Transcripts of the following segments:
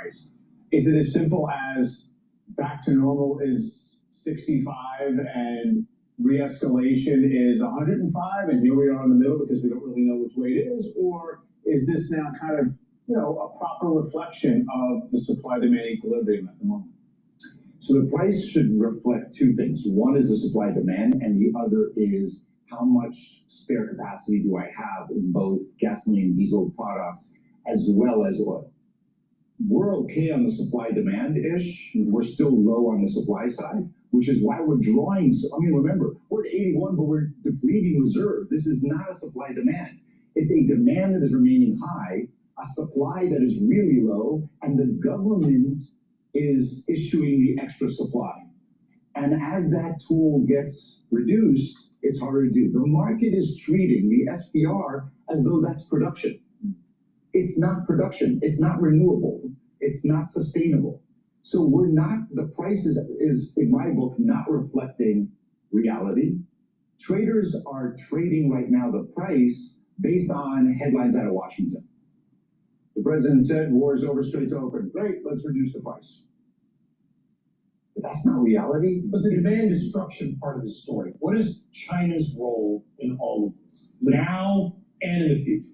price? Is it as simple as back to normal is 65 and re-escalation is 105 and here we are in the middle because we don't really know which way it is? Or is this now kind of, a proper reflection of the supply-demand equilibrium at the moment? So the price should reflect two things. One is the supply-demand, and the other is how much spare capacity do I have in both gasoline and diesel products as well as oil. We're okay on the supply-demand-ish. We're still low on the supply side, which is why we're drawing. Remember, we're at 81, but we're depleting reserves. This is not a supply-demand. It's a demand that is remaining high, a supply that is really low, and the government is issuing the extra supply. And as that tool gets reduced, it's harder to do. The market is treating the SPR as though that's production. It's not production. It's not renewable. It's not sustainable. So the price is in my book, not reflecting reality. Traders are trading right now the price based on headlines out of Washington. The president said, war is over, straits open. Great, let's reduce the price. But that's not reality. But the demand destruction part of the story, what is China's role in all of this, now and in the future?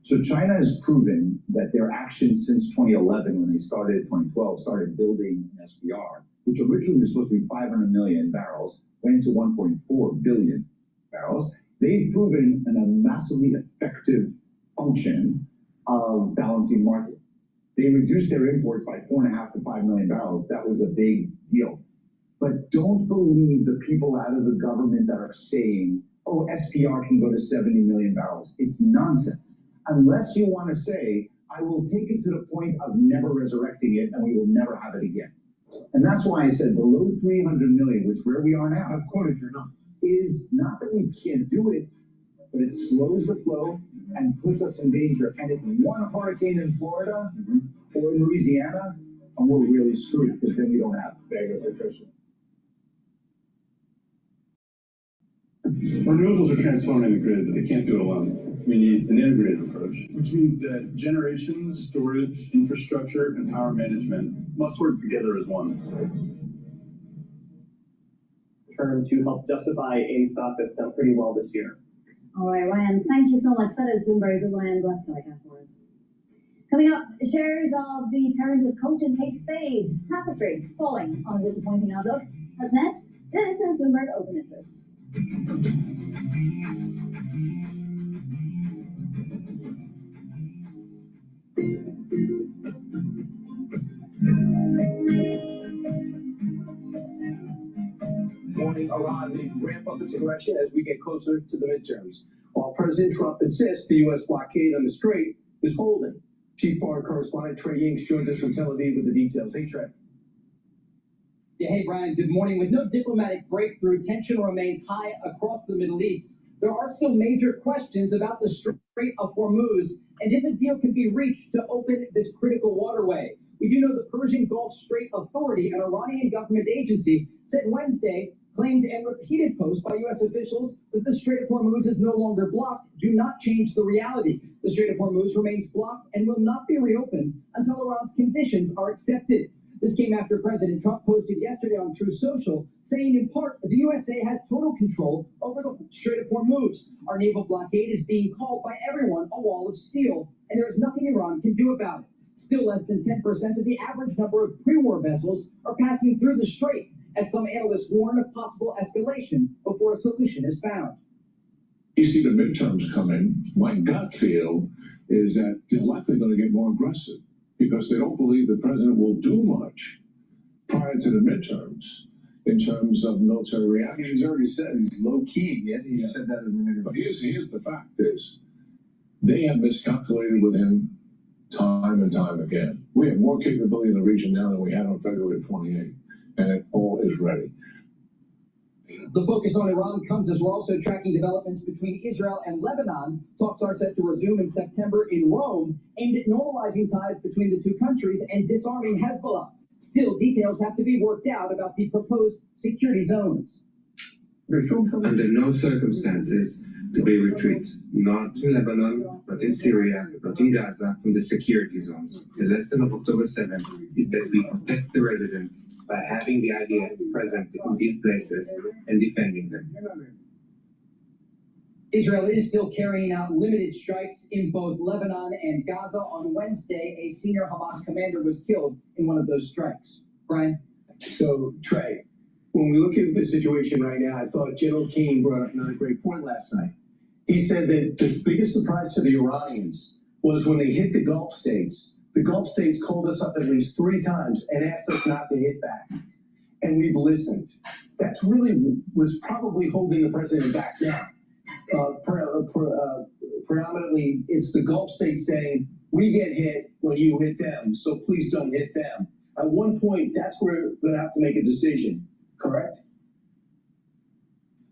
So China has proven that their actions since 2011, when they started, 2012, started building an SPR, which originally was supposed to be 500 million barrels, went to 1.4 billion barrels. They've proven a massively effective function of balancing market. They reduced their imports by 4.5 to 5 million barrels. That was a big deal. But don't believe the people out of the government that are saying, oh, SPR can go to 70 million barrels. It's nonsense. Unless you want to say, I will take it to the point of never resurrecting it and we will never have it again. And that's why I said below 300 million, which where we are now, I've quoted your number, is not that we can't do it, but it slows the flow and puts us in danger. And if one hurricane in Florida or in Louisiana, and we're really screwed because then we don't have beggars like Christian. Renewables are transforming the grid, but they can't do it alone. We need an integrated approach, which means that generation, storage, infrastructure, and power management must work together as one. Term to help justify a stock that's done pretty well this year. All right, Ryan, thank you so much. That is Bloomberg's Ryan Gladstone for us. Coming up, shares of the parent of Coach and Kate Spade, Tapestry, falling on a disappointing outlook. That's next. This is Bloomberg Open Interest. Morning arriving, ramp up its aggression as we get closer to the midterms. While President Trump insists the U.S. blockade on the Strait is holding. Chief Foreign Correspondent Trey Yingst joins us from Tel Aviv with the details. Hey, Trey. Yeah, hey, Brian, good morning. With no diplomatic breakthrough, tension remains high across the Middle East. There are still major questions about the Strait of Hormuz and if a deal can be reached to open this critical waterway. We do know the Persian Gulf Strait Authority, an Iranian government agency, said Wednesday, claimed and repeated posts by U.S. officials that the Strait of Hormuz is no longer blocked do not change the reality. The Strait of Hormuz remains blocked and will not be reopened until Iran's conditions are accepted. This came after President Trump posted yesterday on Truth Social, saying in part, the USA has total control over the Strait of Hormuz. Our naval blockade is being called by everyone a wall of steel, and there is nothing Iran can do about it. Still less than 10% of the average number of pre-war vessels are passing through the strait, as some analysts warn of possible escalation before a solution is found. You see the midterms coming. My gut feel is that they're likely going to get more aggressive because they don't believe the president will do much prior to the midterms in terms of military reaction. He's already said he's low-key. He said that in the interview. But here's the fact is, they have miscalculated with him time and time again. We have more capability in the region now than we had on February 28th, and it all is ready. The focus on Iran comes as we're also tracking developments between Israel and Lebanon. Talks are set to resume in September in Rome, aimed at normalizing ties between the two countries and disarming Hezbollah. Still, details have to be worked out about the proposed security zones. Under no circumstances do we retreat, not in Lebanon, not in Syria, not in Gaza, from the security zones. The lesson of October 7th is that we protect the residents by having the IDF present in these places and defending them. Israel is still carrying out limited strikes in both Lebanon and Gaza. On Wednesday, a senior Hamas commander was killed in one of those strikes. Brian? So, Trey, when we look at the situation right now, I thought General Keane brought up another great point last night. He said that the biggest surprise to the Iranians was when they hit the Gulf states called us up at least 3 times and asked us not to hit back. And we've listened. That's really was probably holding the president back now. Predominantly, it's the Gulf states saying, we get hit when you hit them, so please don't hit them. At one point, that's where we're going to have to make a decision, correct?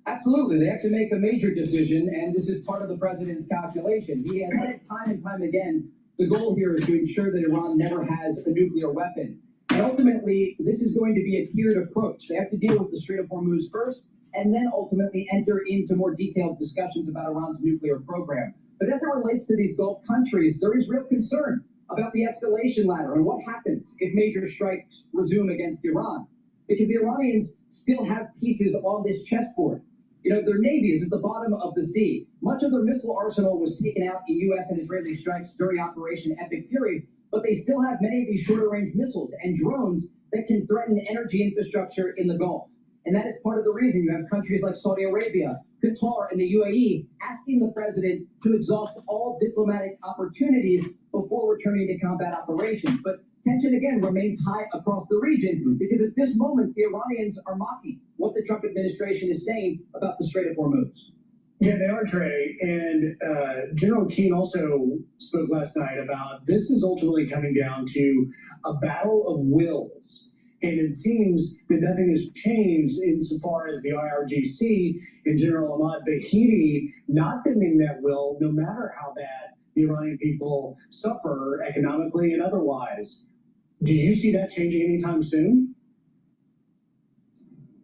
Absolutely. They have to make a major decision, and this is part of the president's calculation. He has said time and time again, the goal here is to ensure that Iran never has a nuclear weapon. And ultimately, this is going to be a tiered approach. They have to deal with the Strait of Hormuz first, and then ultimately enter into more detailed discussions about Iran's nuclear program. But as it relates to these Gulf countries, there is real concern about the escalation ladder and what happens if major strikes resume against Iran. Because the Iranians still have pieces on this chessboard. You know, their navy is at the bottom of the sea. Much of their missile arsenal was taken out in U.S. and Israeli strikes during Operation Epic Fury, but they still have many of these shorter-range missiles and drones that can threaten energy infrastructure in the Gulf. And that is part of the reason you have countries like Saudi Arabia, Qatar, and the UAE asking the president to exhaust all diplomatic opportunities before returning to combat operations. But tension, again, remains high across the region because at this moment, the Iranians are mocking what the Trump administration is saying about the Strait of Hormuz. Yeah, they are, Trey. And General Keane also spoke last night about this is ultimately coming down to a battle of wills. And it seems that nothing has changed insofar as the IRGC and General Ahmad Vahidi not bending that will, no matter how bad the Iranian people suffer economically and otherwise. Do you see that changing anytime soon?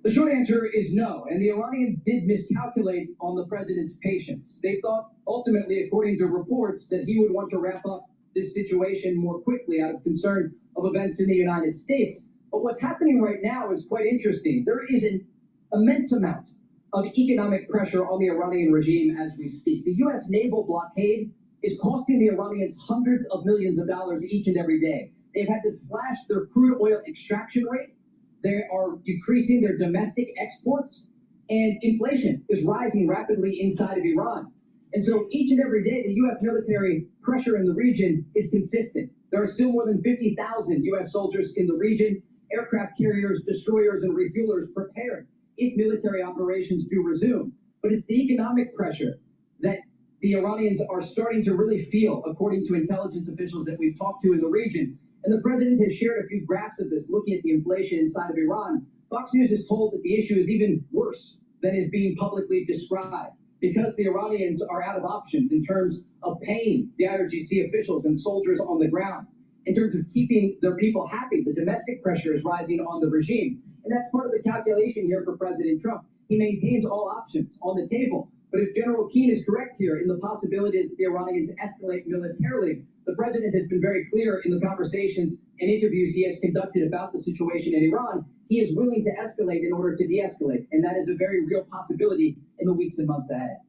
The short answer is no, and the Iranians did miscalculate on the president's patience. They thought, ultimately, according to reports, that he would want to wrap up this situation more quickly out of concern of events in the United States. But what's happening right now is quite interesting. There is an immense amount of economic pressure on the Iranian regime as we speak. The U.S. naval blockade is costing the Iranians hundreds of millions of dollars each and every day. They've had to slash their crude oil extraction rate. They are decreasing their domestic exports, and inflation is rising rapidly inside of Iran. And so each and every day, the U.S. military pressure in the region is consistent. There are still more than 50,000 U.S. soldiers in the region, aircraft carriers, destroyers, and refuelers prepared if military operations do resume. But it's the economic pressure that the Iranians are starting to really feel, according to intelligence officials that we've talked to in the region. And the president has shared a few graphs of this, looking at the inflation inside of Iran. Fox News is told that the issue is even worse than is being publicly described, because the Iranians are out of options in terms of paying the IRGC officials and soldiers on the ground. In terms of keeping their people happy, the domestic pressure is rising on the regime. And that's part of the calculation here for President Trump. He maintains all options on the table. But if General Keane is correct here in the possibility that the Iranians escalate militarily, the president has been very clear in the conversations and interviews he has conducted about the situation in Iran. He is willing to escalate in order to de-escalate. And that is a very real possibility in the weeks and months ahead.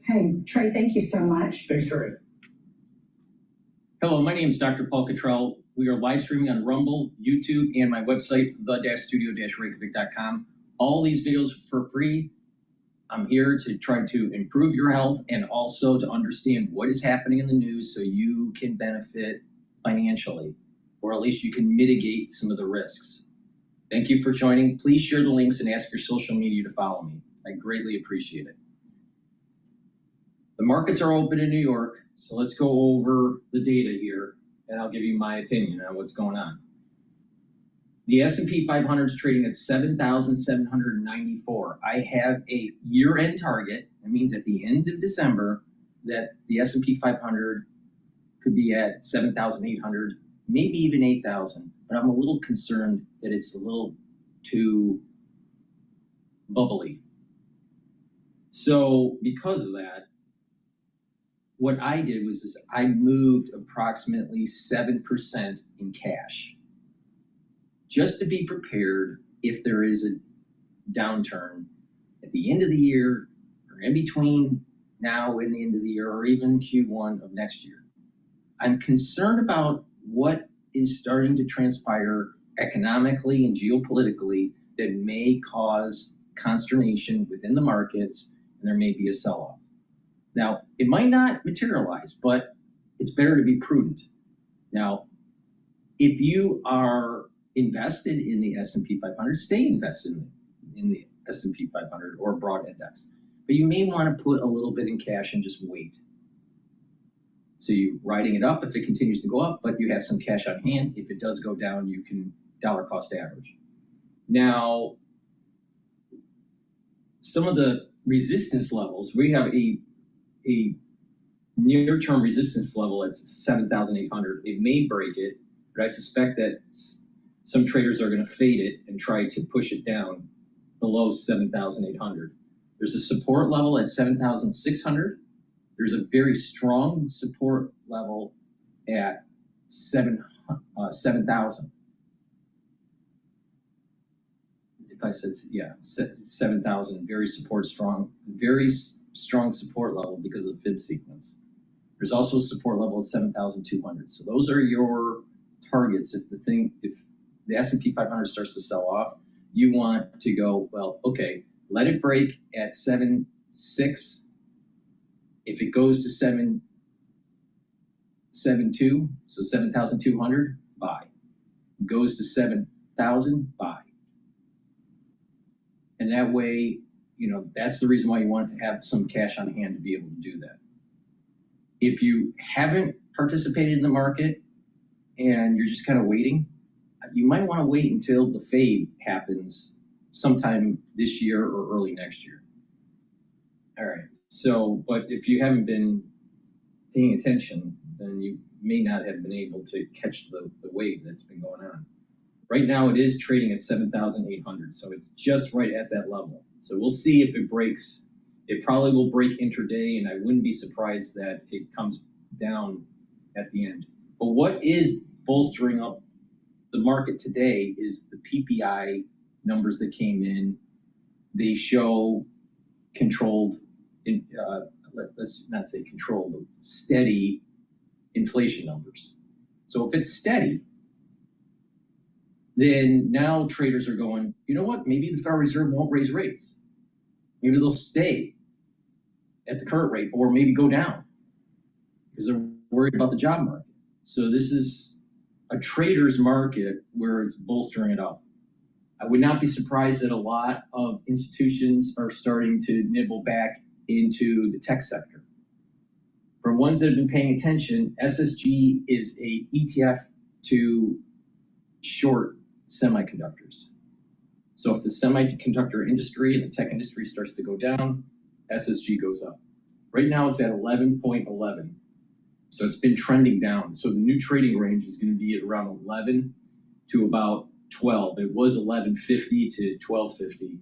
Hey, Trey, thank you so much. Thanks, Trey. Hello, my name is DrPaulCottrell. We are live streaming on Rumble, YouTube, and my website, the-studio-reykjavik.com. All these videos for free. I'm here to try to improve your health and also to understand what is happening in the news so you can benefit financially, or at least you can mitigate some of the risks. Thank you for joining. Please share the links and ask your social media to follow me. I greatly appreciate it. The markets are open in New York, so let's go over the data here, and I'll give you my opinion on what's going on. The S&P 500 is trading at 7,794. I have a year-end target. That means at the end of December that the S&P 500 could be at 7,800, maybe even 8,000. But I'm a little concerned that it's a little too bubbly. So because of that, what I did was this, I moved approximately 7% in cash just to be prepared if there is a downturn at the end of the year or in between now and the end of the year or even Q1 of next year. I'm concerned about what is starting to transpire economically and geopolitically that may cause consternation within the markets, and there may be a sell-off. Now, it might not materialize, but it's better to be prudent. Now, if you are invested in the S&P 500, stay invested in the S&P 500 or broad index, but you may want to put a little bit in cash and just wait. So you're riding it up if it continues to go up, but you have some cash on hand. If it does go down, you can dollar cost average. Now, some of the resistance levels, we have a near-term resistance level at 7,800. It may break it, but I suspect that some traders are going to fade it and try to push it down below 7,800. There's a support level at 7,600. There's a very strong support level at 7,000. If I said, yeah, 7,000, very strong support level because of the fib sequence. There's also a support level at 7,200. So those are your targets. If the S&P 500 starts to sell off, you want to go, well, okay, let it break at 7,600. If it goes to 7,200, so 7,200, buy. It goes to 7,000, buy. And that way, that's the reason why you want to have some cash on hand to be able to do that. If you haven't participated in the market and you're just kind of waiting, you might want to wait until the fade happens sometime this year or early next year. All right. So, but if you haven't been paying attention, then you may not have been able to catch the wave that's been going on. Right now, it is trading at 7,800, so it's just right at that level. So we'll see if it breaks. It probably will break intraday, and I wouldn't be surprised that it comes down at the end. But what is bolstering up the market today is the PPI numbers that came in. They show controlled, let's not say controlled, but steady inflation numbers. So if it's steady, then now traders are going, you know what, maybe the Federal Reserve won't raise rates. Maybe they'll stay at the current rate or maybe go down because they're worried about the job market. So this is a trader's market where it's bolstering it up. I would not be surprised that a lot of institutions are starting to nibble back into the tech sector. For ones that have been paying attention, SSG is a ETF to short semiconductors. So if the semiconductor industry and the tech industry starts to go down, SSG goes up. Right now it's at 11.11. So it's been trending down. So the new trading range is going to be at around 11 to about 12. It was 1150 to 1250.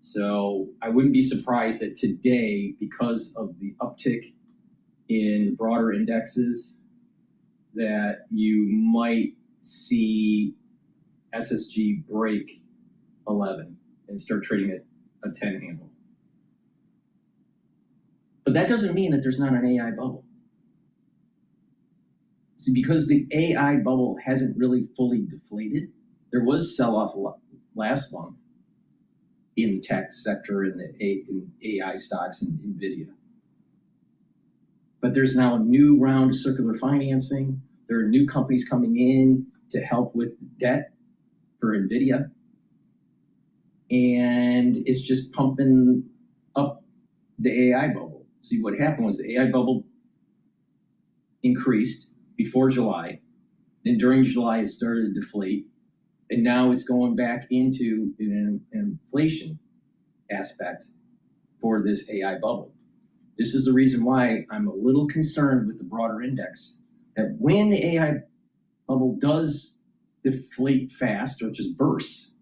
So I wouldn't be surprised that today, because of the uptick in the broader indexes, that you might see SSG break 11 and start trading at a 10 handle. But that doesn't mean that there's not an AI bubble. See, because the AI bubble hasn't really fully deflated, there was sell-off last month in the tech sector and in AI stocks and NVIDIA. But there's now a new round of circular financing. There are new companies coming in to help with debt for NVIDIA. And it's just pumping up the AI bubble. See, what happened was the AI bubble increased before July. Then during July, it started to deflate. And now it's going back into an inflation aspect for this AI bubble. This is the reason why I'm a little concerned with the broader index, that when the AI bubble does deflate fast or just bursts,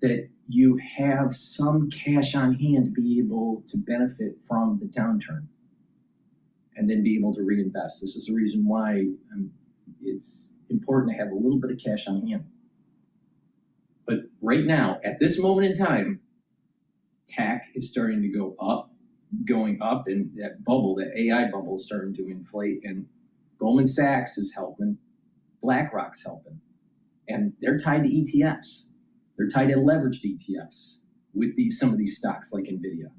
that you have some cash on hand to be able to benefit from the downturn and then be able to reinvest. This is the reason why it's important to have a little bit of cash on hand. But right now, at this moment in time, tech is starting to going up, and that bubble, that AI bubble is starting to inflate, and Goldman Sachs is helping, BlackRock's helping, and they're tied to ETFs. They're tied to leveraged ETFs with some of these stocks like NVIDIA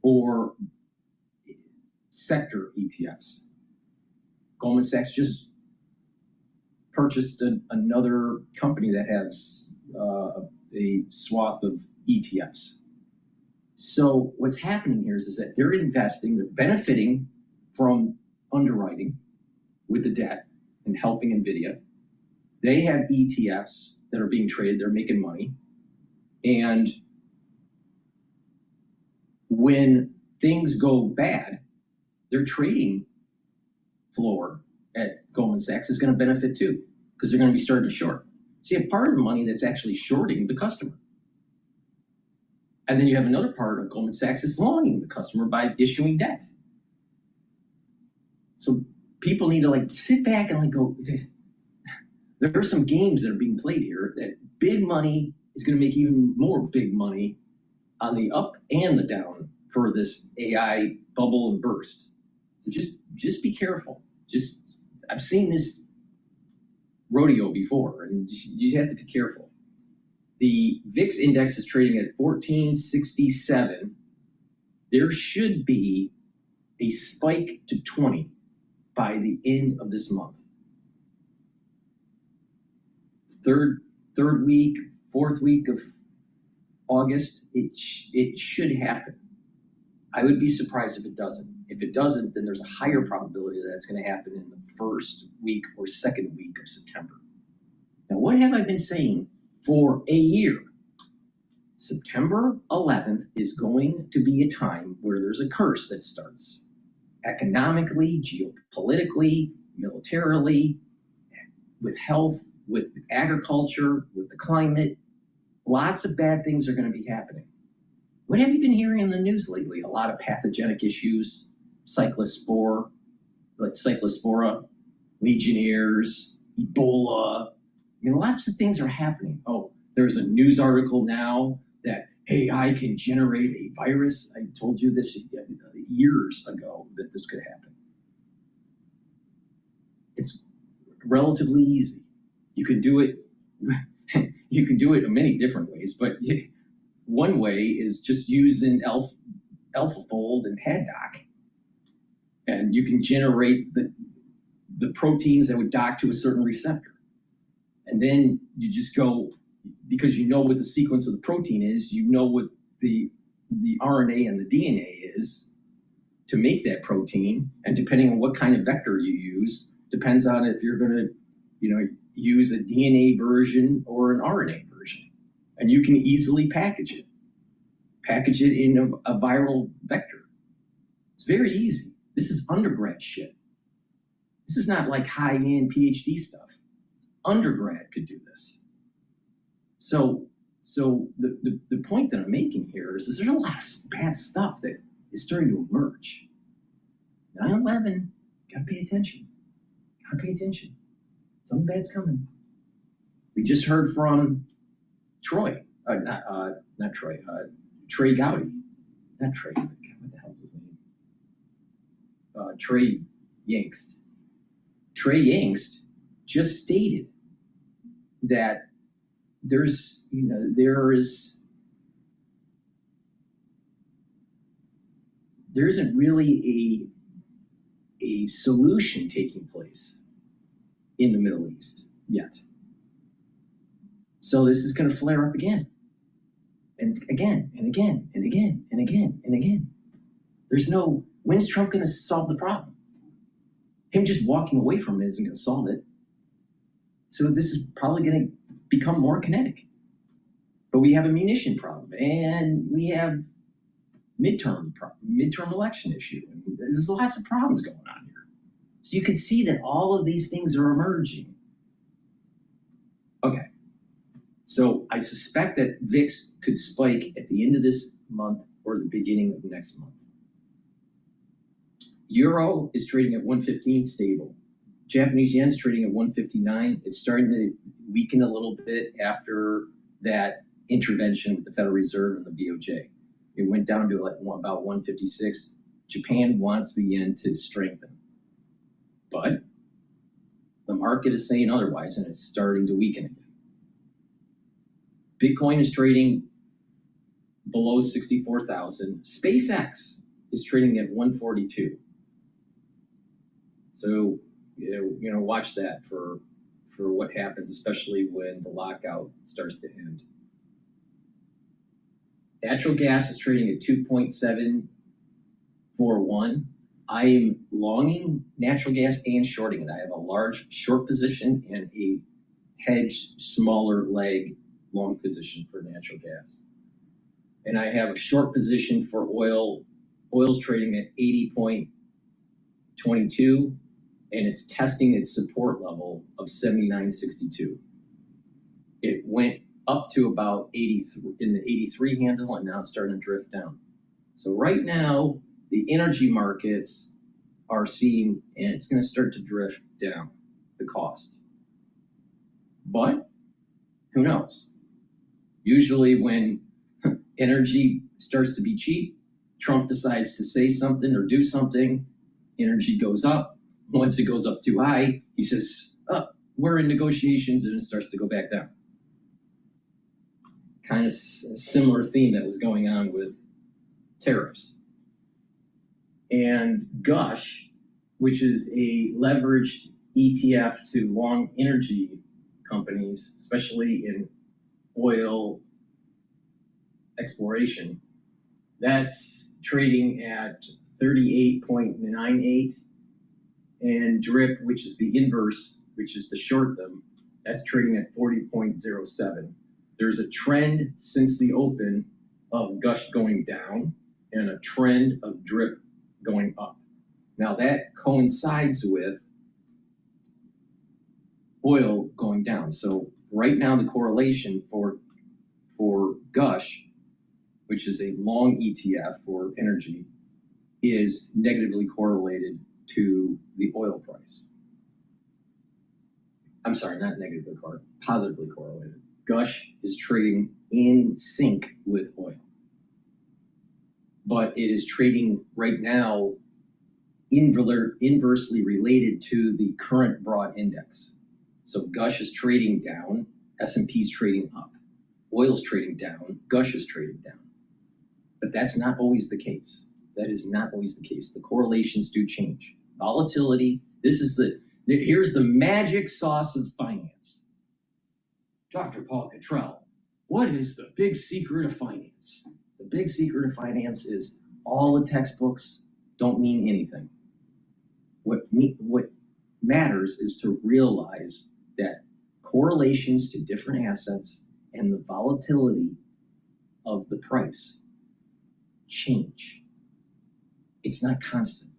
or sector ETFs. Goldman Sachs just purchased another company that has a swath of ETFs. So what's happening here is that they're investing, they're benefiting from underwriting with the debt and helping NVIDIA. They have ETFs that are being traded, they're making money. And when things go bad, their trading floor at Goldman Sachs is going to benefit too, because they're going to be starting to short. So you have part of the money that's actually shorting the customer. And then you have another part of Goldman Sachs that's longing the customer by issuing debt. So people need to like sit back and like go, there are some games that are being played here that big money is going to make even more big money on the up and the down for this AI bubble and burst. So just be careful. I've seen this rodeo before, and you have to be careful. The VIX index is trading at 1467. There should be a spike to 20 by the end of this month. Third week, fourth week of August, it should happen. I would be surprised if it doesn't. If it doesn't, then there's a higher probability that it's going to happen in the first week or second week of September. Now, what have I been saying for a year? September 11th is going to be a time where there's a curse that starts. Economically, geopolitically, militarily, with health, with agriculture, with the climate. Lots of bad things are going to be happening. What have you been hearing in the news lately? A lot of pathogenic issues, cyclospora, legionnaires, Ebola. I mean, lots of things are happening. Oh, there's a news article now that AI can generate a virus. I told you this years ago that this could happen. It's relatively easy. You can do it. You can do it in many different ways, but one way is just using AlphaFold and HadDoc, and you can generate the proteins that would dock to a certain receptor. And then you just go, because you know what the sequence of the protein is, you know what the RNA and the DNA is to make that protein, and depending on what kind of vector you use, depends on if you're going to, use a DNA version or an RNA version. And you can easily package it in a viral vector. It's very easy. This is undergrad shit. This is not like high-end Ph.D. stuff. Undergrad could do this. So the point that I'm making here is there's a lot of bad stuff that is starting to emerge. 9/11, gotta pay attention. Gotta pay attention. Something bad's coming. We just heard from Troy, not Troy, Trey Gowdy. Not Trey, what the hell's his name? Trey Yingst. Trey Yingst just stated that there isn't really a solution taking place in the Middle East yet. So this is going to flare up again. And again, and again, and again, and again, and again. When's Trump going to solve the problem? Him just walking away from it isn't going to solve it. So this is probably going to become more kinetic. But we have a munition problem, and we have midterm election issue. And there's lots of problems going on here. So you can see that all of these things are emerging. Okay. So I suspect that VIX could spike at the end of this month or the beginning of next month. Euro is trading at 115, stable. Japanese yen is trading at 159. It's starting to weaken a little bit after that intervention with the Federal Reserve and the BOJ. It went down to like about 156. Japan wants the yen to strengthen, but the market is saying otherwise, and it's starting to weaken again. Bitcoin is trading below 64,000. SpaceX is trading at 142. So, watch that for what happens, especially when the lockout starts to end. Natural gas is trading at 2.741. I am longing natural gas and shorting it. I have a large short position and a hedged smaller leg long position for natural gas. And I have a short position for oil. Oil's trading at 80.22, and it's testing its support level of 79.62. It went up to about 83 in the 83 handle, and now it's starting to drift down. So right now, the energy markets are seeing, and it's going to start to drift down, the cost. But who knows? Usually when energy starts to be cheap, Trump decides to say something or do something, energy goes up. Once it goes up too high, he says, oh, we're in negotiations, and it starts to go back down. Kind of similar theme that was going on with tariffs. And Gush, which is a leveraged ETF to long energy companies, especially in oil exploration, that's trading at 38.98, and DRIP, which is the inverse, which is to short them, that's trading at 40.07. There's a trend since the open of Gush going down and a trend of DRIP going up. Now that coincides with oil going down. So right now the correlation for Gush, which is a long ETF for energy, is negatively correlated to the oil price. I'm sorry, not negatively correlated, positively correlated. Gush is trading in sync with oil, but it is trading right now inversely related to the current broad index. So Gush is trading down, S&P is trading up. Oil is trading down, Gush is trading down. But that's not always the case. That is not always the case. The correlations do change. Volatility, here's the magic sauce of finance. Dr. Paul Cottrell, what is the big secret of finance? The big secret of finance is all the textbooks don't mean anything. What matters is to realize that correlations to different assets and the volatility of the price change. It's not constant.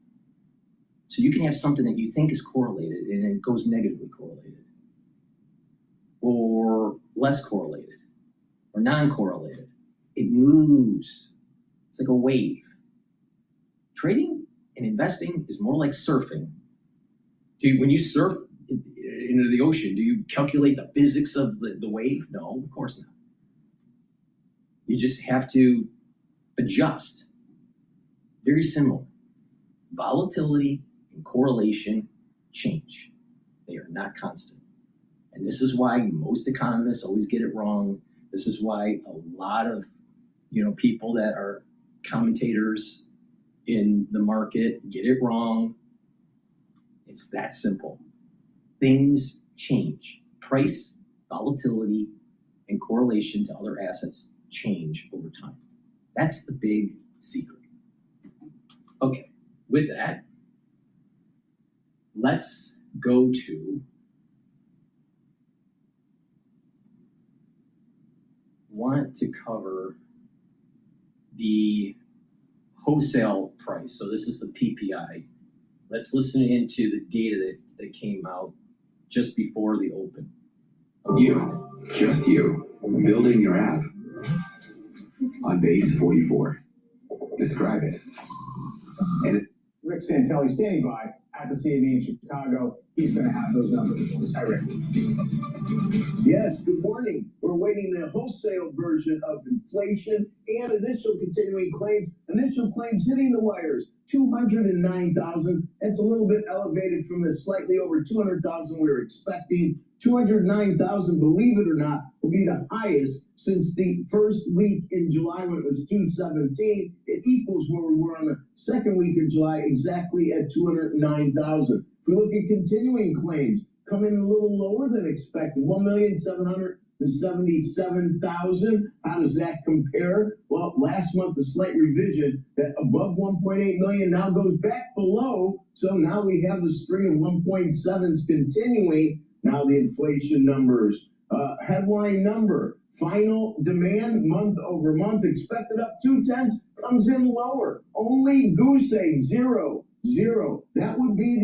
So you can have something that you think is correlated and it goes negatively correlated, or less correlated, or non-correlated. It moves. It's like a wave. Trading and investing is more like surfing. When you surf into the ocean, do you calculate the physics of the wave? No, of course not. You just have to adjust. Very similar. Volatility and correlation change. They are not constant. And this is why most economists always get it wrong. This is why a lot of people that are commentators in the market get it wrong. It's that simple. Things change. Price, volatility, and correlation to other assets change over time. That's the big secret. Okay, with that, let's go to want to cover the wholesale price. So this is the PPI. Let's listen into the data that came out just before the open. You, just you. Building your app on base 44. Describe it. And Rick Santelli standing by at the CME in Chicago. He's going to have those numbers for us. Hi, Rick. Yes, good morning. We're waiting the wholesale version of inflation and initial continuing claims. Initial claims hitting the wires, 209,000. That's a little bit elevated from the slightly over 200,000 we were expecting. 209,000, believe it or not, will be the highest since the first week in July when it was 217. It equals where we were on the second week of July, exactly at 209,000. If we look at continuing claims, come in a little lower than expected, 1,777,000. How does that compare? Well, last month, a slight revision that above 1.8 million now goes back below. So now we have the string of 1.7s continuing. Now the inflation numbers, headline number, final demand month over month expected up 0.2, comes in lower. Only goose egg, 0. That would be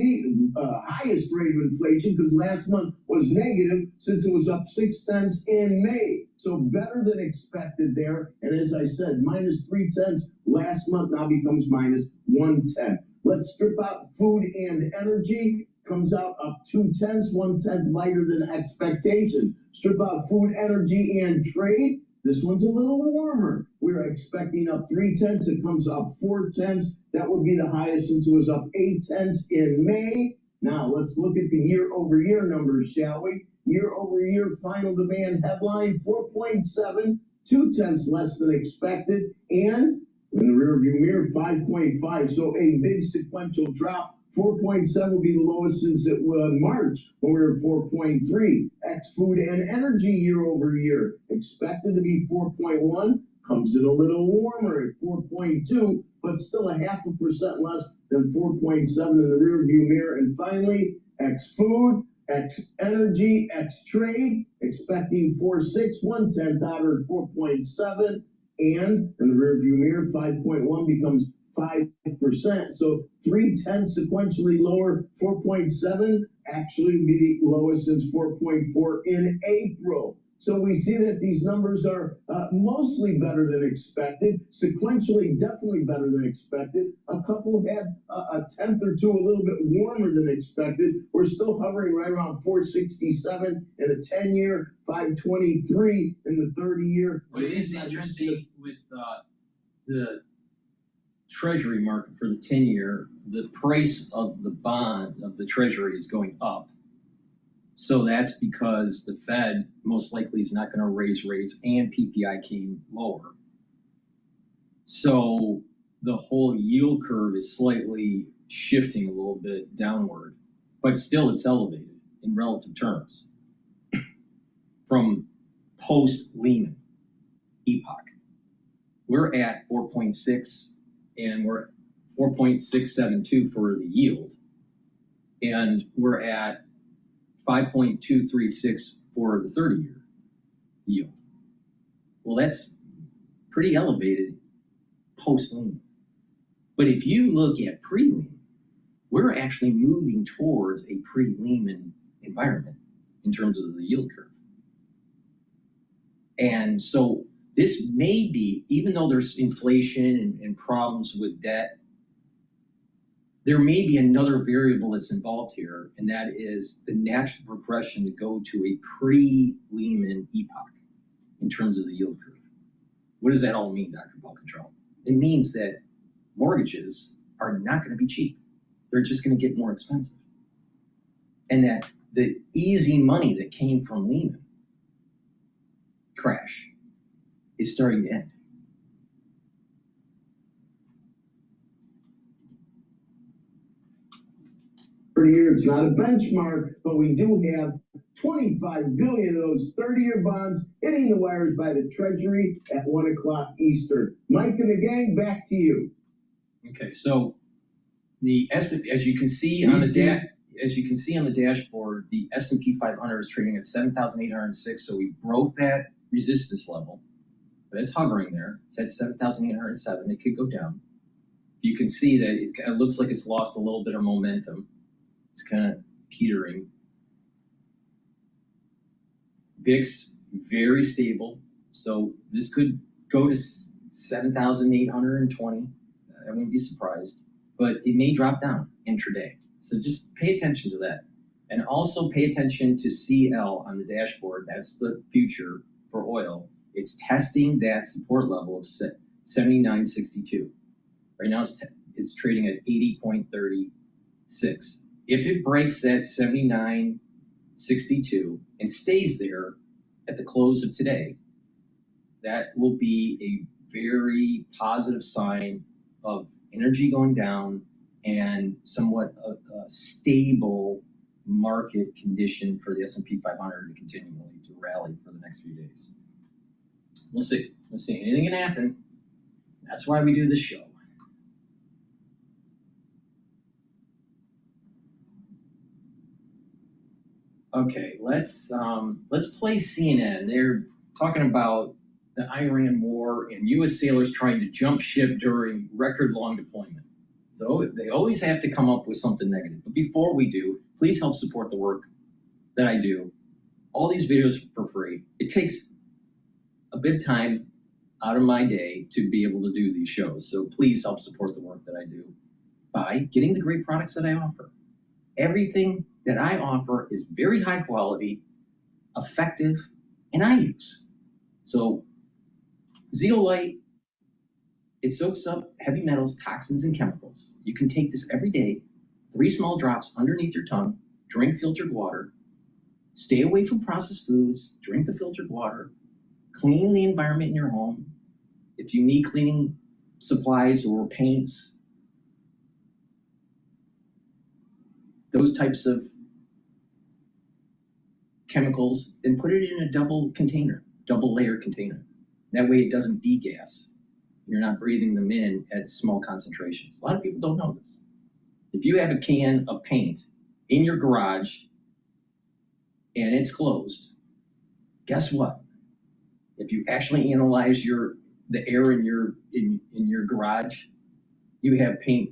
the highest rate of inflation because last month was negative since it was up 0.6 in May. So better than expected there. And as I said, -0.3 last month now becomes -0.1. Let's strip out food and energy. Comes out up 0.2, 1/10 lighter than expectation. Strip out food, energy, and trade. This one's a little warmer. We're expecting up 0.3. It comes up 0.4. That would be the highest since it was up 0.8 in May. Now let's look at the year-over-year numbers, shall we? Year-over-year final demand headline 4.7, 0.2 less than expected, and in the rearview mirror 5.5. So a big sequential drop. 4.7 will be the lowest since it was March when we were 4.3. Ex food and energy year over year expected to be 4.1, comes in a little warmer at 4.2, but still 0.5% less than 4.7 in the rearview mirror. And finally, ex food, ex energy, ex trade expecting 4.6, 1/10 out at 4.7, and in the rearview mirror 5.1 becomes 5%. So 0.3 sequentially lower, 4.7 actually be the lowest since 4.4 in April. So we see that these numbers are mostly better than expected, sequentially definitely better than expected. A couple had a 1/10 or 2 a little bit warmer than expected. We're still hovering right around 467 in a 10-year, 523 in the 30-year. What is interesting with the Treasury market for the 10-year, the price of the bond of the Treasury is going up. So that's because the Fed most likely is not going to raise rates and PPI came lower. So the whole yield curve is slightly shifting a little bit downward, but still it's elevated in relative terms from post-Lehman epoch. We're at 4.6 and we're 4.672 for the yield. And we're at 5.236 for the 30-year yield. Well, that's pretty elevated post-Lehman. But if you look at pre-Lehman, we're actually moving towards a pre-Lehman environment in terms of the yield curve. And so this may be, even though there's inflation and problems with debt, there may be another variable that's involved here, and that is the natural progression to go to a pre-Lehman epoch in terms of the yield curve. What does that all mean, Dr. Paul Cottrell? It means that mortgages are not going to be cheap. They're just going to get more expensive. And that the easy money that came from Lehman crash is starting to end. Per year, it's not a benchmark, but we do have 25 billion of those 30-year bonds hitting the wires by the Treasury at 1 o'clock Eastern. Mike and the gang, back to you. Okay, so the as you can see on the dashboard, the S&P 500 is trading at 7,806. So we broke that resistance level, but it's hovering there. It's at 7,807. It could go down. You can see that it looks like it's lost a little bit of momentum. It's kind of petering. VIX very stable. So this could go to 7,820. I wouldn't be surprised, but it may drop down intraday. So just pay attention to that. And also pay attention to CL on the dashboard. That's the future for oil. It's testing that support level of 79.62. Right now it's trading at 80.36. If it breaks that 79.62 and stays there at the close of today, that will be a very positive sign of energy going down and somewhat a stable market condition for the S&P 500 to continually to rally for the next few days. We'll see. We'll see. Anything can happen. That's why we do this show. Okay, let's play CNN. They're talking about the Iran war and U.S. sailors trying to jump ship during record-long deployment. So they always have to come up with something negative. But before we do, please help support the work that I do. All these videos are for free. It takes a bit of time out of my day to be able to do these shows. So please help support the work that I do by getting the great products that I offer. Everything that I offer is very high quality, effective, and I use. So Zeolite, it soaks up heavy metals, toxins, and chemicals. You can take this every day, 3 small drops underneath your tongue, drink filtered water, stay away from processed foods, drink the filtered water, clean the environment in your home. If you need cleaning supplies or paints, those types of chemicals, then put it in a double layer container. That way it doesn't degas. You're not breathing them in at small concentrations. A lot of people don't know this. If you have a can of paint in your garage and it's closed, guess what? If you actually analyze the air in your garage, you have paint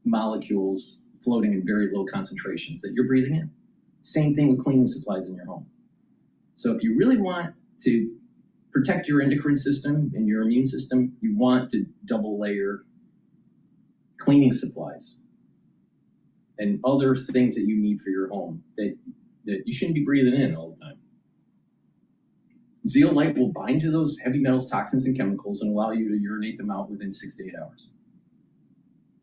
molecules floating in very low concentrations that you're breathing in. Same thing with cleaning supplies in your home. So if you really want to protect your endocrine system and your immune system, you want to double layer cleaning supplies and other things that you need for your home that you shouldn't be breathing in all the time. Zeolite will bind to those heavy metals, toxins, and chemicals and allow you to urinate them out within 6 to 8 hours.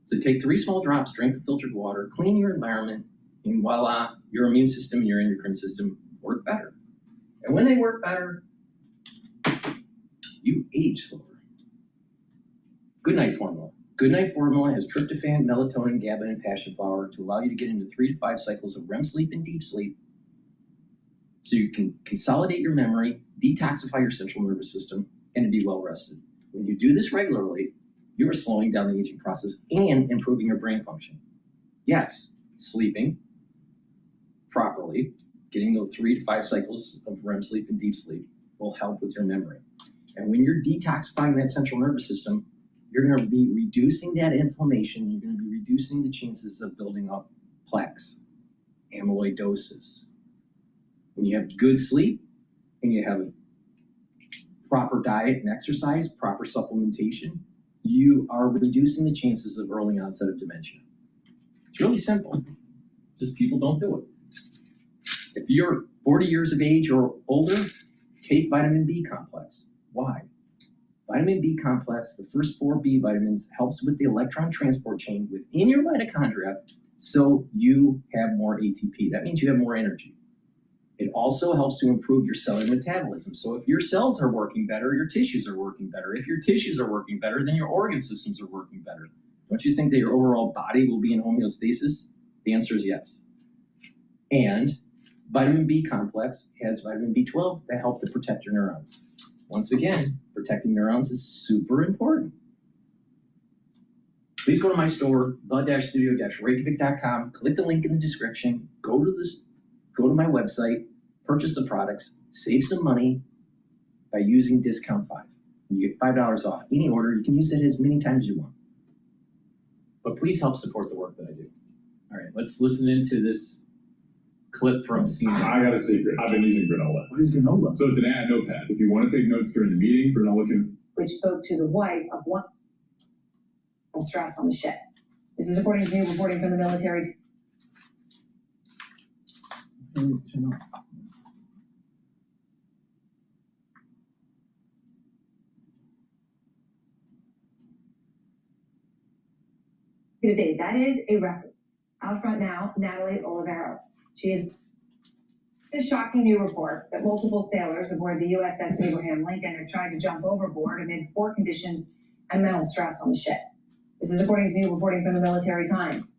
So take 3 small drops, drink the filtered water, clean your environment, and voila, your immune system and your endocrine system work better. And when they work better, you age slower. Good Night Formula. Good Night Formula has tryptophan, melatonin, GABA, and passion flower to allow you to get into 3 to 5 cycles of REM sleep and deep sleep so you can consolidate your memory, detoxify your central nervous system, and to be well rested. When you do this regularly, you are slowing down the aging process and improving your brain function. Yes, sleeping properly, getting those 3 to 5 cycles of REM sleep and deep sleep will help with your memory. And when you're detoxifying that central nervous system, you're going to be reducing that inflammation. You're going to be reducing the chances of building up plaques, amyloidosis. When you have good sleep and you have a proper diet and exercise, proper supplementation, you are reducing the chances of early onset of dementia. It's really simple. Just people don't do it. If you're 40 years of age or older, take vitamin B complex. Why? Vitamin B complex, the first 4 B vitamins, helps with the electron transport chain within your mitochondria so you have more ATP. That means you have more energy. It also helps to improve your cellular metabolism. So if your cells are working better, your tissues are working better. If your tissues are working better, then your organ systems are working better. Don't you think that your overall body will be in homeostasis? The answer is yes. And vitamin B complex has vitamin B12 that help to protect your neurons. Once again, protecting neurons is super important. Please go to my store, the-studio-reykjavik.com, click the link in the description, go to my website, purchase the products, save some money by using discount 5. You get $5 off any order. You can use it as many times as you want. But please help support the work that I do. All right, let's listen into this clip from CNN. I got a secret. I've been using granola. What is granola? So it's an ad notepad. If you want to take notes during the meeting, granola can. Which spoke to the wife of one stress on the ship. This is according to new reporting from the military. Today, that is a record. Out front now, Natalie Olivero. She is a shocking new report that multiple sailors aboard the USS Abraham Lincoln have tried to jump overboard amid poor conditions and mental stress on the ship. This is according to new reporting from the Military Times,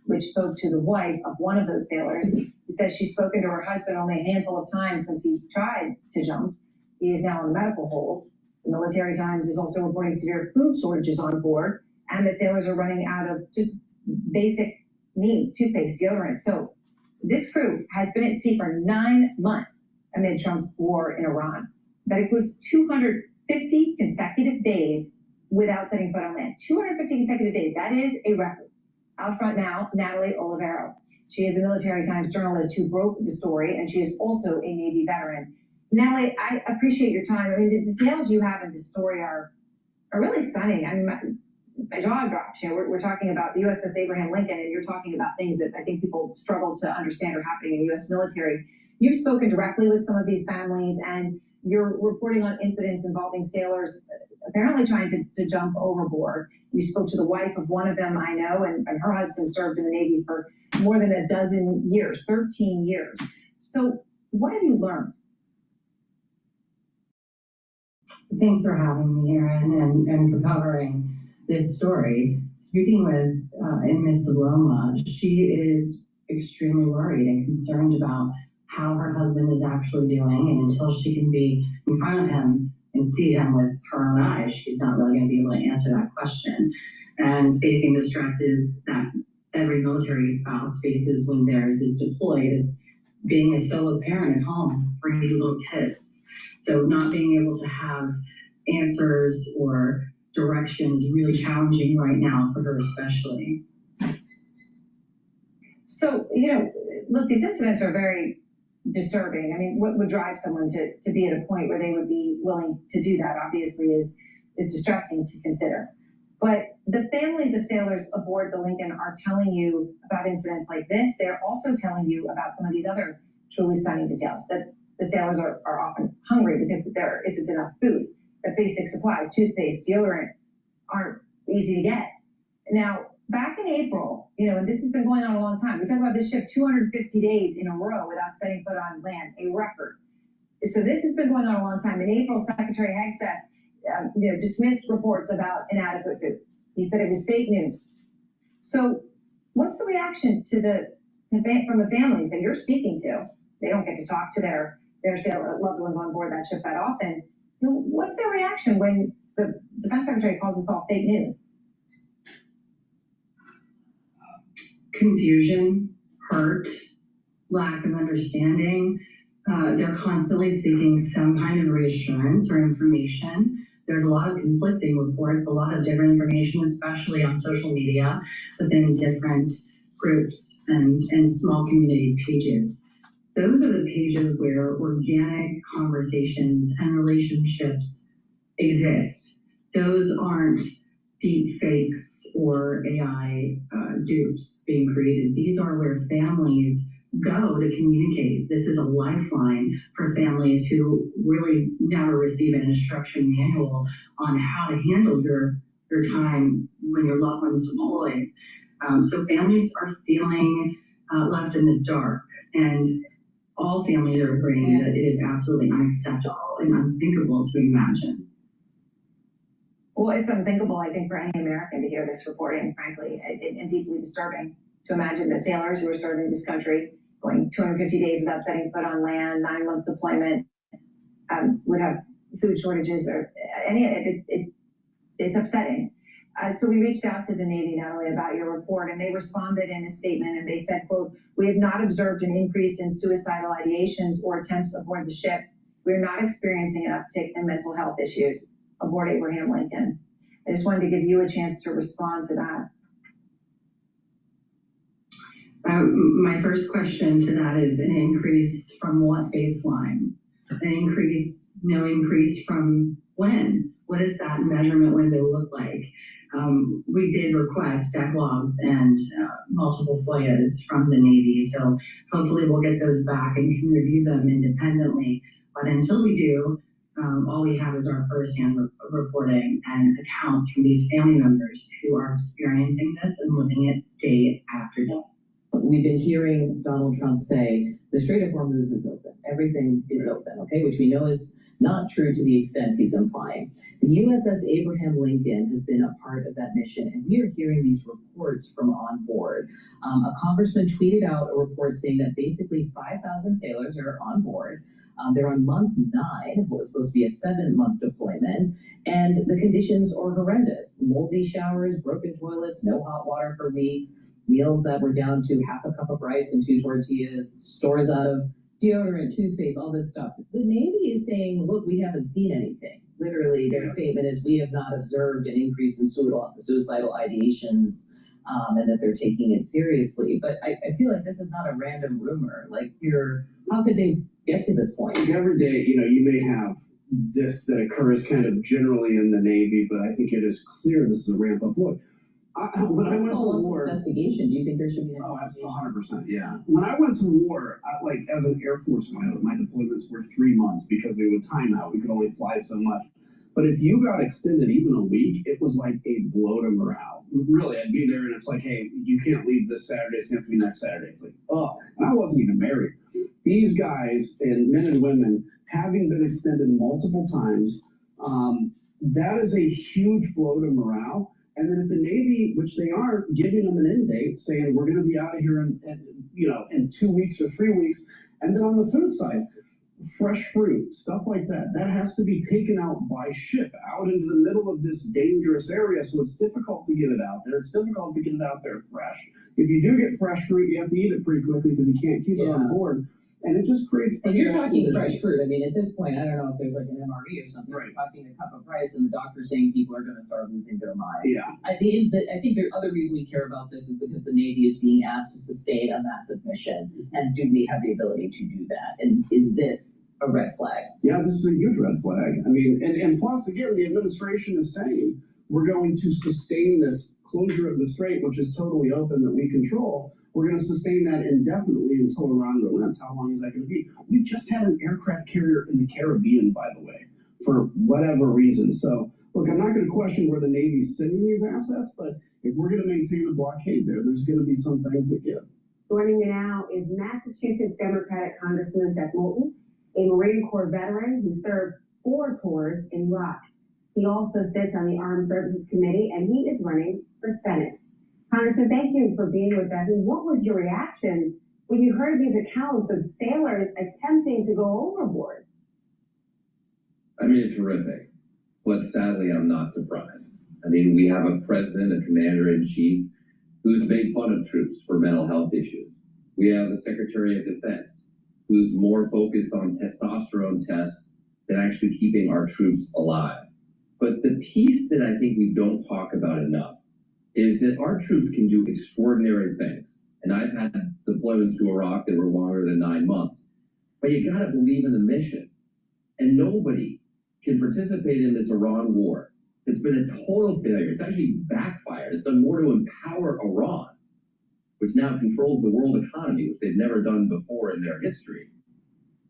which spoke to the wife of one of those sailors, who says she's spoken to her husband only a handful of times since he tried to jump. He is now on medical hold. The Military Times is also reporting severe food shortages on board, and that sailors are running out of just basic needs, toothpaste, deodorant, soap. This crew has been at sea for 9 months amid Trump's war in Iran. That includes 250 consecutive days without setting foot on land. 250 consecutive days. That is a record. Out front now, Natalie Olivero. She is the Military Times journalist who broke the story, and she is also a Navy veteran. Natalie, I appreciate your time. I mean, the details you have in this story are really stunning. I mean, my jaw drops. You know, we're talking about the USS Abraham Lincoln, and you're talking about things that I think people struggle to understand are happening in the U.S. military. You've spoken directly with some of these families, and you're reporting on incidents involving sailors apparently trying to jump overboard. You spoke to the wife of one of them, I know, and her husband served in the Navy for more than a dozen years, 13 years. So what have you learned? Thanks for having me, Erin, and for covering this story. Speaking with Ms. Saloma, she is extremely worried and concerned about how her husband is actually doing, and until she can be in front of him and see him with her own eyes, she's not really going to be able to answer that question. And facing the stresses that every military spouse faces when theirs is deployed, is being a solo parent at home with 3 little kids. So not being able to have answers or direction is really challenging right now for her especially. So, you know, look, these incidents are very disturbing. I mean, what would drive someone to be at a point where they would be willing to do that, obviously, is distressing to consider. But the families of sailors aboard the Lincoln are telling you about incidents like this. They're also telling you about some of these other truly stunning details, that the sailors are often hungry because there isn't enough food, that basic supplies, toothpaste, deodorant, aren't easy to get. Now, back in April, you know, and this has been going on a long time, we talk about this ship 250 days in a row without setting foot on land, a record. So this has been going on a long time. In April, Secretary Hagseth dismissed reports about inadequate food. He said it was fake news. So what's the reaction to from the families that you're speaking to? They don't get to talk to their loved ones on board that ship that often. What's their reaction when the Defense Secretary calls this all fake news? Confusion, hurt, lack of understanding. They're constantly seeking some kind of reassurance or information. There's a lot of conflicting reports, a lot of different information, especially on social media, within different groups and small community pages. Those are the pages where organic conversations and relationships exist. Those aren't deep fakes or AI dupes being created. These are where families go to communicate. This is a lifeline for families who really never receive an instruction manual on how to handle your time when your loved one's deployed. So families are feeling left in the dark, and all families are agreeing that it is absolutely unacceptable and unthinkable to imagine. Well, it's unthinkable, I think, for any American to hear this reporting, frankly, and deeply disturbing to imagine that sailors who are serving this country, going 250 days without setting foot on land, 9-month deployment, would have food shortages or it's upsetting. So we reached out to the Navy, Natalie, about your report, and they responded in a statement, and they said, quote, "We have not observed an increase in suicidal ideations or attempts aboard the ship. We are not experiencing an uptick in mental health issues aboard Abraham Lincoln." I just wanted to give you a chance to respond to that. My first question to that is an increase from what baseline? An increase, no increase from when? What does that measurement window look like? We did request deck logs and multiple FOIAs from the Navy, so hopefully we'll get those back and can review them independently. But until we do, all we have is our firsthand reporting and accounts from these family members who are experiencing this and living it day after day. We've been hearing Donald Trump say the Strait of Hormuz is open. Everything is open, okay, which we know is not true to the extent he's implying. The USS Abraham Lincoln has been a part of that mission, and we are hearing these reports from on board. A congressman tweeted out a report saying that basically 5,000 sailors are on board. They're on month 9 of what was supposed to be a 7-month deployment, and the conditions are horrendous. Moldy showers, broken toilets, no hot water for weeks, meals that were down to half a cup of rice and 2 tortillas, stores out of deodorant, toothpaste, all this stuff. The Navy is saying, look, we haven't seen anything. Literally, their statement is, we have not observed an increase in suicidal ideations, and that they're taking it seriously. But I feel like this is not a random rumor. Like, how could they get to this point? Every day, you may have this that occurs kind of generally in the Navy, but I think it is clear this is a ramp up. Look, when I went to war, investigation. Do you think there should be an investigation? 100%, yeah. When I went to war, as an Air Force pilot, my deployments were 3 months because we would time out. We could only fly so much. But if you got extended even a week, it was like a blow to morale. Really, I'd be there and it's like, hey, you can't leave this Saturday. It's going to have to be next Saturday. It's like, oh, and I wasn't even married. These guys and men and women, having been extended multiple times, that is a huge blow to morale. And then if the Navy, which they aren't, giving them an end date, saying we're going to be out of here in 2 weeks or 3 weeks, and then on the food side, fresh fruit, stuff like that, that has to be taken out by ship out into the middle of this dangerous area. So it's difficult to get it out there. It's difficult to get it out there fresh. If you do get fresh fruit, you have to eat it pretty quickly because you can't keep it on board. And it just creates. And you're talking fresh fruit. I mean, at this point, I don't know if there's like an MRE or something. Right. You're talking a cup of rice, and the doctor's saying people are going to start losing their minds. Yeah. I think the other reason we care about this is because the Navy is being asked to sustain a massive mission, and do we have the ability to do that? And is this a red flag? Yeah, this is a huge red flag. I mean, and plus, again, the administration is saying we're going to sustain this closure of the strait, which is totally open that we control. We're going to sustain that indefinitely until Iran relents. How long is that going to be? We just had an aircraft carrier in the Caribbean, by the way, for whatever reason. So, look, I'm not going to question where the Navy's sending these assets, but if we're going to maintain a blockade there's going to be some things that give. Joining me now is Massachusetts Democratic Congressman Seth Moulton, a Marine Corps veteran who served 4 tours in Iraq. He also sits on the Armed Services Committee, and he is running for Senate. Congressman, thank you for being with us. And what was your reaction when you heard these accounts of sailors attempting to go overboard? I mean, it's horrific, but sadly, I'm not surprised. I mean, we have a president, a commander-in-chief, who's made fun of troops for mental health issues. We have a Secretary of Defense who's more focused on testosterone tests than actually keeping our troops alive. But the piece that I think we don't talk about enough is that our troops can do extraordinary things. And I've had deployments to Iraq that were longer than 9 months. But you gotta believe in the mission. And nobody can participate in this Iran war. It's been a total failure. It's actually backfired. It's done more to empower Iran, which now controls the world economy, which they've never done before in their history.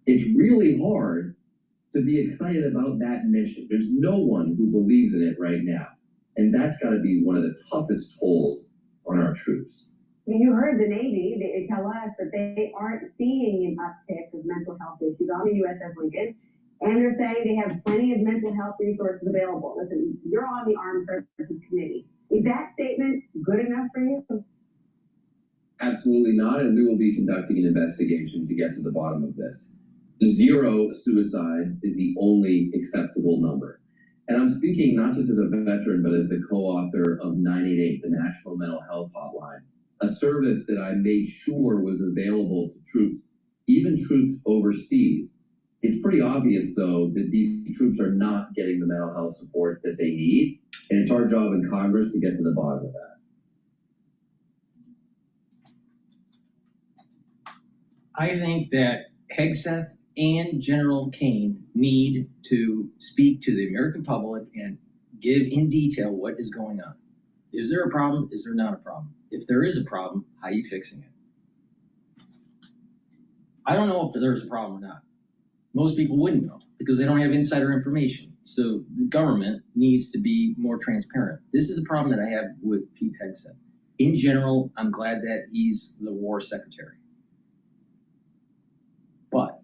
It's really hard to be excited about that mission. There's no one who believes in it right now. And that's got to be one of the toughest tolls on our troops. You heard the Navy, they tell us that they aren't seeing an uptick of mental health issues on the USS Lincoln. And they're saying they have plenty of mental health resources available. Listen, you're on the Armed Services Committee. Is that statement good enough for you? Absolutely not, and we will be conducting an investigation to get to the bottom of this. 0 suicides is the only acceptable number. And I'm speaking not just as a veteran, but as the co-author of 988, the National Mental Health Hotline, a service that I made sure was available to troops, even troops overseas. It's pretty obvious, though, that these troops are not getting the mental health support that they need, and it's our job in Congress to get to the bottom of that. I think that Hegseth and General Kane need to speak to the American public and give in detail what is going on. Is there a problem? Is there not a problem? If there is a problem, how are you fixing it? I don't know if there's a problem or not. Most people wouldn't know because they don't have insider information. So the government needs to be more transparent. This is a problem that I have with Pete Hegseth. In general, I'm glad that he's the war secretary. But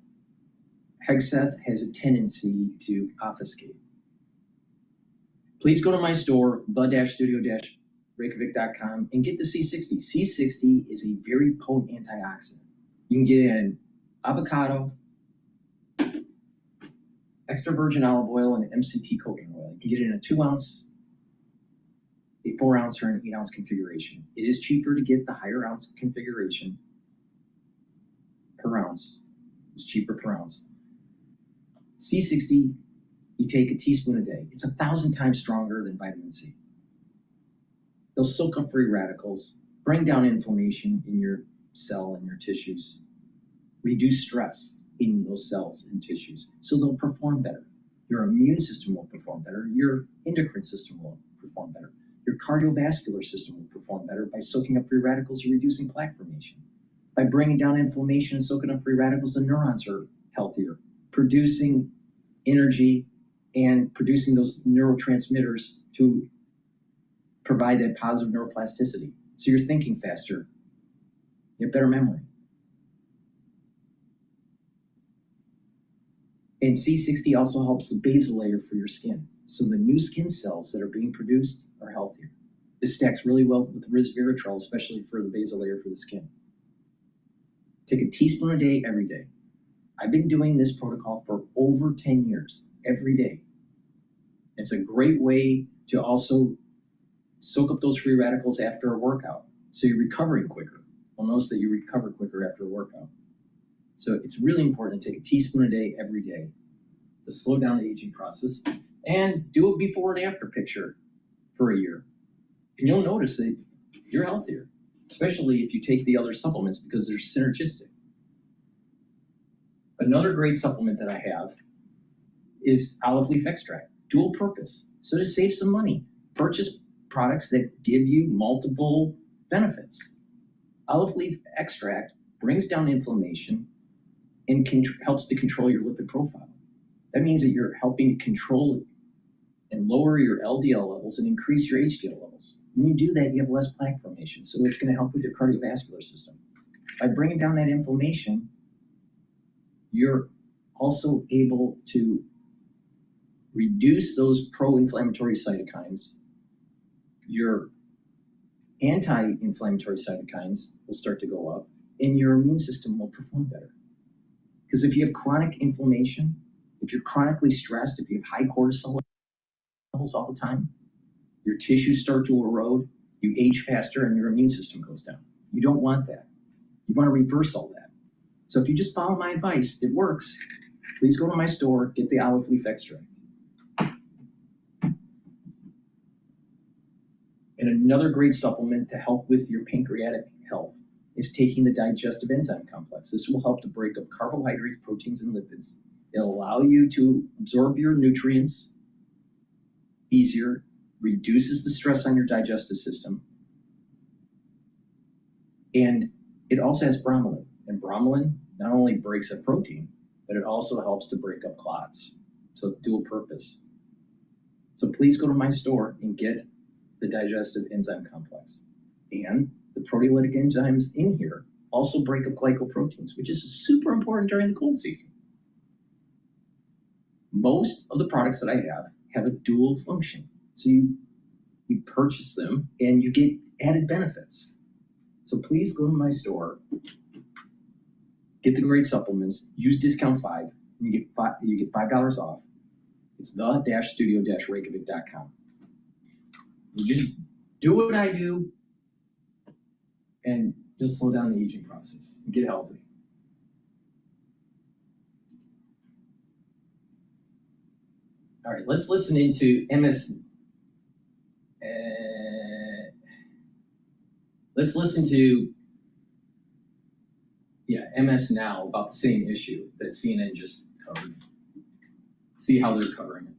Hegseth has a tendency to obfuscate. Please go to my store, the-studio-reykjavik.com, and get the C60. C60 is a very potent antioxidant. You can get it in avocado, extra virgin olive oil, and MCT coconut oil. You can get it in a 2-ounce, a 4-ounce, or an 8-ounce configuration. It is cheaper to get the higher ounce configuration per ounce. It's cheaper per ounce. C60, you take a teaspoon a day. It's 1,000 times stronger than vitamin C. They'll soak up free radicals, bring down inflammation in your cell and your tissues, reduce stress in those cells and tissues, so they'll perform better. Your immune system will perform better. Your endocrine system will perform better. Your cardiovascular system will perform better by soaking up free radicals and reducing plaque formation. By bringing down inflammation and soaking up free radicals, the neurons are healthier, producing energy and producing those neurotransmitters to provide that positive neuroplasticity. So you're thinking faster, you have better memory. And C60 also helps the basal layer for your skin. So the new skin cells that are being produced are healthier. This stacks really well with resveratrol, especially for the basal layer for the skin. Take a teaspoon a day, every day. I've been doing this protocol for over 10 years, every day. It's a great way to also soak up those free radicals after a workout, so you're recovering quicker. You'll notice that you recover quicker after a workout. So it's really important to take a teaspoon a day, every day, to slow down the aging process, and do a before and after picture for a year. And you'll notice that you're healthier, especially if you take the other supplements because they're synergistic. Another great supplement that I have is olive leaf extract, dual purpose. So to save some money, purchase products that give you multiple benefits. Olive leaf extract brings down inflammation and helps to control your lipid profile. That means that you're helping to control and lower your LDL levels and increase your HDL levels. When you do that, you have less plaque formation, so it's going to help with your cardiovascular system. By bringing down that inflammation, you're also able to reduce those pro-inflammatory cytokines. Your anti-inflammatory cytokines will start to go up, and your immune system will perform better. Because if you have chronic inflammation, if you're chronically stressed, if you have high cortisol levels all the time, your tissues start to erode, you age faster, and your immune system goes down. You don't want that. You want to reverse all that. So if you just follow my advice, it works. Please go to my store, get the olive leaf extract. And another great supplement to help with your pancreatic health is taking the digestive enzyme complex. This will help to break up carbohydrates, proteins, and lipids. It'll allow you to absorb your nutrients easier, reduces the stress on your digestive system, and it also has bromelain. And bromelain not only breaks up protein, but it also helps to break up clots. So it's dual purpose. So please go to my store and get the digestive enzyme complex. And the proteolytic enzymes in here also break up glycoproteins, which is super important during the cold season. Most of the products that I have a dual function. So you purchase them and you get added benefits. So please go to my store, get the great supplements, use discount 5, and you get $5 off. It's the-studio-reykjavik.com. You just do what I do, and you'll slow down the aging process and get healthy. All right, let's listen into let's listen to MS Now about the same issue that CNN just covered. See how they're covering it.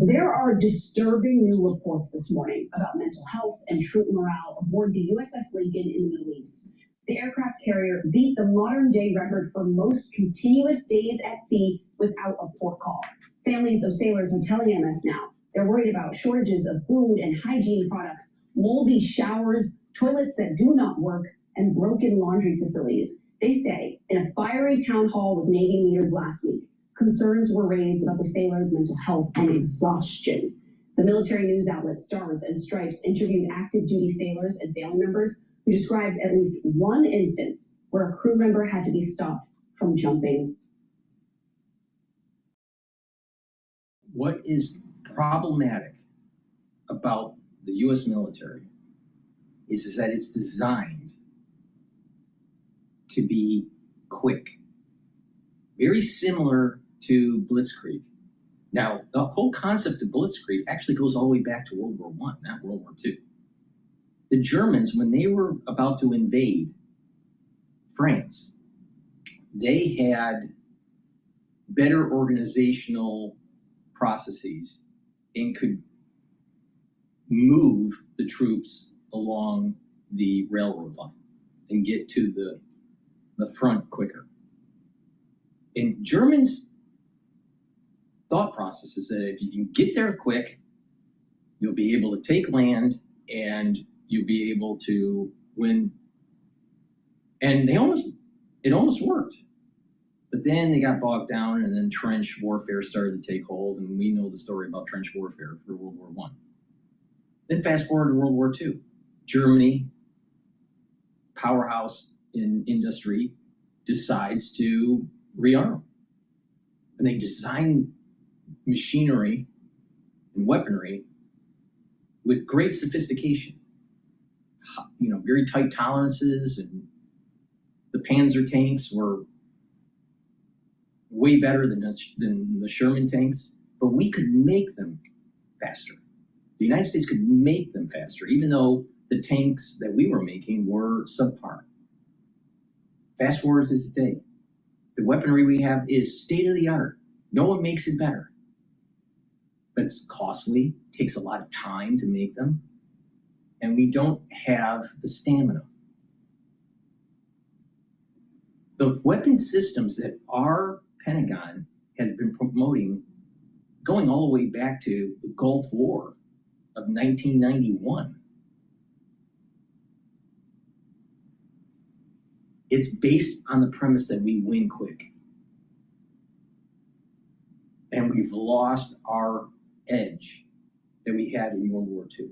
There are disturbing new reports this morning about mental health and troop morale aboard the USS Lincoln in the Middle East. The aircraft carrier beat the modern-day record for most continuous days at sea without a port call. Families of sailors are telling MS Now they're worried about shortages of food and hygiene products, moldy showers, toilets that do not work, and broken laundry facilities. They say in a fiery town hall with Navy leaders last week, concerns were raised about the sailors' mental health and exhaustion. The military news outlet Stars and Stripes interviewed active duty sailors and family members who described at least one instance where a crew member had to be stopped from jumping. What is problematic about the U.S. military is that it's designed to be quick, very similar to Blitzkrieg. Now, the whole concept of Blitzkrieg actually goes all the way back to World War I, not World War II. The Germans, when they were about to invade France, they had better organizational processes and could move the troops along the railroad line and get to the front quicker. And Germans' thought process is that if you can get there quick, you'll be able to take land and you'll be able to win. And it almost worked. But then they got bogged down, and then trench warfare started to take hold, and we know the story about trench warfare for World War I. Then fast forward to World War II. Germany, powerhouse in industry, decides to rearm. And they design machinery and weaponry with great sophistication. You know, very tight tolerances, and the Panzer tanks were way better than the Sherman tanks, but we could make them faster. The United States could make them faster, even though the tanks that we were making were subpar. Fast forward to today. The weaponry we have is state-of-the-art. No one makes it better. But it's costly, takes a lot of time to make them, and we don't have the stamina. The weapon systems that our Pentagon has been promoting, going all the way back to the Gulf War of 1991. It's based on the premise that we win quick. And we've lost our edge that we had in World War II.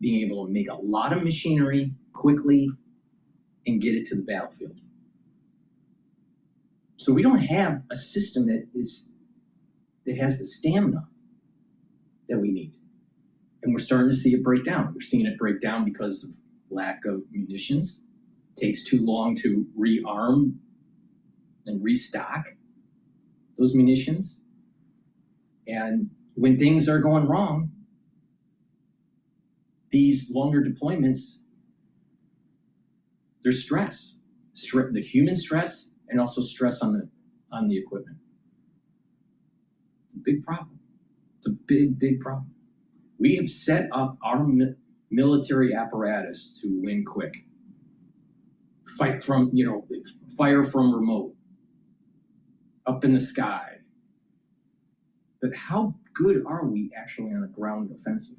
Being able to make a lot of machinery quickly and get it to the battlefield. So we don't have a system that has the stamina that we need. And we're starting to see it break down. We're seeing it break down because of lack of munitions. It takes too long to rearm and restock those munitions. And when things are going wrong, these longer deployments, there's stress. The human stress, and also stress on the equipment. It's a big problem. It's a big, big problem. We have set up our military apparatus to win quick. Fire from remote, up in the sky. But how good are we actually on a ground offensive?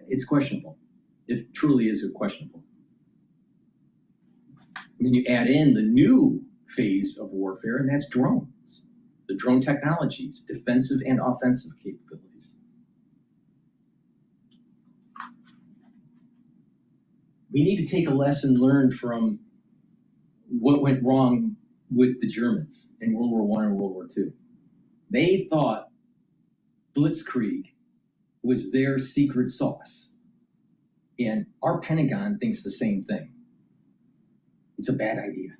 It's questionable. It truly is questionable. And then you add in the new phase of warfare, and that's drones. The drone technologies, defensive and offensive capabilities. We need to take a lesson learned from what went wrong with the Germans in World War I and World War II. They thought Blitzkrieg was their secret sauce. And our Pentagon thinks the same thing. It's a bad idea.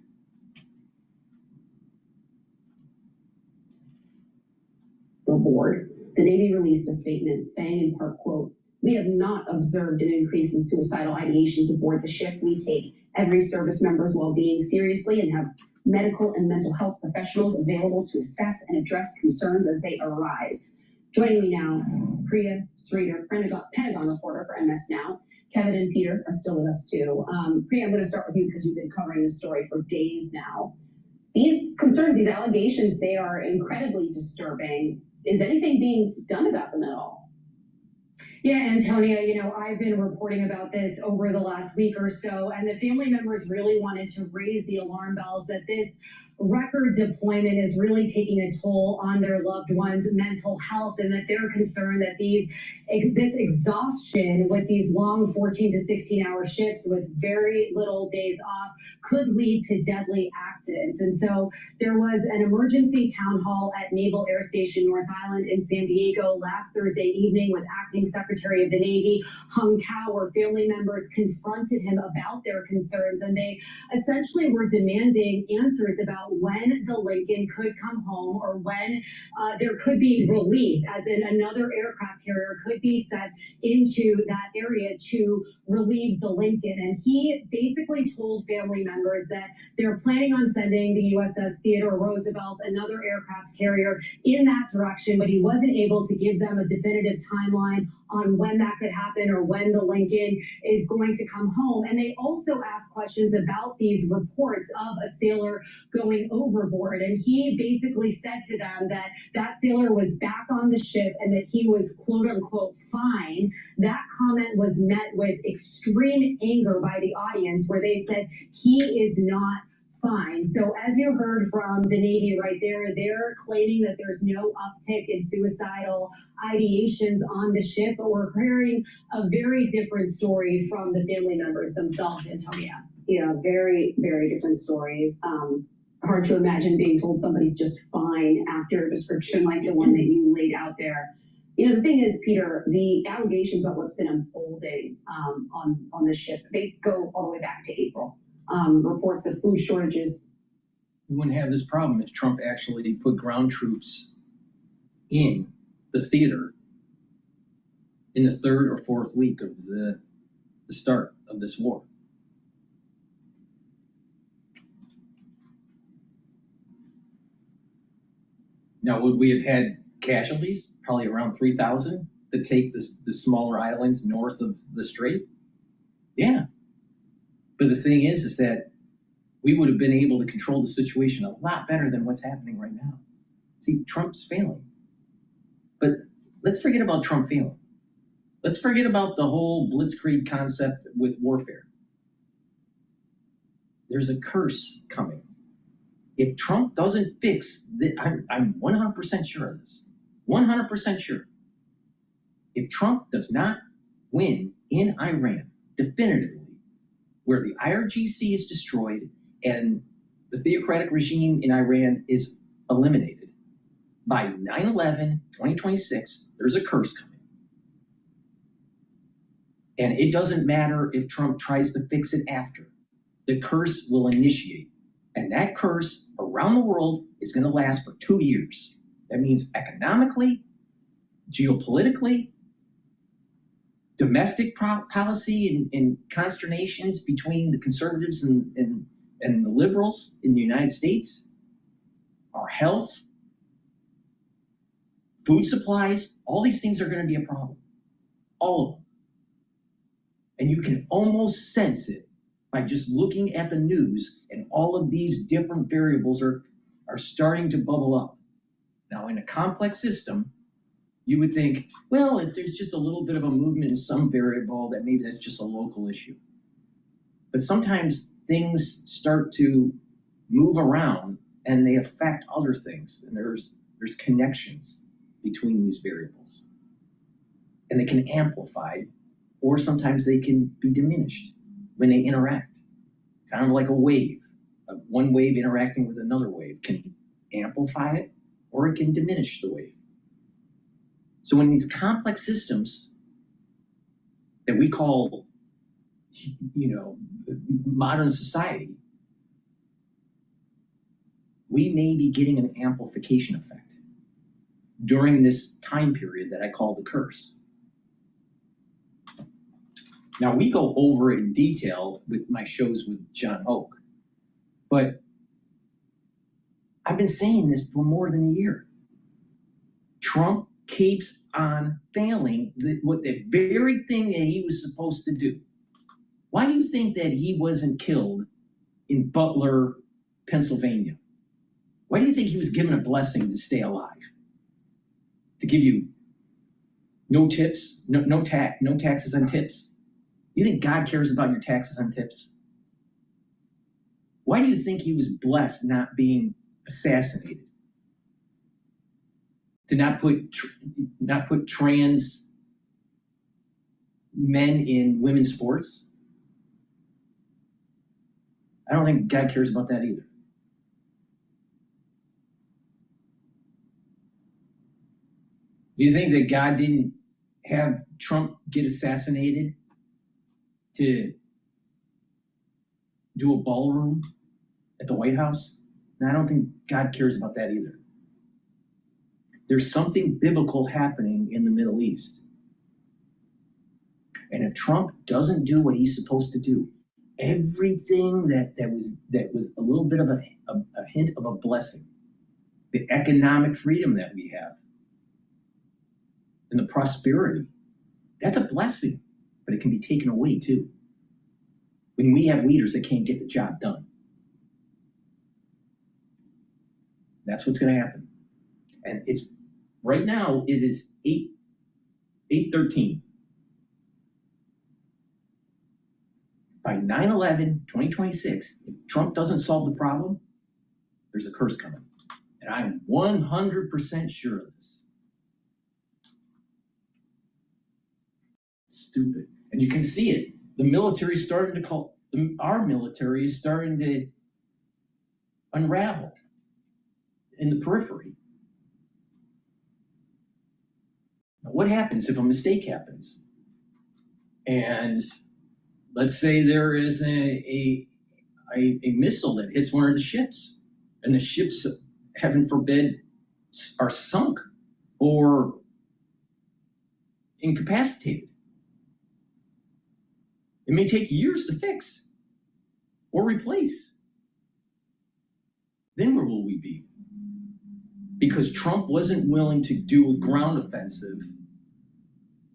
The Navy released a statement saying in part, quote, "We have not observed an increase in suicidal ideations aboard the ship. We take every service member's well-being seriously and have medical and mental health professionals available to assess and address concerns as they arise." Joining me now, Priya Sridhar, Pentagon reporter for MS Now. Kevin and Peter are still with us too. Priya, I'm going to start with you because you've been covering this story for days now. These concerns, these allegations, they are incredibly disturbing. Is anything being done about them at all? Yeah, Antonia, I've been reporting about this over the last week or so, and the family members really wanted to raise the alarm bells that this record deployment is really taking a toll on their loved ones' mental health, and that they're concerned that this exhaustion with these long 14 to 16-hour shifts with very little days off could lead to deadly accidents. And so there was an emergency town hall at Naval Air Station North Island in San Diego last Thursday evening with Acting Secretary of the Navy Hung Kao, where family members confronted him about their concerns, and they essentially were demanding answers about when the Lincoln could come home, or when there could be relief, as in another aircraft carrier could be sent into that area to relieve the Lincoln. And he basically told family members that they're planning on sending the USS Theodore Roosevelt, another aircraft carrier, in that direction, but he wasn't able to give them a definitive timeline on when that could happen or when the Lincoln is going to come home. And they also asked questions about these reports of a sailor going overboard. And he basically said to them that that sailor was back on the ship and that he was quote unquote fine. That comment was met with extreme anger by the audience, where they said he is not fine. So as you heard from the Navy right there, they're claiming that there's no uptick in suicidal ideations on the ship, but we're hearing a very different story from the family members themselves, Antonia. Yeah, very, very different stories. Hard to imagine being told somebody's just fine after a description like the one that you laid out there. The thing is, Peter, the allegations about what's been unfolding on the ship, they go all the way back to April. Reports of food shortages. We wouldn't have this problem if Trump actually put ground troops in the theater in the third or fourth week of the start of this war. Now, would we have had casualties? Probably around 3,000 to take the smaller islands north of the strait? Yeah. But the thing is that we would have been able to control the situation a lot better than what's happening right now. See, Trump's failing. But let's forget about Trump failing. Let's forget about the whole blitzkrieg concept with warfare. There's a curse coming. If Trump doesn't fix this, I'm 100% sure of this. 100% sure. If Trump does not win in Iran definitively, where the IRGC is destroyed and the theocratic regime in Iran is eliminated, by 9/11, 2026, there's a curse coming. And it doesn't matter if Trump tries to fix it after. The curse will initiate. And that curse around the world is going to last for 2 years. That means economically, geopolitically, domestic policy and consternations between the conservatives and the liberals in the United States, our health, food supplies, all these things are going to be a problem. All of them. And you can almost sense it by just looking at the news, and all of these different variables are starting to bubble up. Now, in a complex system, you would think, well, if there's just a little bit of a movement in some variable, that maybe that's just a local issue. But sometimes things start to move around and they affect other things, and there's connections between these variables. And they can amplify, or sometimes they can be diminished when they interact. Kind of like a wave. One wave interacting with another wave can amplify it, or it can diminish the wave. So in these complex systems that we call, modern society, we may be getting an amplification effect. during this time period that I call the curse. Now, we go over it in detail with my shows with John Oak, but I've been saying this for more than a year. Trump keeps on failing with the very thing that he was supposed to do. Why do you think that he wasn't killed in Butler, Pennsylvania? Why do you think he was given a blessing to stay alive? To give you no tips, no taxes on tips? You think God cares about your taxes on tips? Why do you think he was blessed not being assassinated? To not put trans men in women's sports? I don't think God cares about that either. Do you think that God didn't have Trump get assassinated to do a ballroom at the White House? No, I don't think God cares about that either. There's something biblical happening in the Middle East. And if Trump doesn't do what he's supposed to do, everything that was a little bit of a hint of a blessing, the economic freedom that we have, and the prosperity, that's a blessing, but it can be taken away too. When we have leaders that can't get the job done. That's what's going to happen. And it's right now, it is 8/13. By 9/11/2026, if Trump doesn't solve the problem, there's a curse coming. And I'm 100% sure of this. Stupid. And you can see it. The military is starting to our military is starting to unravel in the periphery. Now, what happens if a mistake happens? And let's say there is a missile that hits one of the ships, and the ships, heaven forbid, are sunk or incapacitated. It may take years to fix or replace. Then where will we be? Because Trump wasn't willing to do a ground offensive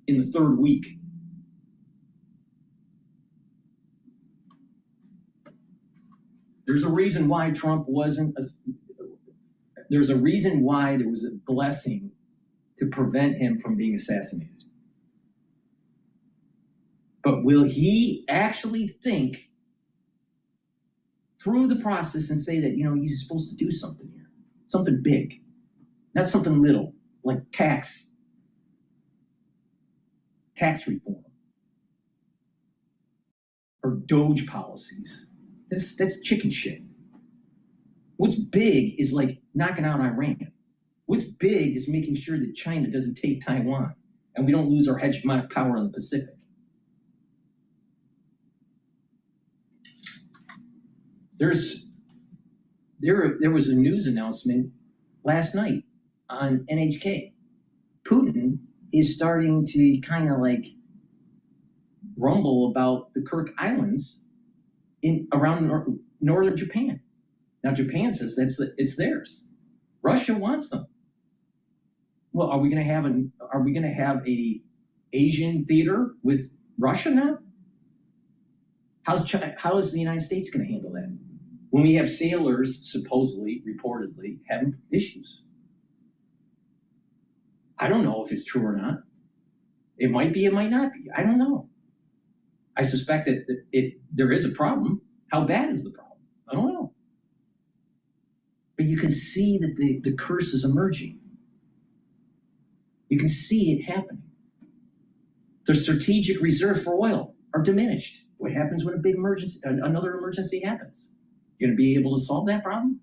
in the third week. There's a reason why Trump wasn't, there's a reason why there was a blessing to prevent him from being assassinated. But will he actually think through the process and say that, he's supposed to do something here, something big, not something little, like tax reform or Doge policies? That's chicken shit. What's big is like knocking out Iran. What's big is making sure that China doesn't take Taiwan and we don't lose our hegemonic power in the Pacific. There was a news announcement last night on NHK. Putin is starting to kind of like rumble about the Kirk Islands around northern Japan. Now Japan says it's theirs. Russia wants them. Well, are we going to have a Asian theater with Russia now? How is the United States going to handle that when we have sailors supposedly, reportedly, having issues? I don't know if it's true or not. It might be, it might not be. I don't know. I suspect that there is a problem. How bad is the problem? I don't know. But you can see that the curse is emerging. You can see it happening. The strategic reserve for oil are diminished. What happens when a big emergency, another emergency happens? You're going to be able to solve that problem?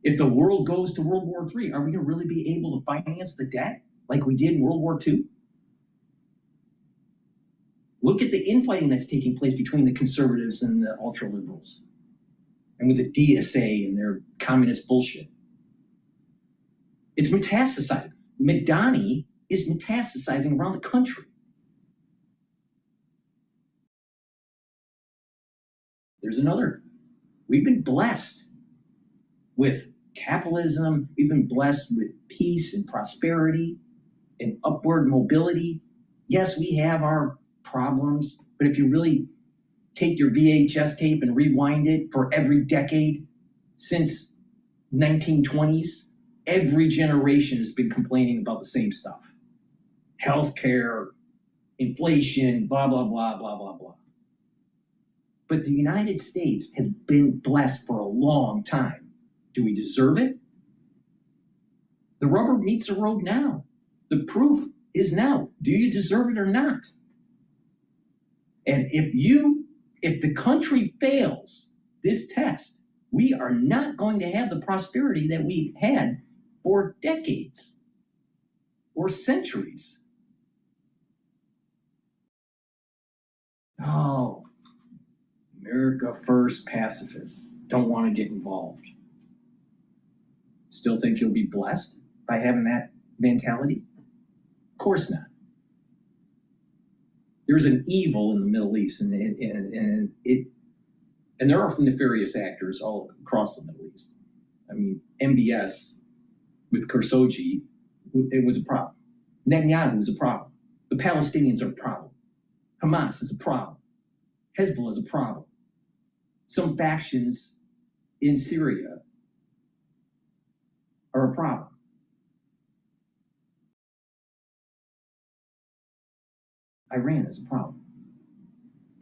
If the world goes to World War III, are we going to really be able to finance the debt like we did in World War II? Look at the infighting that's taking place between the conservatives and the ultra-liberals, and with the DSA and their communist bullshit. It's metastasizing. Madani is metastasizing around the country. There's another. We've been blessed with capitalism. We've been blessed with peace and prosperity and upward mobility. Yes, we have our problems, but if you really take your VHS tape and rewind it for every decade since 1920s, every generation has been complaining about the same stuff. Healthcare, inflation, blah, blah, blah, blah, blah, blah. But the United States has been blessed for a long time. Do we deserve it? The rubber meets the road now. The proof is now. Do you deserve it or not? And if the country fails this test, we are not going to have the prosperity that we've had for decades or centuries. Oh, America first pacifists don't want to get involved. Still think you'll be blessed by having that mentality? Of course not. There's an evil in the Middle East, and there are nefarious actors all across the Middle East. I mean, MBS with Khashoggi, it was a problem. Netanyahu was a problem. The Palestinians are a problem. Hamas is a problem. Hezbollah is a problem. Some factions in Syria are a problem. Iran is a problem,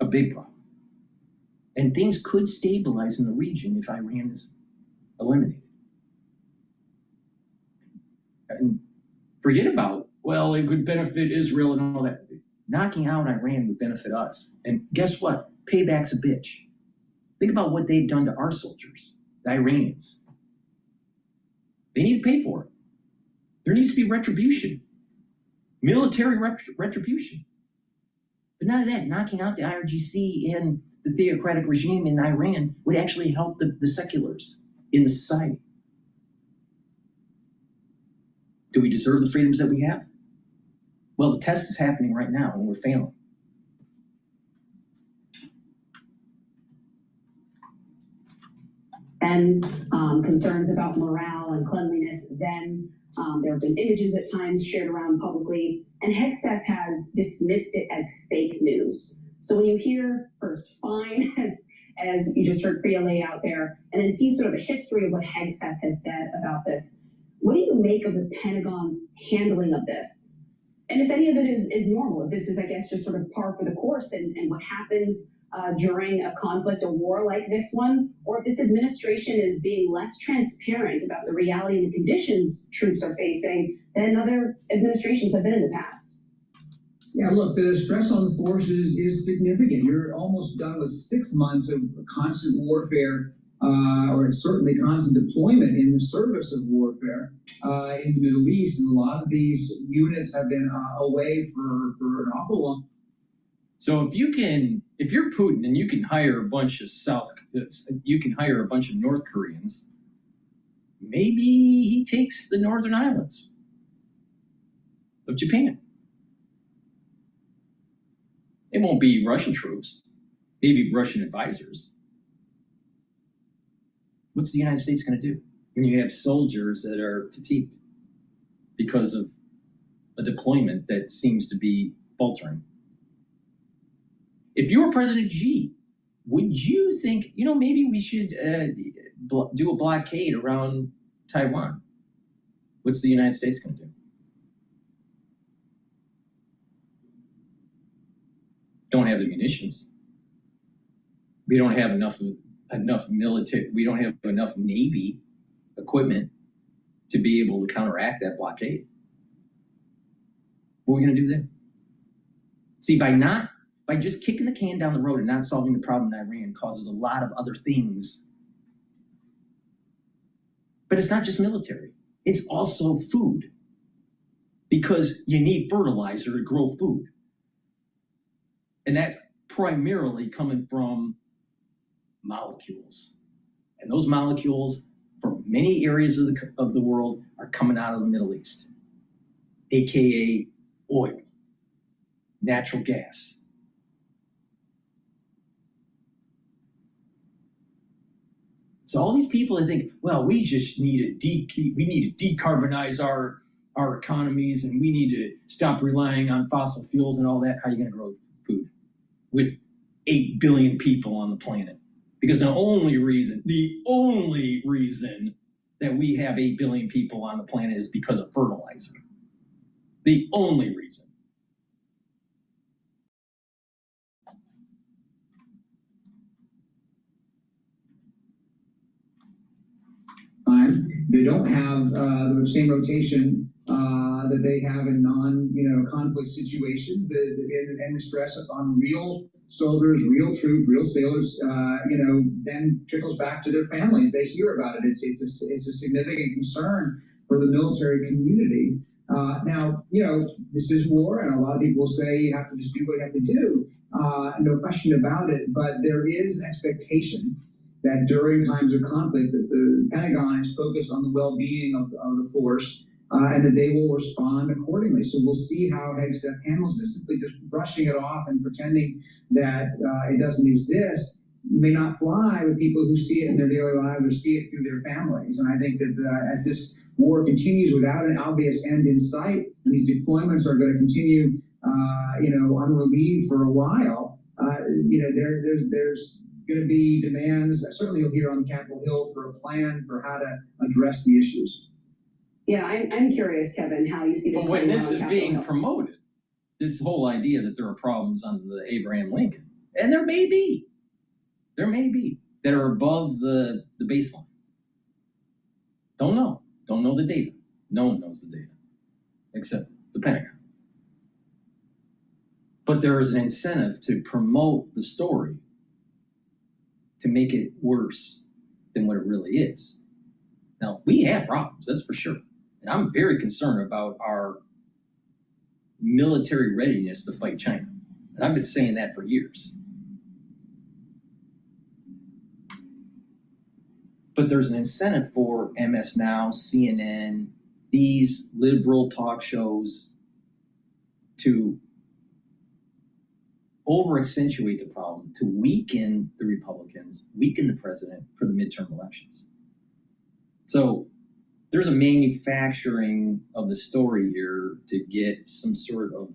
a big problem. And things could stabilize in the region if Iran is eliminated. And forget about, well, it would benefit Israel and all that. Knocking out Iran would benefit us. And guess what? Payback's a bitch. Think about what they've done to our soldiers, the Iranians. They need to pay for it. There needs to be retribution, military retribution. But none of that, knocking out the IRGC and the theocratic regime in Iran would actually help the seculars in the society. Do we deserve the freedoms that we have? Well, the test is happening right now and we're failing. And concerns about morale and cleanliness, then there have been images at times shared around publicly, and Hegseth has dismissed it as fake news. So when you hear first fine, as you just heard Priya lay out there, and then see sort of the history of what Hegseth has said about this, what do you make of the Pentagon's handling of this? And if any of it is normal, if this is, I guess, just sort of par for the course and what happens during a conflict, a war like this one, or if this administration is being less transparent about the reality and the conditions troops are facing than other administrations have been in the past. Yeah, look, the stress on the forces is significant. You're almost done with 6 months of constant warfare, or certainly constant deployment in the service of warfare in the Middle East. And a lot of these units have been away for an awful long. So if you're Putin and you can hire a bunch of North Koreans, maybe he takes the Northern Islands of Japan. It won't be Russian troops, maybe Russian advisors. What's the United States going to do when you have soldiers that are fatigued because of a deployment that seems to be faltering? If you were President Xi, would you think, maybe we should do a blockade around Taiwan? What's the United States going to do? Don't have the munitions. We don't have enough military. We don't have enough Navy equipment to be able to counteract that blockade. What are we going to do then? See, by just kicking the can down the road and not solving the problem in Iran causes a lot of other things. But it's not just military. It's also food. Because you need fertilizer to grow food. And that's primarily coming from molecules. And those molecules from many areas of the world are coming out of the Middle East, AKA oil, natural gas. So all these people that think, well, we just need to decarbonize our economies, and we need to stop relying on fossil fuels and all that. How are you going to grow food with 8 billion people on the planet? Because the only reason that we have 8 billion people on the planet is because of fertilizer. The only reason. They don't have the same rotation that they have in conflict situations, and the stress on real soldiers, real troops, real sailors, then trickles back to their families. They hear about it. It's a significant concern for the military community. Now, this is war, and a lot of people will say you have to just do what you have to do. No question about it. But there is an expectation that during times of conflict, that the Pentagon is focused on the well-being of the force, and that they will respond accordingly. So we'll see how Hegseth handles this. Simply just brushing it off and pretending that it doesn't exist may not fly with people who see it in their daily lives or see it through their families. And I think that as this war continues without an obvious end in sight, and these deployments are going to continue, unrelieved for a while, there's going to be demands. Certainly you'll hear on Capitol Hill for a plan for how to address the issues. Yeah, I'm curious, Kevin, how you see this. But when this is being promoted, this whole idea that there are problems under the Abraham Lincoln, and there may be, that are above the baseline. Don't know the data. No one knows the data, except the Pentagon. But there is an incentive to promote the story to make it worse than what it really is. Now, we have problems, that's for sure. And I'm very concerned about our military readiness to fight China. And I've been saying that for years. But there's an incentive for MS Now, CNN, these liberal talk shows to over-accentuate the problem, to weaken the Republicans, weaken the president for the midterm elections. So there's a manufacturing of the story here to get some sort of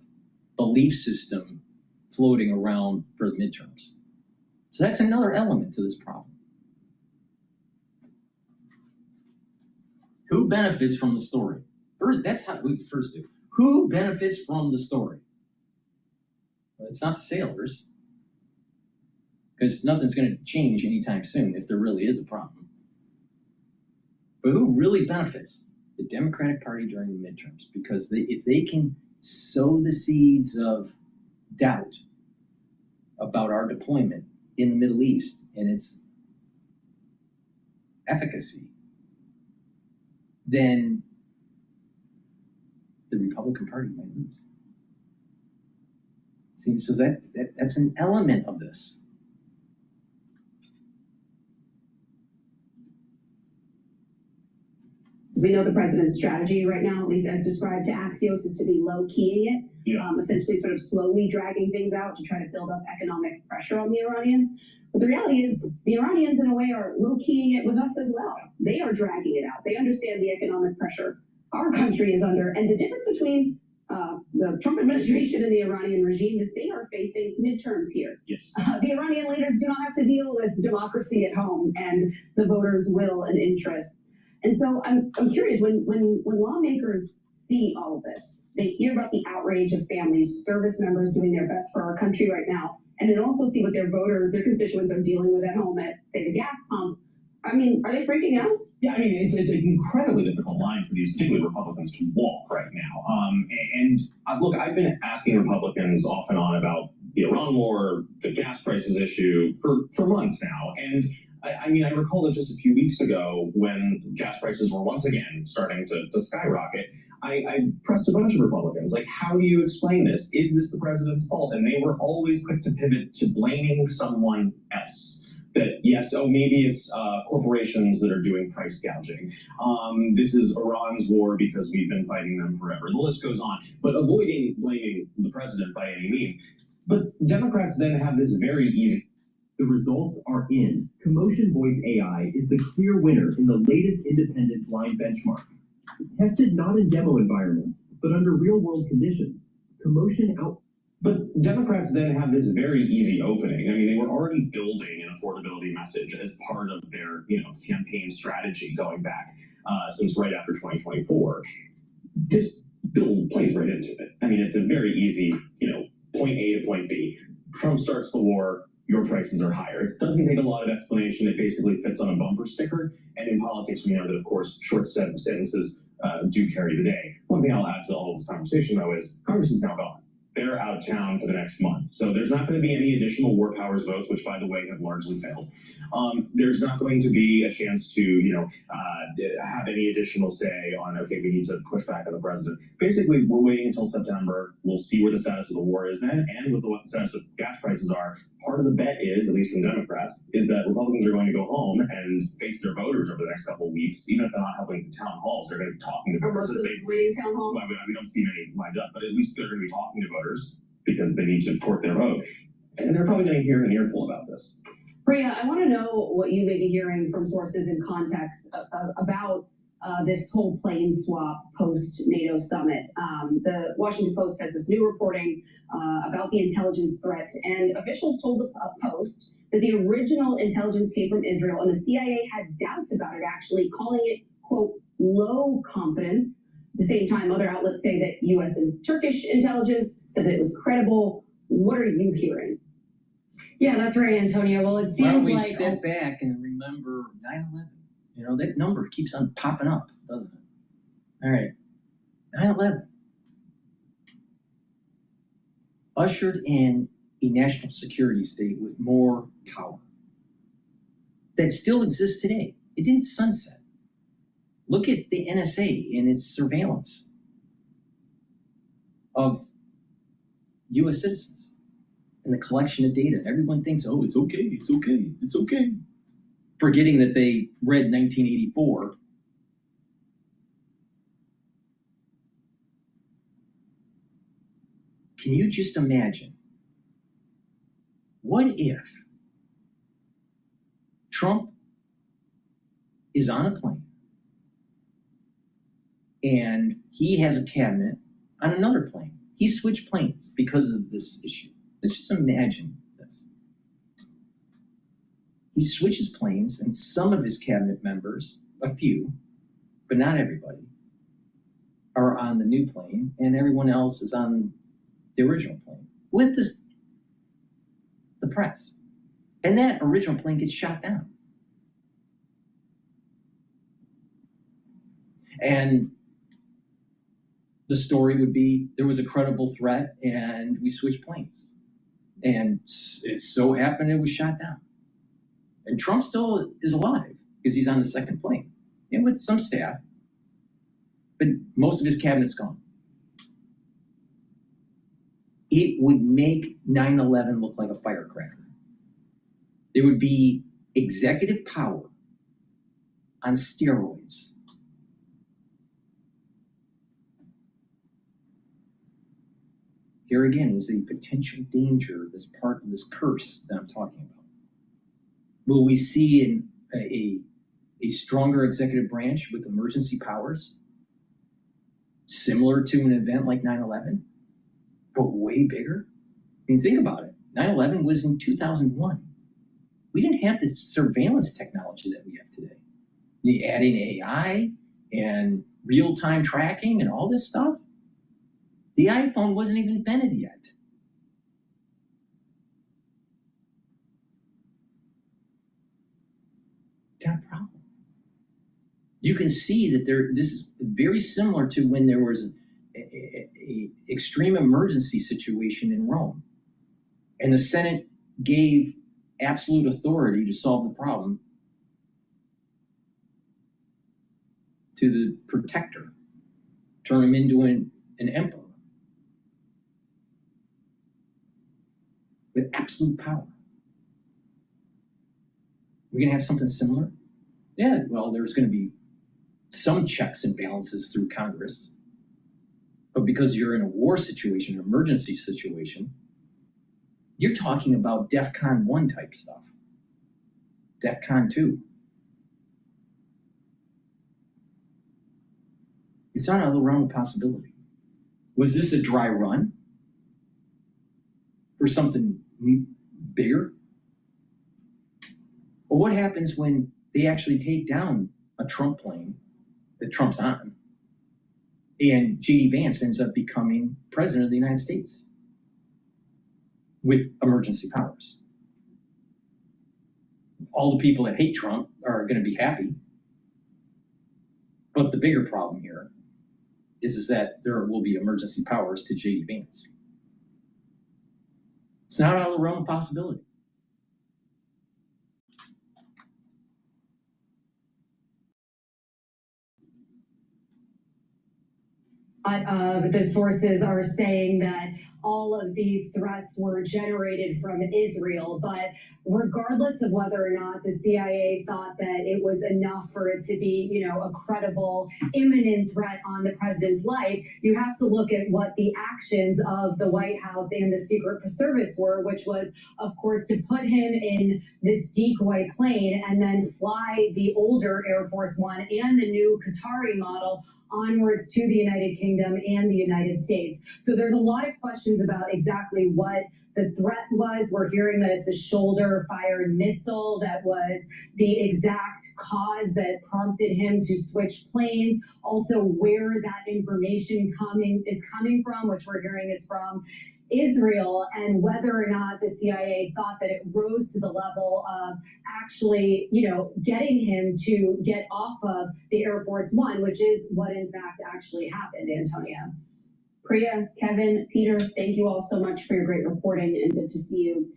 belief system floating around for the midterms. So that's another element to this problem. Who benefits from the story? First, that's how we first do. Who benefits from the story? Well, it's not the sailors, because nothing's going to change anytime soon if there really is a problem. But who really benefits? The Democratic Party during the midterms, because if they can sow the seeds of doubt about our deployment in the Middle East and its efficacy, then the Republican Party might lose. See, so that's an element of this. We know the president's strategy right now, at least as described to Axios, is to be low-keying it, essentially sort of slowly dragging things out to try to build up economic pressure on the Iranians. But the reality is the Iranians, in a way, are low-keying it with us as well. They are dragging it out. They understand the economic pressure our country is under. And the difference between the Trump administration and the Iranian regime is they are facing midterms here. Yes. The Iranian leaders do not have to deal with democracy at home and the voters' will and interests. And so I'm curious, when lawmakers see all of this, they hear about the outrage of families, service members doing their best for our country right now, and then also see what their voters, their constituents are dealing with at home at, say, the gas pump. I mean, are they freaking out? Yeah, I mean, it's an incredibly difficult line for these, particularly Republicans, to walk right now. Look, I've been asking Republicans off and on about the Iran war, the gas prices issue for months now. And I recall that just a few weeks ago when gas prices were once again starting to skyrocket, I pressed a bunch of Republicans, like, how do you explain this? Is this the president's fault? And they were always quick to pivot to blaming someone else. that yes, maybe it's corporations that are doing price gouging. This is Iran's war because we've been fighting them forever. The list goes on, but avoiding blaming the president by any means. But Democrats then have this very easy. The results are in. Commotion Voice AI is the clear winner in the latest independent blind benchmark. Tested not in demo environments, but under real-world conditions. Commotion out. But Democrats then have this very easy opening. I mean, they were already building an affordability message as part of their, campaign strategy going back since right after 2024. This bill plays right into it. I mean, it's a very easy, point A to point B. Trump starts the war. Your prices are higher. It doesn't take a lot of explanation. It basically fits on a bumper sticker. And in politics, we know that, of course, short sentences do carry the day. One thing I'll add to all this conversation, though, is Congress is now gone. They're out of town for the next month. So there's not going to be any additional war powers votes, which, by the way, have largely failed. There's not going to be a chance to, have any additional say on, okay, we need to push back on the president. Basically, we're waiting until September. We'll see where the status of the war is then, and what the status of gas prices are. Part of the bet is, at least from Democrats, is that Republicans are going to go home and face their voters over the next couple of weeks, even if they're not helping town halls. They're going to be talking to voters. Waiting town halls? Well, we don't see many lined up, but at least they're going to be talking to voters because they need to court their vote. And they're probably going to hear an earful about this. Priya, I want to know what you may be hearing from sources in context about this whole plane swap post-NATO summit. The Washington Post has this new reporting about the intelligence threat, and officials told the Post that the original intelligence came from Israel, and the CIA had doubts about it, actually calling it, quote, low confidence. At the same time, other outlets say that U.S. and Turkish intelligence said that it was credible. What are you hearing? Yeah, that's right, Antonio. Well, it seems Why don't we like step back and remember 9/11? That number keeps on popping up, doesn't it? All right, 9/11 ushered in a national security state with more power that still exists today. It didn't sunset. Look at the NSA and its surveillance of U.S. citizens and the collection of data. Everyone thinks, oh, it's okay, it's okay, it's okay. Forgetting that they read 1984. Can you just imagine? What if Trump is on a plane and he has a cabinet on another plane? He switched planes because of this issue. Let's just imagine this. He switches planes, and some of his cabinet members, a few, but not everybody, are on the new plane, and everyone else is on the original plane with the press. And that original plane gets shot down. And the story would be there was a credible threat and we switched planes. And it so happened it was shot down. And Trump still is alive because he's on the second plane and with some staff, but most of his cabinet's gone. It would make 9/11 look like a firecracker. There would be executive power on steroids. Here again is a potential danger, this part of this curse that I'm talking about. Will we see a stronger executive branch with emergency powers, similar to an event like 9/11, but way bigger? I mean, think about it. 9/11 was in 2001. We didn't have this surveillance technology that we have today. You add in AI and real-time tracking and all this stuff. The iPhone wasn't even invented yet. Got a problem. You can see that this is very similar to when there was an extreme emergency situation in Rome. And the Senate gave absolute authority to solve the problem to the protector, turn him into an emperor with absolute power. We're going to have something similar? Yeah, well, there's going to be some checks and balances through Congress. But because you're in a war situation, an emergency situation, you're talking about DEFCON 1 type stuff. DEFCON 2. It's not out of the realm of possibility. Was this a dry run for something bigger? Or what happens when they actually take down a Trump plane that Trump's on, and J.D. Vance ends up becoming president of the United States with emergency powers? All the people that hate Trump are going to be happy. But the bigger problem here is that there will be emergency powers to J.D. Vance. It's not out of the realm of possibility. The sources are saying that all of these threats were generated from Israel, but regardless of whether or not the CIA thought that it was enough for it to be, a credible, imminent threat on the president's life, you have to look at what the actions of the White House and the Secret Service were, which was, of course, to put him in this decoy plane and then fly the older Air Force One and the new Qatari model onwards to the United Kingdom and the United States. So there's a lot of questions about exactly what the threat was. We're hearing that it's a shoulder-fired missile that was the exact cause that prompted him to switch planes. Also, where that information is coming from, which we're hearing is from Israel, and whether or not the CIA thought that it rose to the level of actually, getting him to get off of the Air Force One, which is what in fact actually happened, Antonia. Priya, Kevin, Peter, thank you all so much for your great reporting, and good to see you.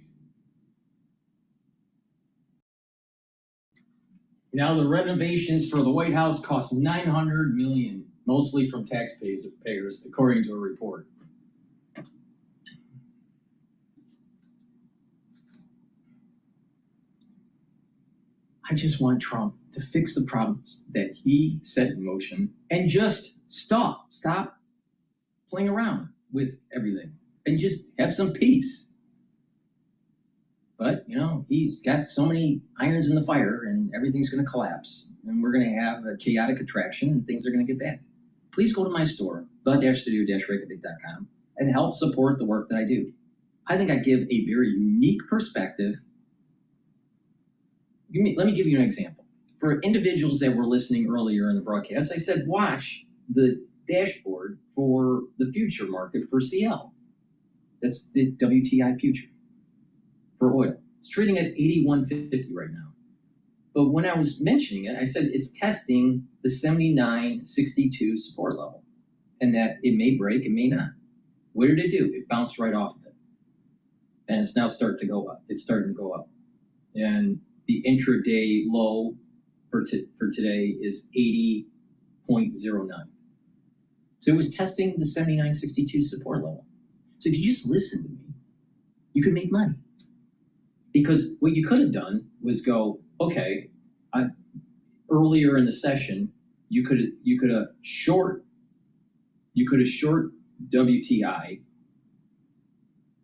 Now the renovations for the White House cost $900 million, mostly from taxpayers, according to a report. I just want Trump to fix the problems that he set in motion and just stop playing around with everything and just have some peace. But, he's got so many irons in the fire and everything's going to collapse and we're going to have a chaotic attraction and things are going to get bad. Please go to my store, the-studio-reykjavik.com, and help support the work that I do. I think I give a very unique perspective. Let me give you an example. For individuals that were listening earlier in the broadcast, I said, watch the dashboard for the future market for CL. That's the WTI future for oil. It's trading at 81.50 right now. But when I was mentioning it, I said it's testing the 79.62 support level and that it may break, it may not. What did it do? It bounced right off of it. And it's now starting to go up. It's starting to go up. And the intraday low for today is 80.09. So it was testing the 79.62 support level. So if you just listen to me, you could make money. Because what you could have done was go, okay, earlier in the session, you could have short WTI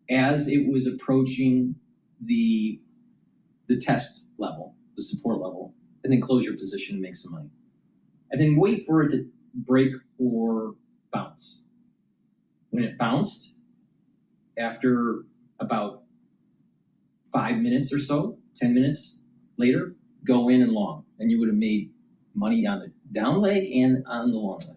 as it was approaching the test level, the support level, and then close your position and make some money. And then wait for it to break or bounce. When it bounced, after about 5 minutes or so, 10 minutes later, go in and long. And you would have made money on the down leg and on the long leg.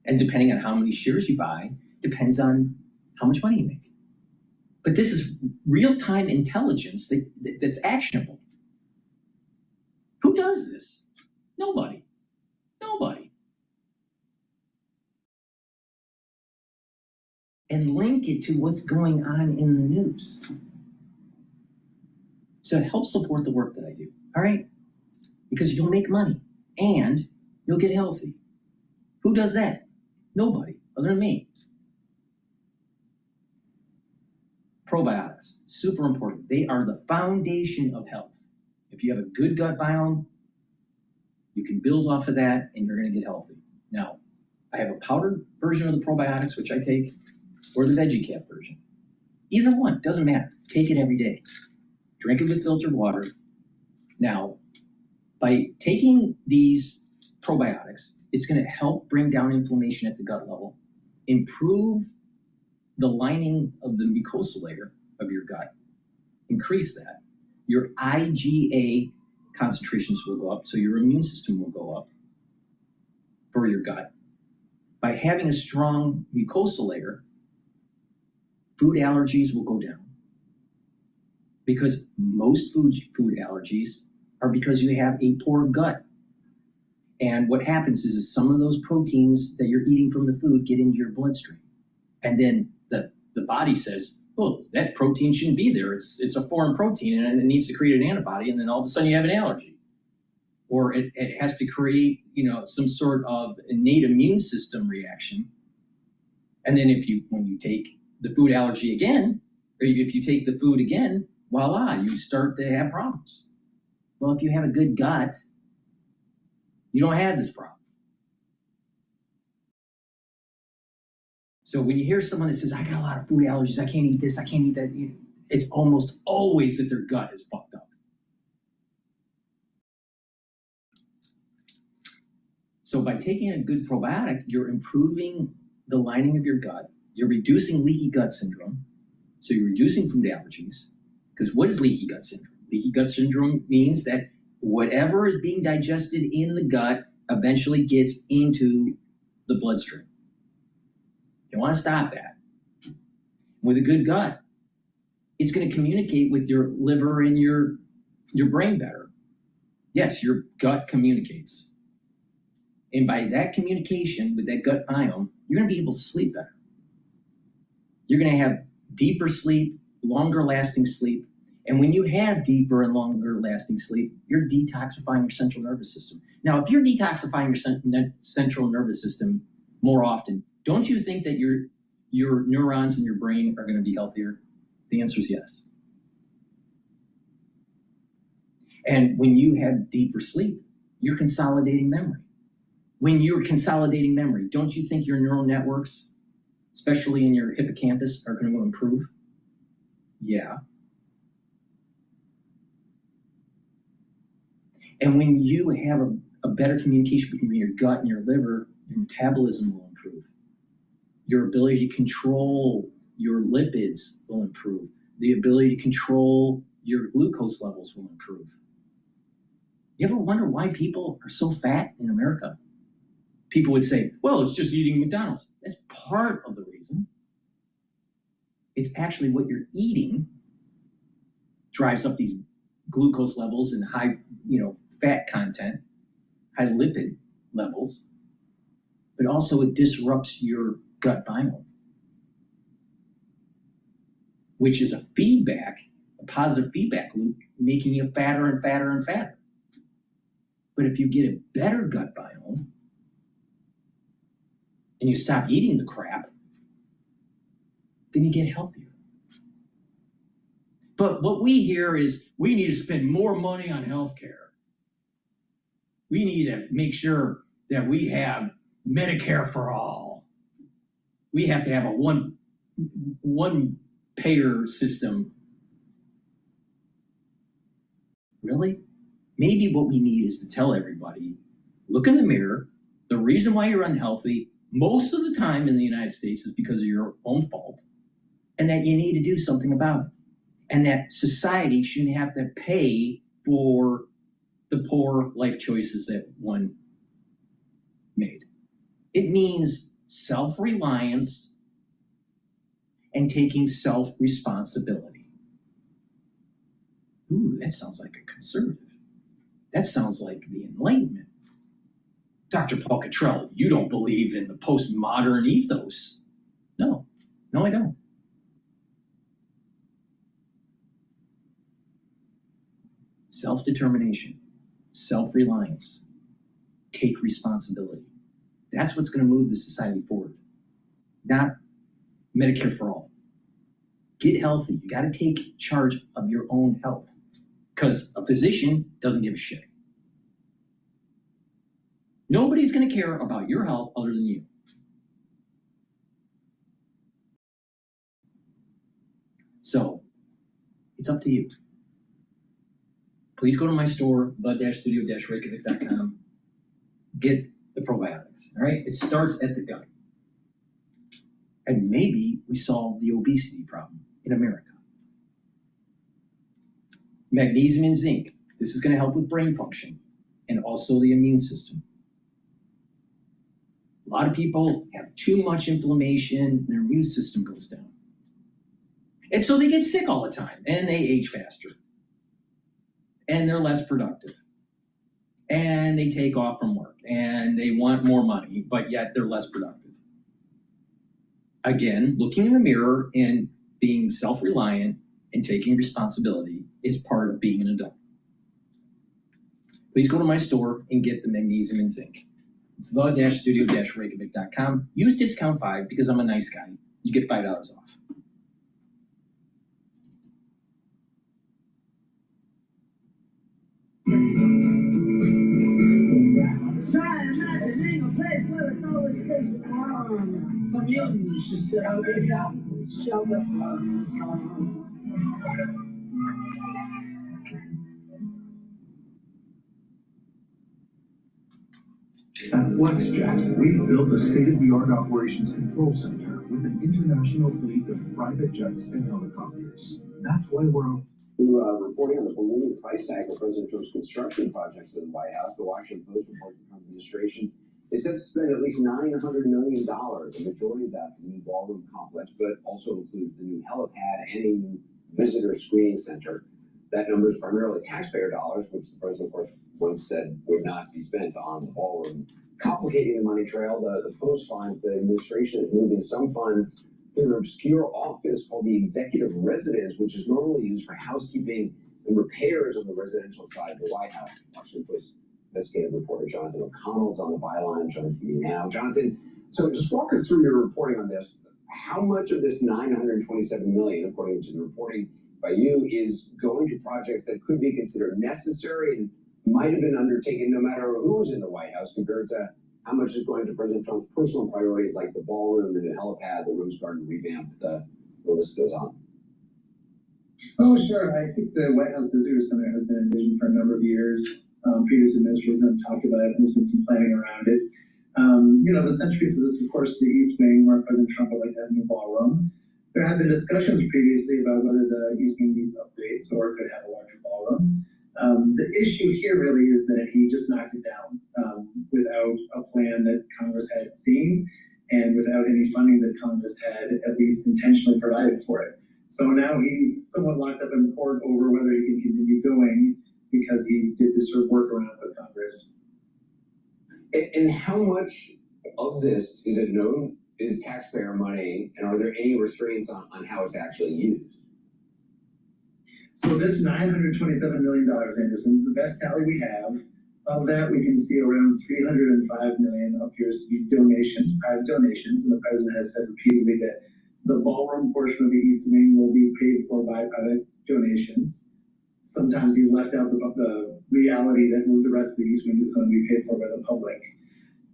And depending on how many shares you buy, depends on how much money you make. But this is real-time intelligence that's actionable. Who does this? Nobody. Nobody. And link it to what's going on in the news. So it helps support the work that I do, all right? Because you'll make money and you'll get healthy. Who does that? Nobody, other than me. Probiotics, super important. They are the foundation of health. If you have a good gut biome, you can build off of that and you're going to get healthy. Now, I have a powdered version of the probiotics, which I take, or the veggie cap version. Either one, doesn't matter. Take it every day. Drink it with filtered water. Now, by taking these probiotics, it's going to help bring down inflammation at the gut level, improve the lining of the mucosal layer of your gut, increase that. Your IgA concentrations will go up, so your immune system will go up for your gut. By having a strong mucosal layer, food allergies will go down, because most food allergies are because you have a poor gut. And what happens is some of those proteins that you're eating from the food get into your bloodstream. And then the body says, oh, that protein shouldn't be there. It's a foreign protein and it needs to create an antibody. And then all of a sudden you have an allergy. Or it has to create, some sort of innate immune system reaction. And then when you take the food allergy again, or if you take the food again, voila, you start to have problems. Well, if you have a good gut, you don't have this problem. So when you hear someone that says, I got a lot of food allergies, I can't eat this, I can't eat that, it's almost always that their gut is fucked up. So by taking a good probiotic, you're improving the lining of your gut, you're reducing leaky gut syndrome, so you're reducing food allergies. Because what is leaky gut syndrome? Leaky gut syndrome means that whatever is being digested in the gut eventually gets into the bloodstream. You want to stop that. With a good gut, it's going to communicate with your liver and your brain better. Yes, your gut communicates. And by that communication with that gut biome, you're going to be able to sleep better. You're going to have deeper sleep, longer lasting sleep. And when you have deeper and longer lasting sleep, you're detoxifying your central nervous system. Now, if you're detoxifying your central nervous system more often, don't you think that your neurons in your brain are going to be healthier? The answer is yes. And when you have deeper sleep, you're consolidating memory. When you're consolidating memory, don't you think your neural networks, especially in your hippocampus, are going to improve? Yeah. And when you have a better communication between your gut and your liver, your metabolism will improve. Your ability to control your lipids will improve. The ability to control your glucose levels will improve. You ever wonder why people are so fat in America? People would say, well, it's just eating McDonald's. That's part of the reason. It's actually what you're eating drives up these glucose levels and high, fat content, high lipid levels, but also it disrupts your gut biome, which is a positive feedback loop, making you fatter and fatter and fatter. But if you get a better gut biome and you stop eating the crap, then you get healthier. But what we hear is we need to spend more money on healthcare. We need to make sure that we have Medicare for all. We have to have a one payer system. Really? Maybe what we need is to tell everybody, look in the mirror. The reason why you're unhealthy most of the time in the United States is because of your own fault, and that you need to do something about it. And that society shouldn't have to pay for the poor life choices that one made. It means self-reliance and taking self-responsibility. Ooh, that sounds like a conservative. That sounds like the Enlightenment. Dr. Paul Cottrell, you don't believe in the postmodern ethos. No, I don't. Self-determination, self-reliance, take responsibility. That's what's going to move the society forward, not Medicare for all. Get healthy. You got to take charge of your own health because a physician doesn't give a shit. Nobody's going to care about your health other than you. So it's up to you. Please go to my store, the-studio-reykjavik.com. Get the probiotics, all right? It starts at the gut. And maybe we solve the obesity problem in America. Magnesium and zinc. This is going to help with brain function and also the immune system. A lot of people have too much inflammation and their immune system goes down. And so they get sick all the time and they age faster. And they're less productive. And they take off from work and they want more money, but yet they're less productive. Again, looking in the mirror and being self-reliant and taking responsibility is part of being an adult. Please go to my store and get the magnesium and zinc. It's the-studio-reykjavik.com. Use discount 5 because I'm a nice guy. You get $5 off. Try imagining a place where it's always safe and warm. Community should sell it out. Shelter from the storm. At FlexJet, we've built a state-of-the-art operations control center with an international fleet of private jets and helicopters. That's why we're reporting on the ballooning price tag for President Trump's construction projects in the White House. The Washington Post reports the Trump administration is set to spend at least $900 million, the majority of that for the new ballroom complex, but also includes the new helipad and a new visitor screening center. That number is primarily taxpayer dollars, which the president, of course, once said would not be spent on the ballroom. Complicating the money trail, the Post finds the administration is moving some funds through an obscure office called the Executive Residence, which is normally used for housekeeping and repairs on the residential side of the White House. Washington Post investigative reporter Jonathan O'Connell's on the byline, joining me now. Jonathan, so just walk us through your reporting on this. How much of this $927 million, according to the reporting by you, is going to projects that could be considered necessary and might have been undertaken no matter who was in the White House, compared to how much is going to President Trump's personal priorities like the ballroom, the new helipad, the Rose Garden revamp, the list goes on? Oh, sure. I think the White House Visitor Center has been envisioned for a number of years. Previous administrations have talked about it, and there's been some planning around it. The centerpiece of this, of course, the East Wing, where President Trump would like to have a new ballroom. There have been discussions previously about whether the East Wing needs upgrades or could have a larger ballroom. The issue here really is that he just knocked it down without a plan that Congress had seen and without any funding that Congress had at least intentionally provided for it. So now he's somewhat locked up in court over whether he can continue going because he did this sort of workaround with Congress. And how much of this is it known is taxpayer money, and are there any restraints on how it's actually used? So this $927 million, Anderson, is the best tally we have. Of that, we can see around $305 million appears to be donations, private donations, and the president has said repeatedly that the ballroom portion of the East Wing will be paid for by private donations. Sometimes he's left out the reality that the rest of the East Wing is going to be paid for by the public.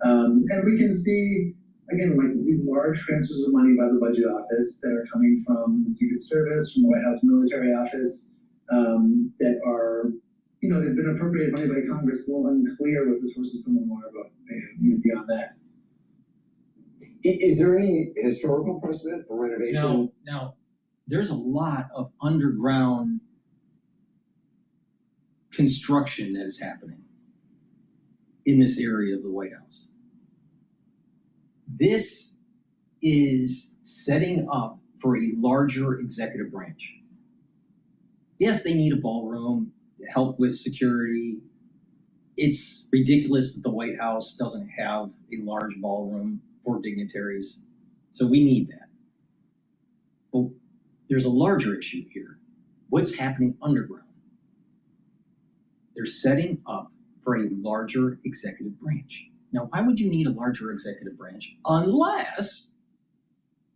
And we can see, again, like these large transfers of money by the budget office that are coming from the Secret Service, from the White House military office, that are, they've been appropriated money by Congress. It's a little unclear what the source of some of them are, but beyond that. Is there any historical precedent for renovation? No. There's a lot of underground construction that is happening in this area of the White House. This is setting up for a larger executive branch. Yes, they need a ballroom to help with security. It's ridiculous that the White House doesn't have a large ballroom for dignitaries. So we need that. But there's a larger issue here. What's happening underground? They're setting up for a larger executive branch. Now, why would you need a larger executive branch unless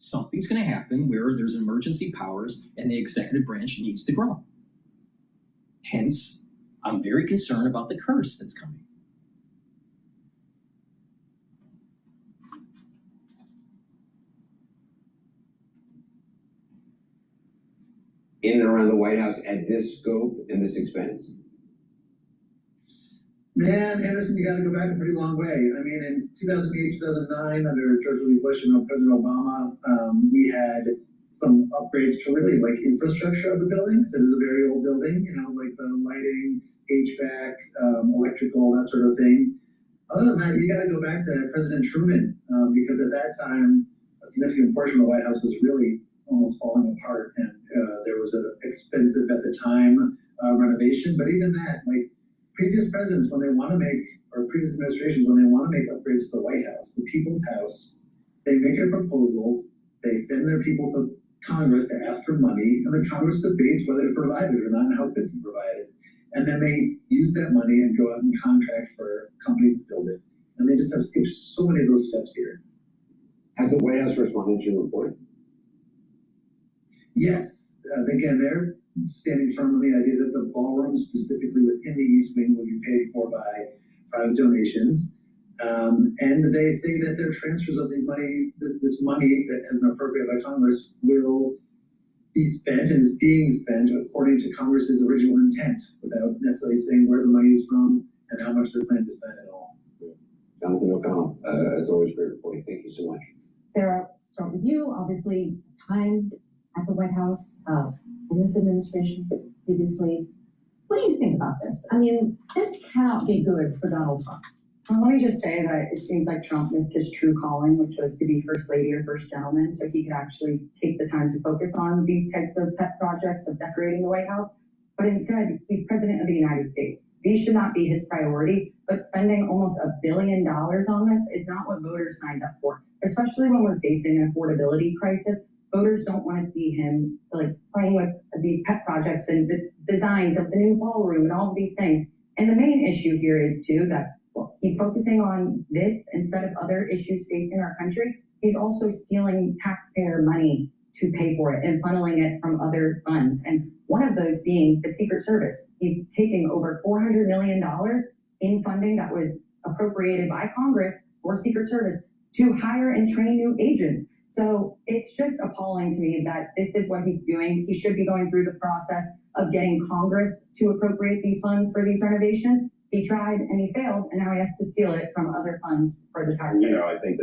something's going to happen where there's emergency powers and the executive branch needs to grow. Hence, I'm very concerned about the curse that's coming. In and around the White House at this scope and this expense? Man, Anderson, you got to go back a pretty long way. I mean, in 2008, 2009, under George W. Bush and President Obama, we had some upgrades to really like infrastructure of the buildings. It is a very old building, you know, like the lighting, HVAC, electrical, that sort of thing. Other than that, you got to go back to President Truman, because at that time, a significant portion of the White House was really almost falling apart, and there was an expensive at the time renovation. But even that, like previous presidents, when they want to make, or previous administrations, when they want to make upgrades to the White House, the People's House, they make a proposal, they send their people to Congress to ask for money, and the Congress debates whether to provide it or not and how big to provide it. And then they use that money and go out and contract for companies to build it. And they just have skipped so many of those steps here. Has the White House responded to your report? Yes, again, they're standing firm on the idea that the ballroom, specifically within the East Wing, will be paid for by private donations. And they say that their transfers of these money, this money that has been appropriated by Congress, will be spent and is being spent according to Congress's original intent, without necessarily saying where the money is from and how much they're planning to spend at all. Jonathan O'Connell, as always, great reporting. Thank you so much. Sarah, start with you. Obviously, time at the White House in this administration previously. What do you think about this? I mean, this cannot be good for Donald Trump. Well, let me just say that it seems like Trump missed his true calling, which was to be First Lady or First Gentleman, so he could actually take the time to focus on these types of pet projects of decorating the White House. But instead, he's President of the United States. These should not be his priorities, but spending almost $1 billion on this is not what voters signed up for, especially when we're facing an affordability crisis. Voters don't want to see him like playing with these pet projects and the designs of the new ballroom and all of these things. And the main issue here is too that he's focusing on this instead of other issues facing our country. He's also stealing taxpayer money to pay for it and funneling it from other funds. And one of those being the Secret Service. He's taking over $400 million in funding that was appropriated by Congress for Secret Service to hire and train new agents. So it's just appalling to me that this is what he's doing. He should be going through the process of getting Congress to appropriate these funds for these renovations. He tried and he failed, and now he has to steal it from other funds for the taxpayers. You know, I think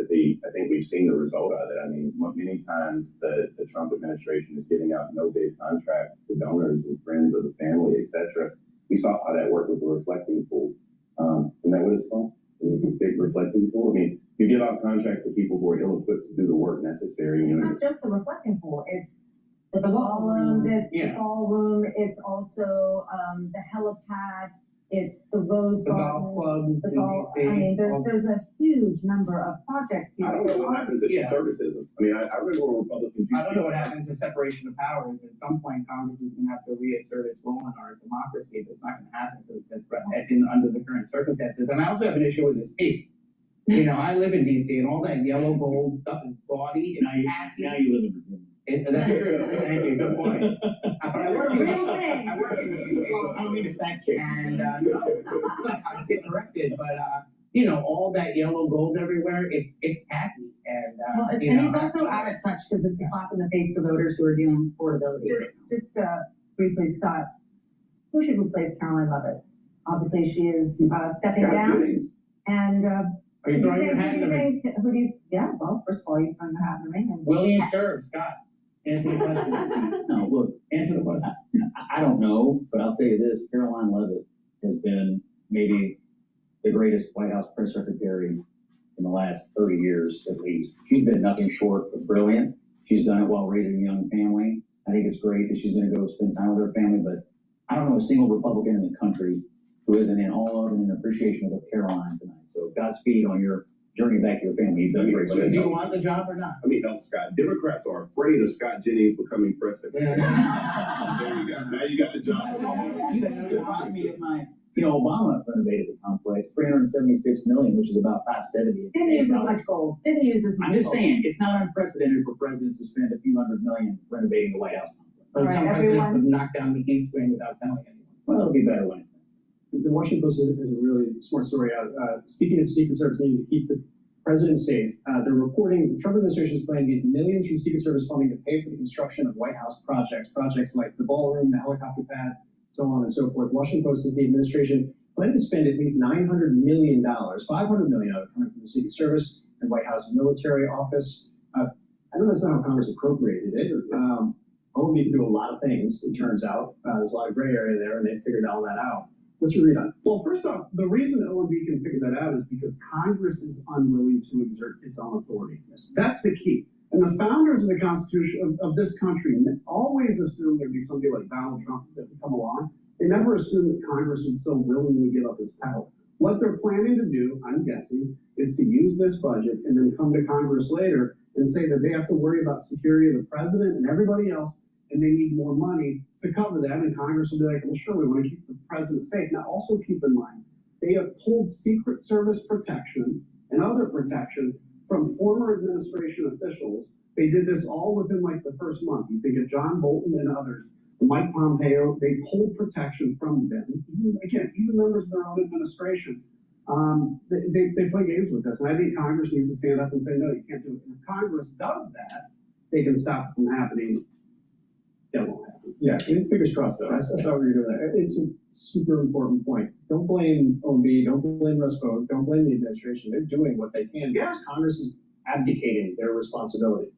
we've seen the result of it. I mean, many times the Trump administration is giving out no-bid contracts to donors and friends of the family, etc. We saw how that worked with the reflecting pool. Isn't that what it's called? The big reflecting pool. I mean, you give out contracts to people who are ill-equipped to do the work necessary. It's not just the reflecting pool. It's the columns. It's the ballroom. It's also the helipad. It's the Rose Garden, golf clubs. I mean, there's a huge number of projects here. I don't know what happens to conservatism. I mean, I remember when Republicans. I don't know what happens to separation of powers. At some point, Congress is going to have to reassert its role in our democracy. It's not going to happen under the current circumstances. And I also have an issue with this case. You know, I live in D.C. and all that yellow gold stuff is gaudy. Now you live in Virginia. That's true. Thank you. Good point. I don't mean to fact check. And I get corrected, but you know, all that yellow gold everywhere, it's tacky. And and he's also out of touch because it's a slap in the face to voters who are dealing with affordability. Just briefly, Scott, who should replace Caroline Leavitt? Obviously, she is stepping down. And are you throwing your hat in the ring? Well, first of all, you're throwing your hat in the ring. And will you serve, Scott? Answer the question. No, look, answer the question. I don't know, but I'll tell you this: Caroline Leavitt has been maybe the greatest White House press secretary in the last 30 years, at least. She's been nothing short of brilliant. She's done it while raising a young family. I think it's great that she's going to go spend time with her family, but I don't know a single Republican in the country who isn't in awe of and in appreciation of Caroline tonight. So Godspeed on your journey back to your family. You've done great. Do you want the job or not? Let me help Scott. Democrats are afraid of Scott Jennings becoming press secretary. There you go. Now you got the job. You remind me of my You know, Obama renovated the complex, $376 million, which is about $570. Didn't use as much gold. Didn't use as much I'm just gold. saying, it's not unprecedented for presidents to spend a few $100 million renovating the White House complex. All right, Some president everyone. would knock down the East Wing without telling anyone. Well, it'll be better when it's done. The Washington Post is a really smart story out. Speaking of Secret Service needing to keep the president safe, they're reporting the Trump administration is planning to use millions from Secret Service funding to pay for the construction of White House projects like the ballroom, the helicopter pad, so on and so forth. Washington Post says the administration planning to spend at least $900 million, $500 million of it coming from the Secret Service and White House Military Office. I know that's not how Congress appropriated it. OMB can do a lot of things, it turns out. There's a lot of gray area there, and they figured all that out. What's your read on it? Well, first off, the reason that OMB can figure that out is because Congress is unwilling to exert its own authority. That's the key. And the founders of the Constitution of this country always assumed there'd be somebody like Donald Trump that would come along. They never assumed that Congress would so willingly give up its power. What they're planning to do, I'm guessing, is to use this budget and then come to Congress later and say that they have to worry about security of the president and everybody else, and they need more money to cover that, and Congress will be like, well, sure, we want to keep the president safe. Now, also keep in mind, they have pulled Secret Service protection and other protection from former administration officials. They did this all within like the first month. You think of John Bolton and others, Mike Pompeo, they pulled protection from them. Even members of their own administration. They play games with this, and I think Congress needs to stand up and say, no, you can't do it. And if Congress does that, they can stop it from happening. That won't happen. Yeah, fingers crossed though. That's how we're doing that. It's a super important point. Don't blame OMB, don't blame Roscoe, don't blame the administration. They're doing what they can because Congress is abdicating their responsibility.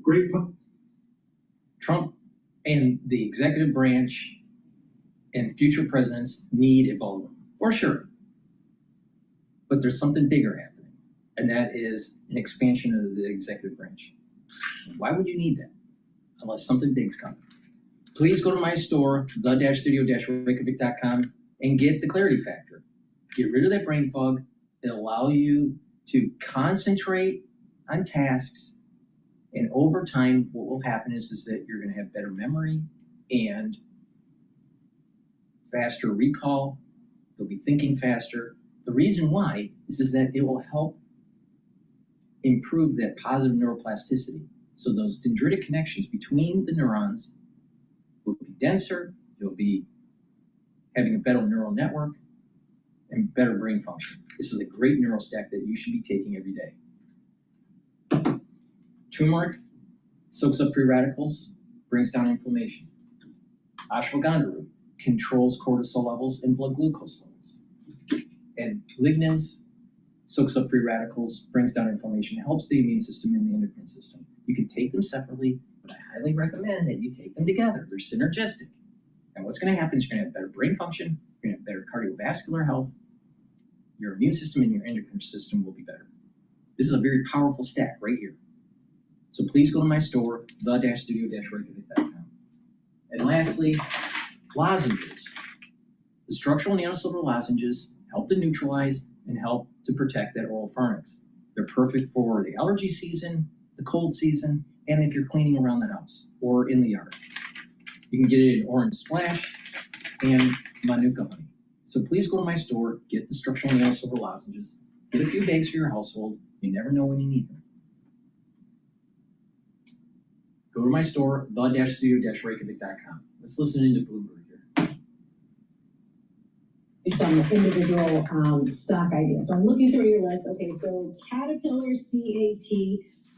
Great. Trump and the executive branch and future presidents need a ballroom, for sure. But there's something bigger happening, and that is an expansion of the executive branch. Why would you need that unless something big's coming? Please go to my store, the-studio-reykjavik.com, and get the clarity factor. Get rid of that brain fog. It'll allow you to concentrate on tasks. And over time, what will happen is that you're going to have better memory and faster recall. You'll be thinking faster. The reason why is that it will help improve that positive neuroplasticity. So those dendritic connections between the neurons will be denser. You'll be having a better neural network and better brain function. This is a great neural stack that you should be taking every day. Turmeric soaks up free radicals, brings down inflammation. Ashwagandha root controls cortisol levels and blood glucose levels. And lignans soaks up free radicals, brings down inflammation, helps the immune system and the endocrine system. You can take them separately, but I highly recommend that you take them together. They're synergistic. And what's going to happen is you're going to have better brain function, you're going to have better cardiovascular health, your immune system and your endocrine system will be better. This is a very powerful stack right here. So please go to my store, the-studio-reykjavik.com. And lastly, lozenges. The structural nanosilver lozenges help to neutralize and help to protect that oral pharynx. They're perfect for the allergy season, the cold season, and if you're cleaning around the house or in the yard. You can get it in orange splash and manuka honey. So please go to my store, get the structural nanosilver lozenges, get a few bags for your household. You never know when you need them. Go to my store, the-studio-reykjavik.com. Let's listen into Bloomberg here. Some individual stock ideas. So I'm looking through your list. Okay, so Caterpillar, CAT,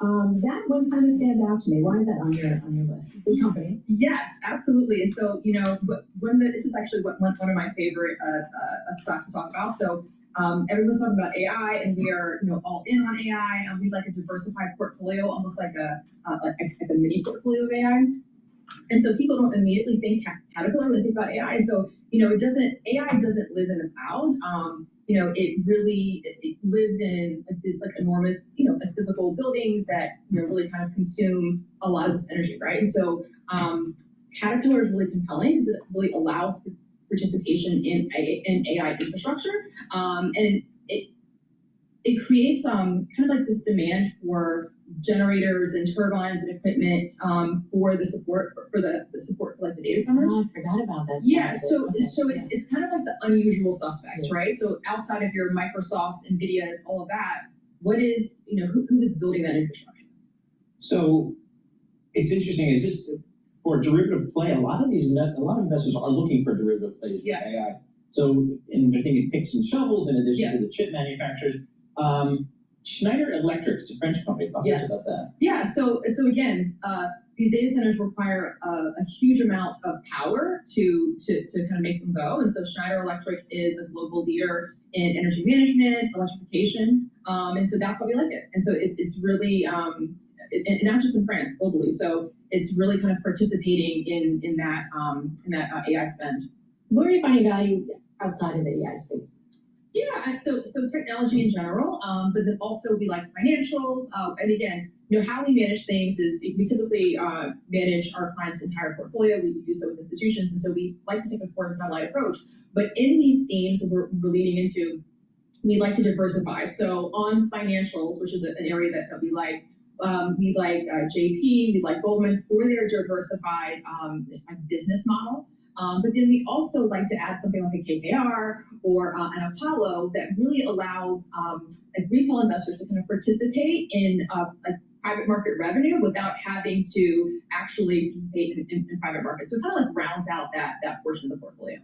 that one kind of stands out to me. Why is that on your list? Big company. Yes, absolutely. And so, you know, this is actually one of my favorite stocks to talk about. So everyone's talking about AI, and we are, you know, all in on AI, and we'd like a diversified portfolio, almost like a mini portfolio of AI. And so people don't immediately think Caterpillar when they think about AI. And so, you know, AI doesn't live in a cloud. You know, it lives in this like enormous, you know, like physical buildings that, you know, really kind of consume a lot of this energy, right? And so Caterpillar is really compelling because it really allows participation in AI infrastructure. And it creates kind of like this demand for generators and turbines and equipment for the support for the support for like the data centers. Oh, I forgot about that. Yeah, so it's kind of like the unusual suspects, right? So outside of your Microsofts, Nvidias, all of that, what is who is building that infrastructure? So it's interesting. Is this for derivative play? A lot of investors are looking for derivative plays with AI. So and they're thinking picks and shovels in addition to the chip manufacturers. Schneider Electric, it's a French company. Talk to us about that. Yeah. So again, these data centers require a huge amount of power to kind of make them go. And so Schneider Electric is a global leader in energy management, electrification, and so that's why we like it. And so it's really and not just in France, globally. So it's really kind of participating in that AI spend. Where are you finding value outside of the AI space? Yeah, so technology in general, but then also we like financials. And again, how we manage things is we typically manage our clients' entire portfolio. We do so with institutions, and so we like to take a forward satellite approach. But in these themes we're leading into, we like to diversify. So on financials, which is an area that we like JP, we like Goldman for their diversified business model. But then we also like to add something like a KKR or an Apollo that really allows retail investors to kind of participate in private market revenue without having to actually participate in private markets. So it kind of like rounds out that portion of the portfolio.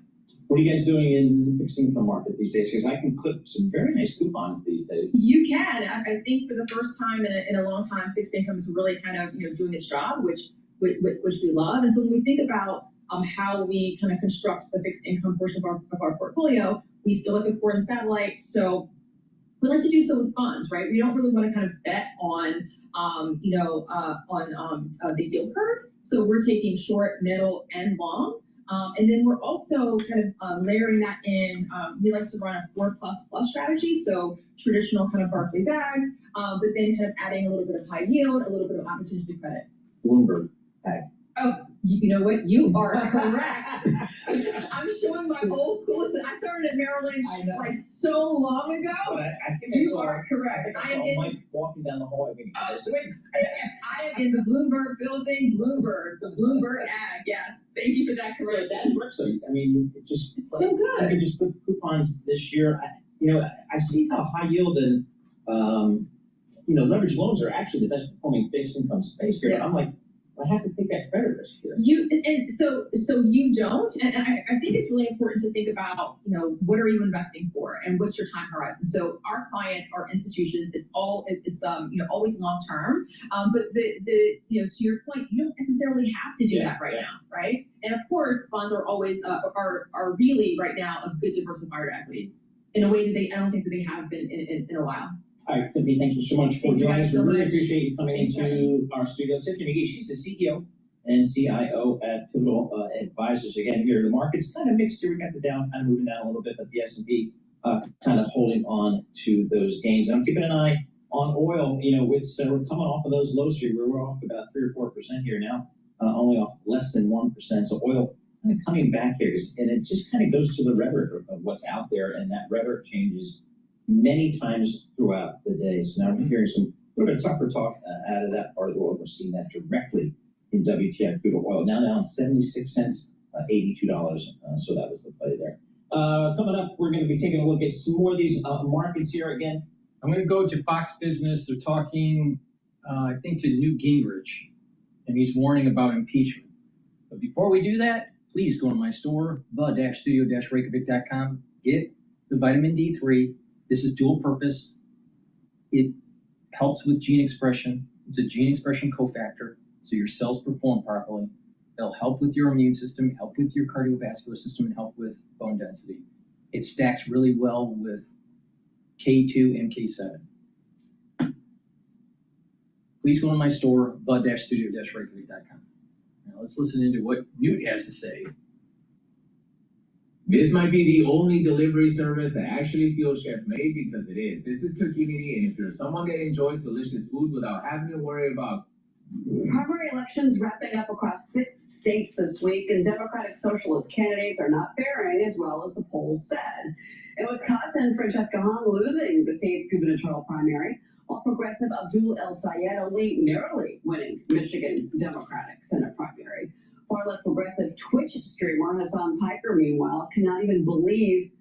What are you guys doing in the fixed income market these days? Because I can clip some very nice coupons these days. You can. I think for the first time in a long time, fixed income is really kind of doing its job, which we love. And so when we think about how we kind of construct the fixed income portion of our portfolio, we still like with forward and satellite. So we like to do so with funds, right? We don't really want to kind of bet on the yield curve. So we're taking short, middle, and long. And then we're also kind of layering that in. We like to run a 4++ strategy. So traditional kind of Barclays Ag, but then kind of adding a little bit of high yield, a little bit of opportunistic credit. Bloomberg Ag. Oh, you know what? You are correct. I'm showing my old school. Listen, I started at Merrill Lynch like so long ago. But I think you are correct. I saw Mike walking down the hall. I am in the Bloomberg building. The Bloomberg Ag. Yes, thank you for that correction. So that works. So I mean, it's so good. I can just put coupons this year. I see how high yield and leveraged loans are actually the best performing fixed income space here. Yeah. I'm like, I have to take that credit risk here. So you don't, and I think it's really important to think about, what are you investing for, and what's your time horizon. So our clients, our institutions, it's always long term. But to your point, you don't necessarily have to do that right now, right? And of course, bonds are always are really right now a good diversifier to equities in a way that I don't think that they have been in a while. All right, Tiffany, thank you so much for joining us. We really appreciate you coming into our studio. Tiffany McGee, she's the CEO and CIO at Pivotal Advisors. Again, here the market's kind of mixed here. We got the Dow kind of moving down a little bit, but the S&P kind of holding on to those gains. And I'm keeping an eye on oil. We're coming off of those lows here. We're off about 3 or 4% here now, only off less than 1%. So oil kind of coming back here, and it just kind of goes to the rhetoric of what's out there, and that rhetoric changes many times throughout the day. So now we're hearing a little bit tougher talk out of that part of the world. We're seeing that directly in WTI crude oil. Now down 76 cents, $82. So that was the play there. Coming up, we're going to be taking a look at some more of these markets here again. I'm going to go to Fox Business. They're talking, I think, to Newt Gingrich, and he's warning about impeachment. But before we do that, please go to my store, the-studio-reykjavik.com. Get the vitamin D3. This is dual purpose. It helps with gene expression. It's a gene expression cofactor, so your cells perform properly. It'll help with your immune system, help with your cardiovascular system, and help with bone density. It stacks really well with K2 and K7. Please go to my store, the-studio-reykjavik.com. Now let's listen into what Newt has to say. This might be the only delivery service that actually feels chef-made, because it is. This is Cookimity, and if you're someone that enjoys delicious food without having to worry about... Primary elections wrapping up across 6 states this week, and Democratic Socialist candidates are not faring as well as the polls said. In Wisconsin, Francesca Hahn losing the state's gubernatorial primary, while progressive Abdul El Sayed only narrowly winning Michigan's Democratic Senate primary. Far-left progressive Twitch streamer Hassan Piker, meanwhile, cannot even believe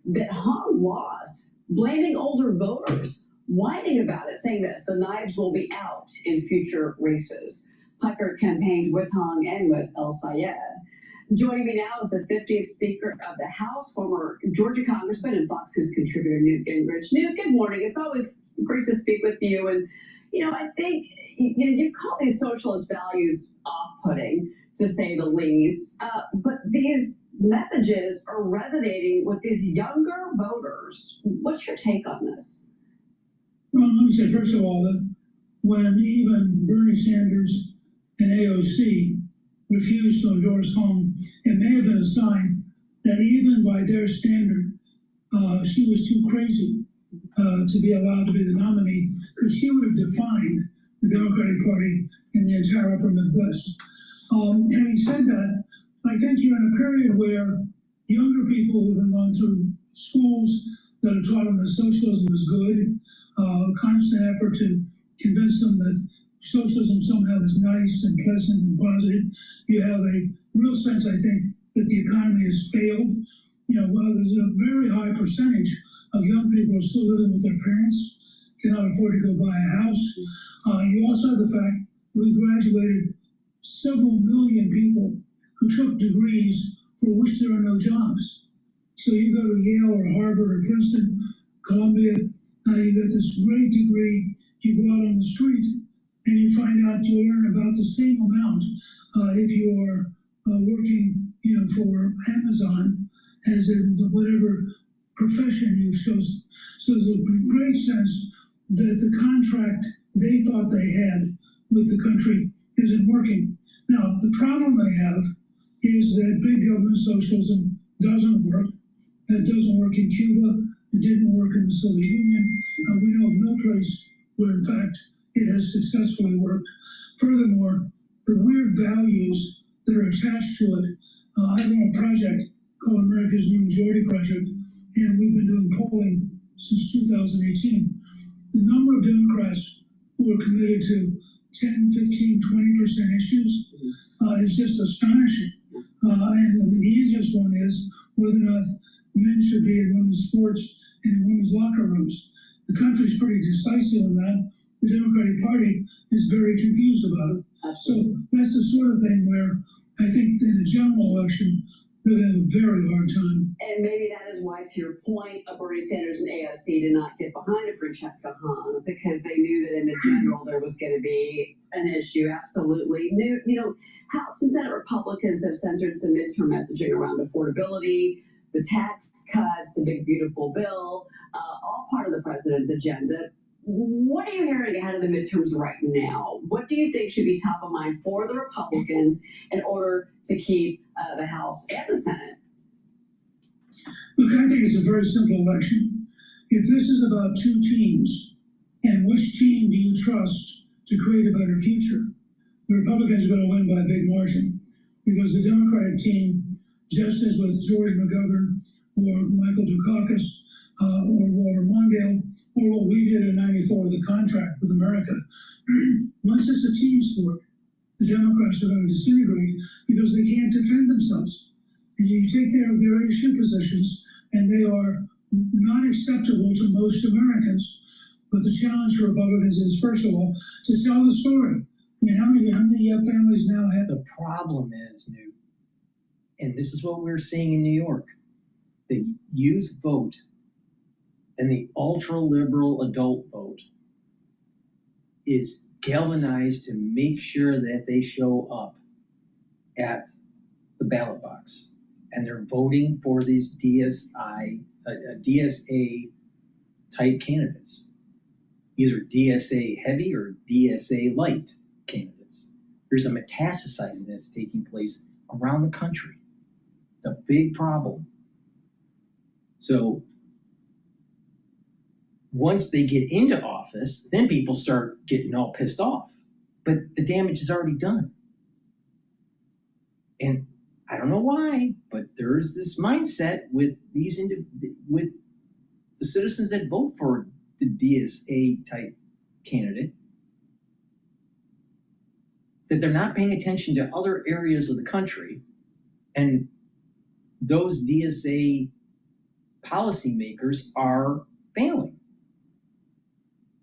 that Hahn lost, blaming older voters, whining about it, saying this: the knives will be out in future races. Piker campaigned with Hahn and with El Sayed. Joining me now is the 50th Speaker of the House, former Georgia Congressman and Fox News contributor Newt Gingrich. Newt, good morning. It's always great to speak with you. And, I think, you call these socialist values off-putting, to say the least. But these messages are resonating with these younger voters. What's your take on this? Well, let me say, first of all, that when even Bernie Sanders and AOC refused to endorse Hahn, it may have been a sign that even by their standard, she was too crazy to be allowed to be the nominee, because she would have defined the Democratic Party in the entire upper Midwest. Having said that, I think you're in a period where younger people who've been gone through schools that have taught them that socialism is good, constant effort to convince them that socialism somehow is nice and pleasant and positive. You have a real sense, I think, that the economy has failed. There's a very high percentage of young people who are still living with their parents, cannot afford to go buy a house. You also have the fact we graduated several million people who took degrees for which there are no jobs. So you go to Yale or Harvard or Princeton, Columbia, you get this great degree, you go out on the street and you find out you learn about the same amount if you are working, for Amazon as in whatever profession you've chosen. So there's a great sense that the contract they thought they had with the country isn't working. Now, the problem they have is that big government socialism doesn't work. It doesn't work in Cuba. It didn't work in the Soviet Union. We know of no place where, in fact, it has successfully worked. Furthermore, the weird values that are attached to it. I run a project called America's New Majority Project, and we've been doing polling since 2018. The number of Democrats who are committed to 10, 15, 20% issues is just astonishing. And the easiest one is whether or not men should be in women's sports and in women's locker rooms. The country's pretty decisive on that. The Democratic Party is very confused about it. So that's the sort of thing where I think in a general election, they're going to have a very hard time. And maybe that is why, to your point, Bernie Sanders and AOC did not get behind a Francesca Hahn, because they knew that in the general there was going to be an issue. Absolutely. House and Senate Republicans have centered some midterm messaging around affordability, the tax cuts, the big beautiful bill, all part of the president's agenda. What are you hearing ahead of the midterms right now? What do you think should be top of mind for the Republicans in order to keep the House and the Senate? Look, I think it's a very simple election. If this is about two teams, and which team do you trust to create a better future, the Republicans are going to win by a big margin, because the Democratic team, just as with George McGovern or Michael Dukakis, or Walter Mondale, or what we did in '94, the contract with America. Once it's a team sport, the Democrats are going to disintegrate because they can't defend themselves. And you take their issue positions, and they are not acceptable to most Americans. But the challenge for Republicans is, first of all, to tell the story. I mean, how many families now have? The problem is, Newt, and this is what we're seeing in New York, the youth vote and the ultra-liberal adult vote is galvanized to make sure that they show up at the ballot box. And they're voting for these DSA type candidates, either DSA heavy or DSA light candidates. There's a metastasizing that's taking place around the country. It's a big problem. So once they get into office, then people start getting all pissed off. But the damage is already done. And I don't know why, but there's this mindset with these with the citizens that vote for the DSA type candidate, that they're not paying attention to other areas of the country, and those DSA policymakers are failing.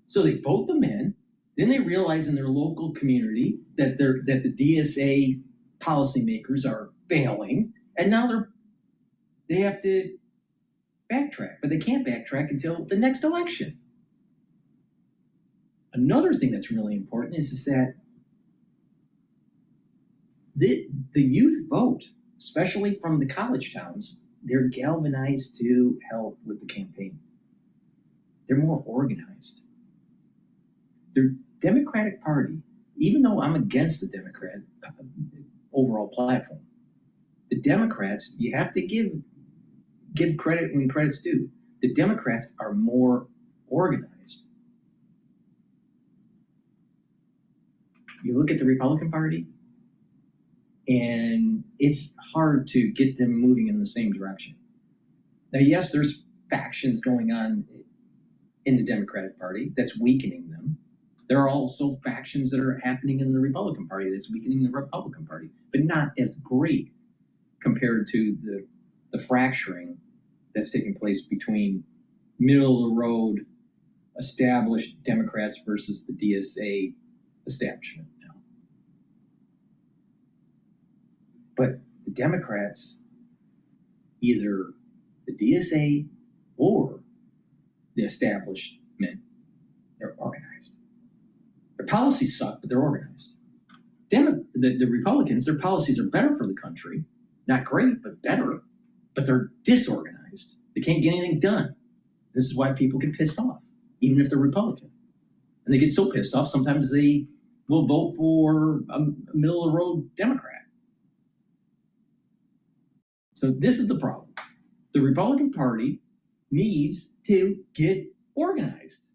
So they vote them in, then they realize in their local community that the DSA policymakers are failing, and now they have to backtrack, but they can't backtrack until the next election. Another thing that's really important is that the youth vote, especially from the college towns, they're galvanized to help with the campaign. They're more organized. The Democratic Party, even though I'm against the Democrat overall platform, the Democrats, you have to give credit when credit's due. The Democrats are more organized. You look at the Republican Party, and it's hard to get them moving in the same direction. Now, yes, there's factions going on in the Democratic Party that's weakening them. There are also factions that are happening in the Republican Party that's weakening the Republican Party, but not as great compared to the fracturing that's taking place between middle of the road established Democrats versus the DSA establishment now. But the Democrats, either the DSA or the establishment, they're organized. Their policies suck, but they're organized. The Republicans, their policies are better for the country. Not great, but better. But they're disorganized. They can't get anything done. This is why people get pissed off, even if they're Republican. And they get so pissed off, sometimes they will vote for a middle-of-the-road Democrat. So this is the problem. The Republican Party needs to get organized.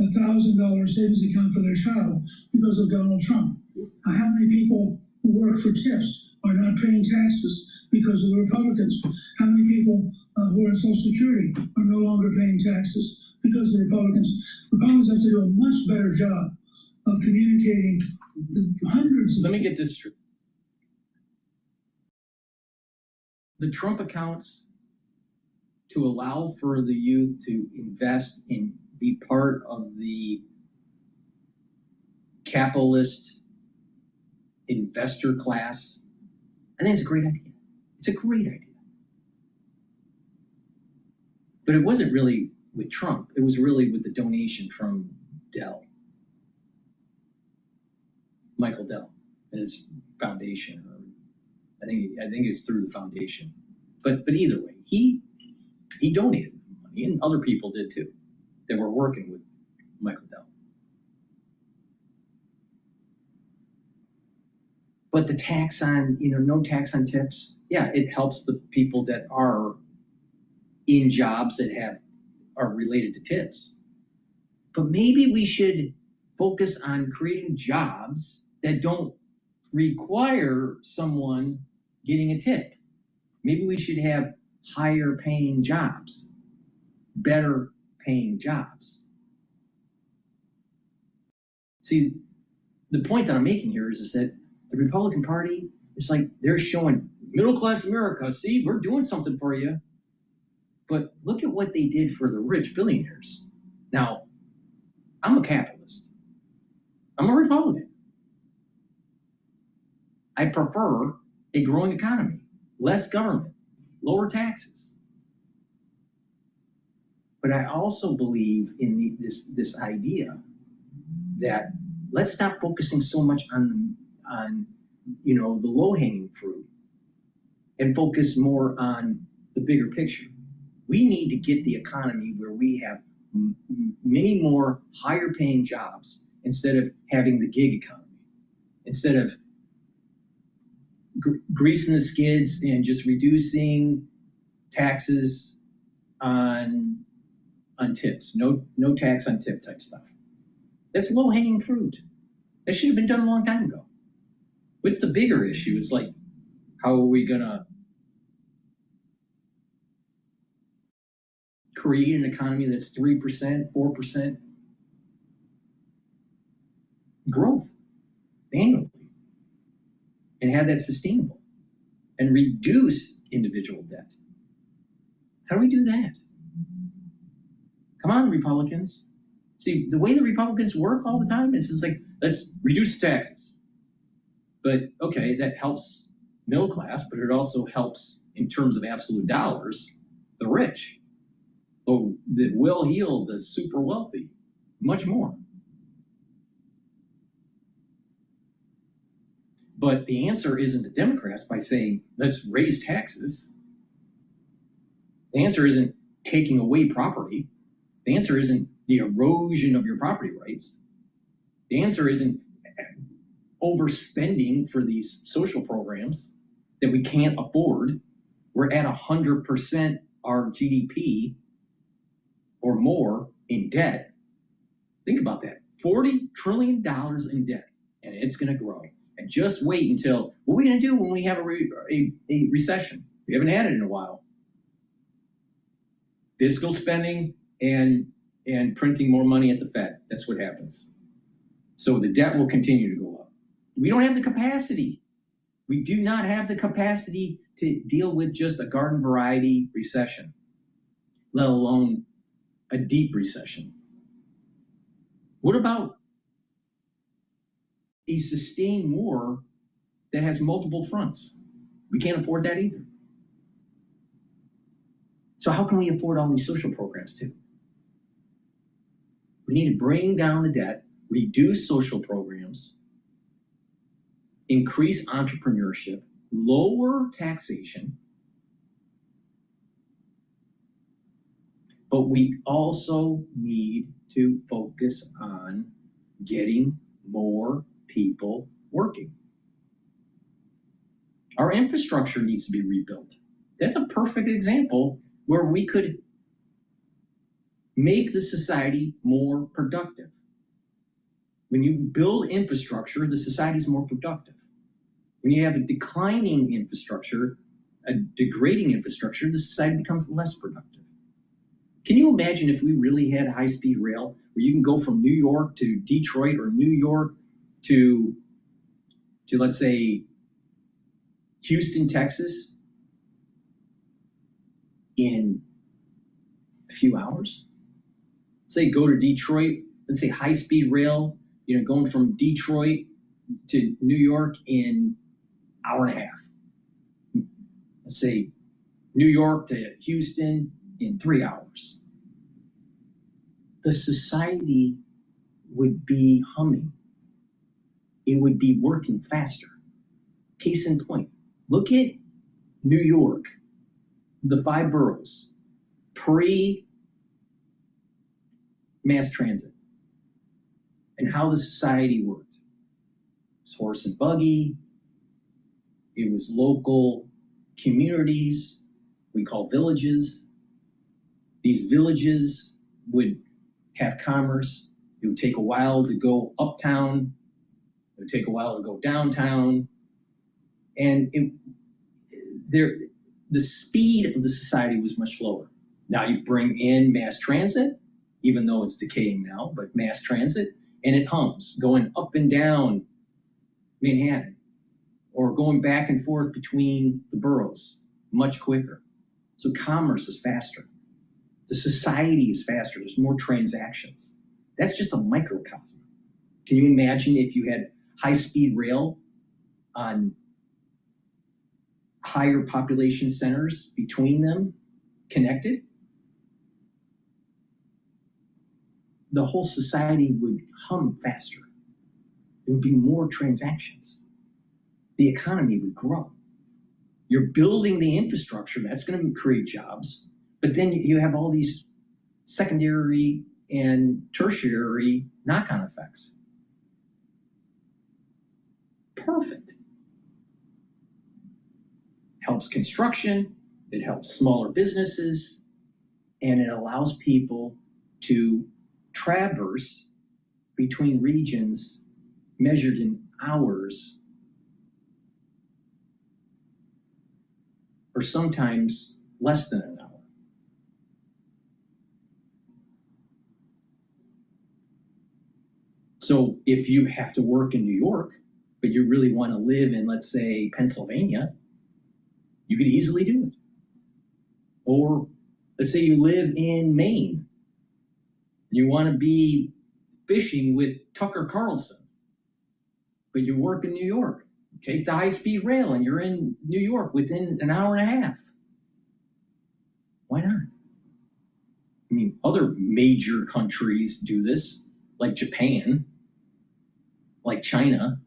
$1,000 savings account for their child because of Donald Trump. How many people who work for tips are not paying taxes because of the Republicans? How many people who are in Social Security are no longer paying taxes because of the Republicans? Republicans have to do a much better job of communicating the hundreds of... Let me get this straight. The Trump accounts to allow for the youth to invest in, be part of the capitalist investor class, I think it's a great idea. It's a great idea. But it wasn't really with Trump. It was really with the donation from Dell, Michael Dell, and his foundation. Or I think it's through the foundation. But either way, he donated money, and other people did too, that were working with Michael Dell. But the tax on, no tax on tips, yeah, it helps the people that are in jobs that are related to tips. But maybe we should focus on creating jobs that don't require someone getting a tip. Maybe we should have higher paying jobs, better paying jobs. See, the point that I'm making here is that the Republican Party, it's like they're showing middle-class America, see, we're doing something for you. But look at what they did for the rich billionaires. Now, I'm a capitalist. I'm a Republican. I prefer a growing economy, less government, lower taxes. But I also believe in this idea that let's stop focusing so much on the low-hanging fruit and focus more on the bigger picture. We need to get the economy where we have many more higher paying jobs instead of having the gig economy, instead of greasing the skids and just reducing taxes on tips. No tax on tip type stuff. That's low hanging fruit. That should have been done a long time ago. What's the bigger issue? It's like, how are we gonna create an economy that's 3%, 4% growth annually and have that sustainable and reduce individual debt? How do we do that? Come on, Republicans. See, the way the Republicans work all the time is it's like, let's reduce taxes. But okay, that helps middle class, but it also helps in terms of absolute dollars, the rich. Oh, that will heal the super wealthy much more. But the answer isn't the Democrats by saying, let's raise taxes. The answer isn't taking away property. The answer isn't the erosion of your property rights. The answer isn't overspending for these social programs that we can't afford. We're at 100% our GDP or more in debt. Think about that. $40 trillion in debt, and it's going to grow. And just wait until, what are we going to do when we have a recession? We haven't had it in a while. Fiscal spending and printing more money at the Fed. That's what happens. So the debt will continue to go up. We don't have the capacity. We do not have the capacity to deal with just a garden variety recession, let alone a deep recession. What about a sustained war that has multiple fronts? We can't afford that either. So how can we afford all these social programs too? We need to bring down the debt, reduce social programs, increase entrepreneurship, lower taxation, but we also need to focus on getting more people working. Our infrastructure needs to be rebuilt. That's a perfect example where we could make the society more productive. When you build infrastructure, the society is more productive. When you have a declining infrastructure, a degrading infrastructure, the society becomes less productive. Can you imagine if we really had high-speed rail where you can go from New York to Detroit or New York to let's say, Houston, Texas in a few hours? Say go to Detroit, let's say high-speed rail, going from Detroit to New York in an hour and a half. Let's say New York to Houston in 3 hours. The society would be humming. It would be working faster. Case in point, look at New York, the 5 boroughs, pre-mass transit, and how the society worked. It was horse and buggy. It was local communities we call villages. These villages would have commerce. It would take a while to go uptown. It would take a while to go downtown. And the speed of the society was much slower. Now you bring in mass transit, even though it's decaying now, but mass transit, and it hums, going up and down Manhattan, or going back and forth between the boroughs much quicker. So commerce is faster. The society is faster. There's more transactions. That's just a microcosm. Can you imagine if you had high-speed rail on higher population centers between them connected? The whole society would hum faster. There would be more transactions. The economy would grow. You're building the infrastructure, that's going to create jobs, but then you have all these secondary and tertiary knock-on effects. Perfect. Helps construction, it helps smaller businesses, and it allows people to traverse between regions measured in hours or sometimes less than an hour. So if you have to work in New York, but you really want to live in, let's say, Pennsylvania, you could easily do it. Or let's say you live in Maine, and you want to be fishing with Tucker Carlson, but you work in New York. Take the high-speed rail and you're in New York within an hour and a half. Why not? I mean, other major countries do this, like Japan, like China.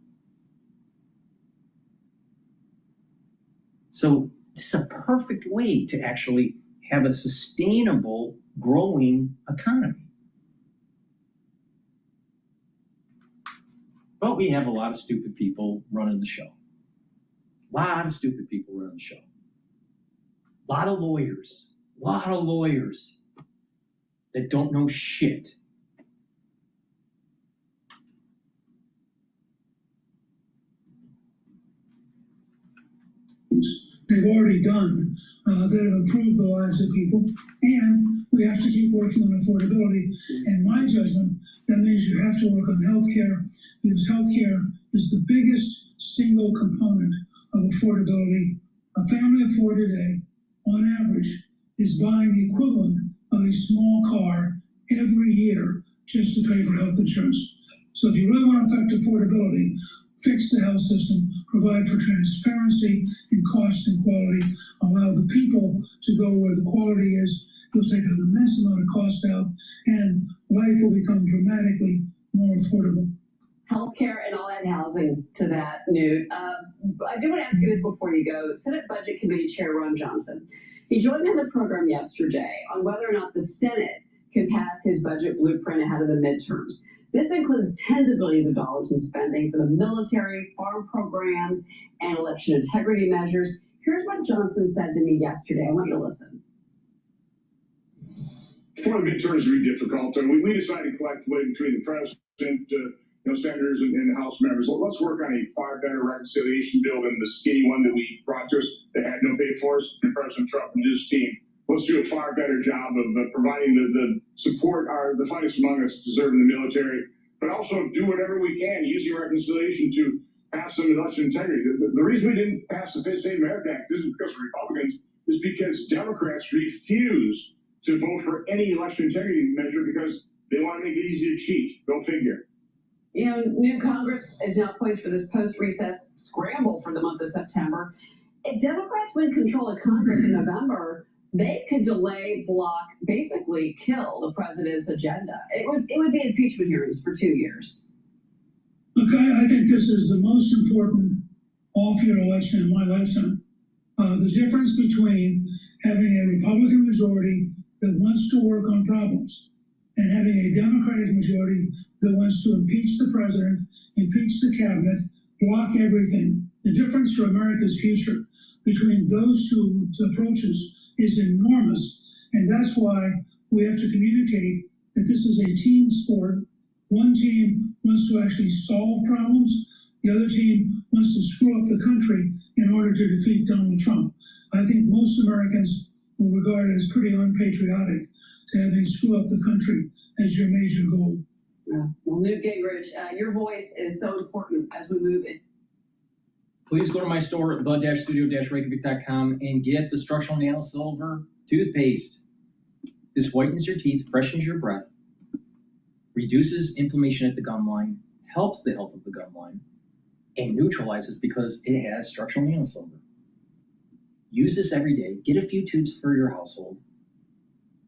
So this is a perfect way to actually have a sustainable, growing economy. But we have a lot of stupid people running the show. A lot of stupid people running the show. A lot of lawyers that don't know shit. They've already done that have improved the lives of people, and we have to keep working on affordability. And my judgment, that means you have to work on healthcare, because healthcare is the biggest single component of affordability. A family of four today, on average, is buying the equivalent of a small car every year just to pay for health insurance. So if you really want to affect affordability, fix the health system, provide for transparency in cost and quality, allow the people to go where the quality is. You'll take an immense amount of cost out, and life will become dramatically more affordable. Healthcare and all that housing to that, Newt. I do want to ask you this before you go. Senate Budget Committee Chair Ron Johnson, he joined me on the program yesterday on whether or not the Senate can pass his budget blueprint ahead of the midterms. This includes tens of billions of dollars in spending for the military, farm programs, and election integrity measures. Here's what Johnson said to me yesterday. I want you to listen. Before the midterms are really difficult, and we decided collectively between the president, senators and House members, let's work on a far better reconciliation bill than the skinny one that we brought to us that had no pay for us, and President Trump and his team. Let's do a far better job of providing the support the finest among us deserve in the military, but also do whatever we can using reconciliation to pass some election integrity. The reason we didn't pass the Fifth State Merit Act isn't because of Republicans, it's because Democrats refuse to vote for any election integrity measure because they want to make it easy to cheat. Go figure. You know, new Congress is now poised for this post-recess scramble for the month of September. If Democrats win control of Congress in November, they could delay, block, basically kill the president's agenda. It would be impeachment hearings for 2 years. Look, I think this is the most important off-year election in my lifetime. The difference between having a Republican majority that wants to work on problems and having a Democratic majority that wants to impeach the president, impeach the cabinet, block everything. The difference for America's future between those two approaches is enormous. And that's why we have to communicate that this is a team sport. One team wants to actually solve problems. The other team wants to screw up the country in order to defeat Donald Trump. I think most Americans will regard it as pretty unpatriotic to having screw up the country as your major goal. Well, Newt Gingrich, your voice is so important as we move in. Please go to my store at the-studio-reykjavik.com and get the structural nano silver toothpaste. This whitens your teeth, freshens your breath, reduces inflammation at the gum line, helps the health of the gum line, and neutralizes because it has structural nano silver. Use this every day. Get a few tubes for your household.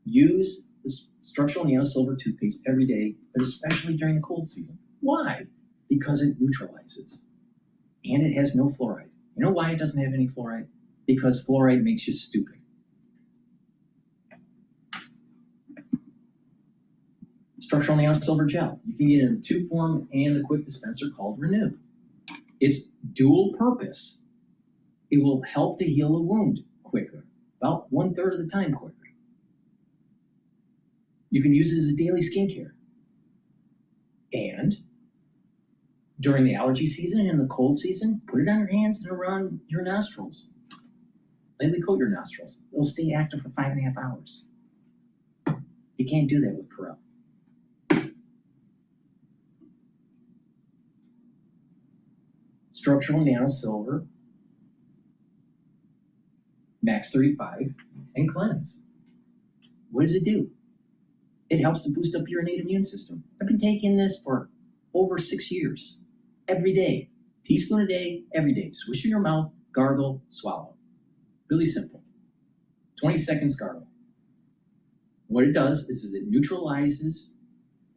Use this structural nano silver toothpaste every day, but especially during the cold season. Why? Because it neutralizes. And it has no fluoride. You know why it doesn't have any fluoride? Because fluoride makes you stupid. Structural nano silver gel. You can get it in the tube form and the quick dispenser called Renew. It's dual purpose. It will help to heal a wound quicker, about 1/3 of the time quicker. You can use it as a daily skincare. And during the allergy season and the cold season, put it on your hands and around your nostrils. lightly coat your nostrils. They'll stay active for 5.5 hours. You can't do that with Cottrell. Structural nano silver, max 35, and cleanse. What does it do? It helps to boost up your innate immune system. I've been taking this for over 6 years, every day. Teaspoon a day, every day. Swish in your mouth, gargle, swallow. Really simple. 20 seconds gargle. What it does is it neutralizes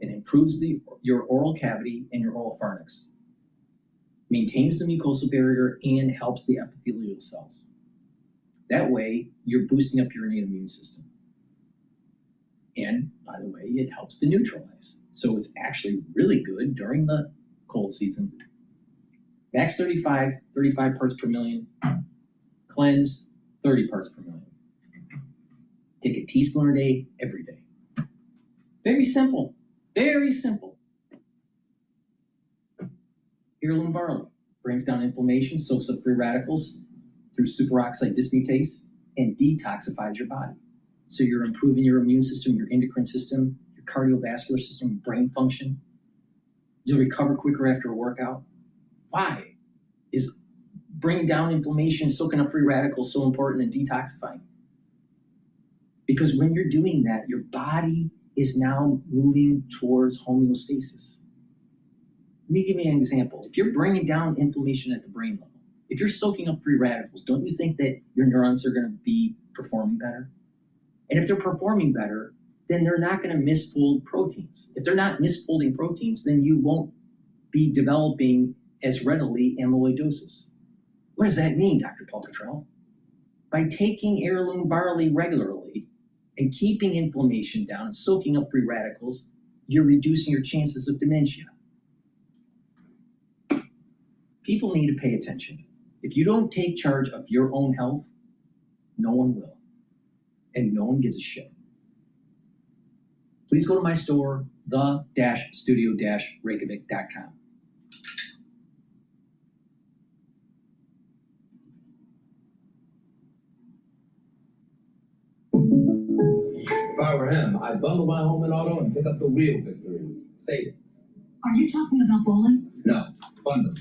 and improves your oral cavity and your oral pharynx. Maintains the mucosal barrier and helps the epithelial cells. That way, you're boosting up your innate immune system. And by the way, it helps to neutralize. So it's actually really good during the cold season. Max 35 parts per million. Cleanse, 30 parts per million. Take a teaspoon a day, every day. Very simple, very simple. Heirloom barley brings down inflammation, soaks up free radicals through superoxide dismutase, and detoxifies your body. So you're improving your immune system, your endocrine system, your cardiovascular system, brain function. You'll recover quicker after a workout. Why is bringing down inflammation, soaking up free radicals so important and detoxifying? Because when you're doing that, your body is now moving towards homeostasis. Let me give you an example. If you're bringing down inflammation at the brain level, if you're soaking up free radicals, don't you think that your neurons are going to be performing better? And if they're performing better, then they're not going to misfold proteins. If they're not misfolding proteins, then you won't be developing as readily amyloidosis. What does that mean, Dr. Paul Cottrell? By taking heirloom barley regularly and keeping inflammation down and soaking up free radicals, you're reducing your chances of dementia. People need to pay attention. If you don't take charge of your own health, no one will. And no one gives a shit. Please go to my store, the-studio-reykjavik.com. If I were him, I'd bundle my home and auto and pick up the real victory, savings. Are you talking about bowling? No, bundle.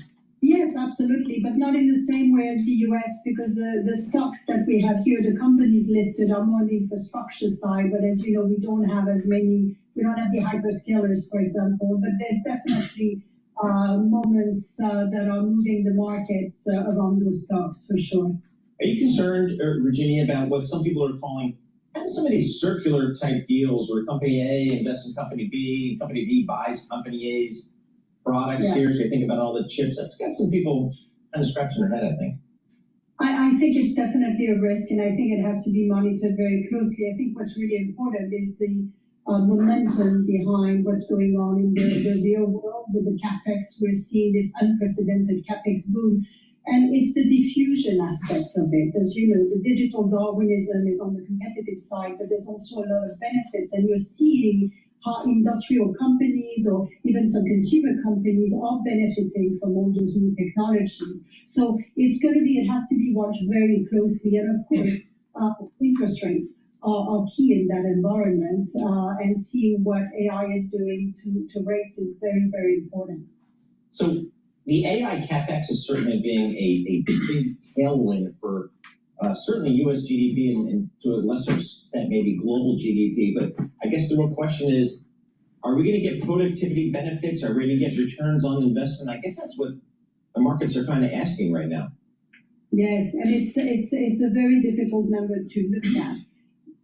Yes, absolutely, but not in the same way as the US, because the stocks that we have here, the companies listed are more on the infrastructure side, but as you know, we don't have as many, we don't have the hyperscalers, for example, but there's definitely moments that are moving the markets around those stocks, for sure. Are you concerned, Virginia, about what some people are calling kind of some of these circular type deals where company A invests in company B buys company A's products here? So you think about all the chips. That's got some people kind of scratching their head, I think. I think it's definitely a risk, and I think it has to be monitored very closely. I think what's really important is the momentum behind what's going on in the real world with the CapEx. We're seeing this unprecedented CapEx boom, and it's the diffusion aspect of it. As you know, the digital Darwinism is on the competitive side, but there's also a lot of benefits, and you're seeing how industrial companies or even some consumer companies are benefiting from all those new technologies. So it has to be watched very closely. And of course, interest rates are key in that environment, and seeing what AI is doing to rates is very, very important. So the AI CapEx is certainly being a big tailwind for certainly U.S. GDP and to a lesser extent maybe global GDP. But I guess the real question is, are we going to get productivity benefits? Are we going to get returns on investment? I guess that's what the markets are kind of asking right now. Yes, and it's a very difficult number to look at.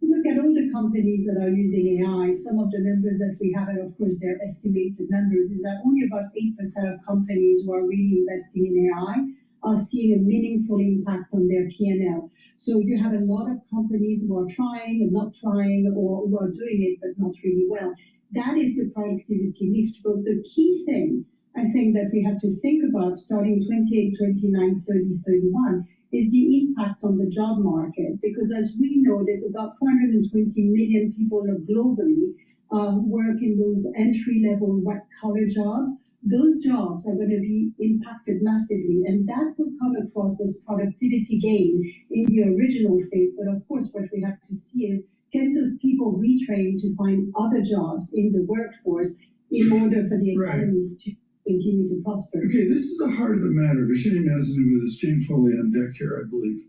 Look at all the companies that are using AI. Some of the numbers that we have, and of course their estimated numbers, is that only about 8% of companies who are really investing in AI are seeing a meaningful impact on their P&L. So you have a lot of companies who are trying and not trying, or who are doing it but not really well. That is the productivity lift. But the key thing, I think, that we have to think about starting 28, 29, 30, 31 is the impact on the job market. Because as we know, there's about 420 million people globally work in those entry-level white-collar jobs, those jobs are going to be impacted massively, and that will come across as productivity gain in the original phase. But of course, what we have to see is, can those people retrain to find other jobs in the workforce in order for the economies to continue to prosper? Okay, this is the heart of the matter. Virginia Mazzini with us, Jane Foley on deck here, I believe,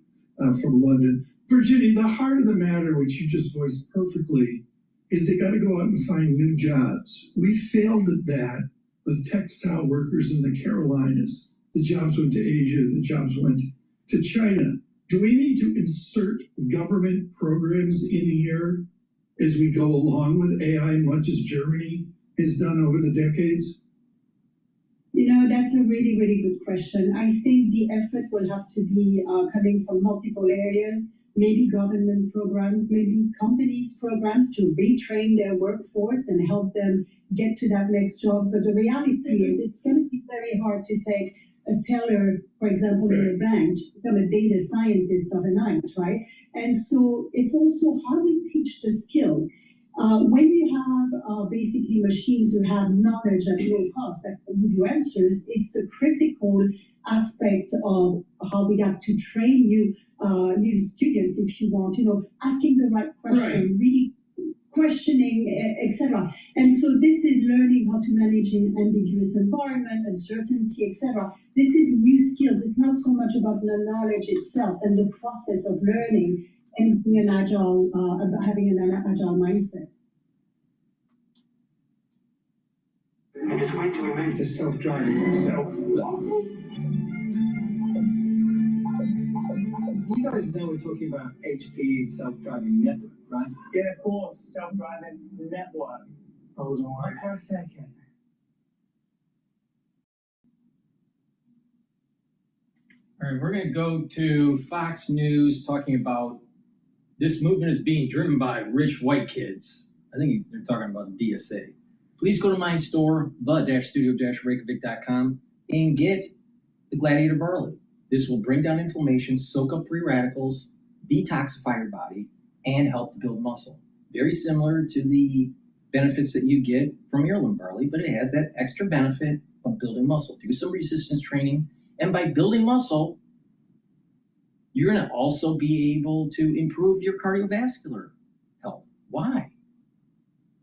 from London. Virginia, the heart of the matter, which you just voiced perfectly, is they got to go out and find new jobs. We failed at that with textile workers in the Carolinas. The jobs went to Asia, the jobs went to China. Do we need to insert government programs in here as we go along with AI, much as Germany has done over the decades? You know, that's a really, really good question. I think the effort will have to be coming from multiple areas, maybe government programs, maybe companies programs to retrain their workforce and help them get to that next job. But the reality is it's going to be very hard to take a teller, for example, in a bank, to become a data scientist overnight, right? And so it's also how we teach the skills. When you have basically machines who have knowledge at low cost that can give you answers, it's the critical aspect of how we have to train you, new students, if you want, you know, asking the right question, really questioning, etc. And so this is learning how to manage an ambiguous environment, uncertainty, etc. This is new skills. It's not so much about the knowledge itself and the process of learning and being an agile, having an agile mindset. I just wait till we move to self-driving yourself. You guys know we're talking about HP's self-driving network, right? Yeah, of course, self-driving network. Hold on for a second. All right, we're going to go to Fox News talking about this movement is being driven by rich white kids. I think they're talking about DSA. Please go to my store, the-studio-reykjavik.com, and get the Gladiator Barley. This will bring down inflammation, soak up free radicals, detoxify your body, and help to build muscle. Very similar to the benefits that you get from heirloom barley, but it has that extra benefit of building muscle. Do some resistance training, and by building muscle, you're going to also be able to improve your cardiovascular health. Why?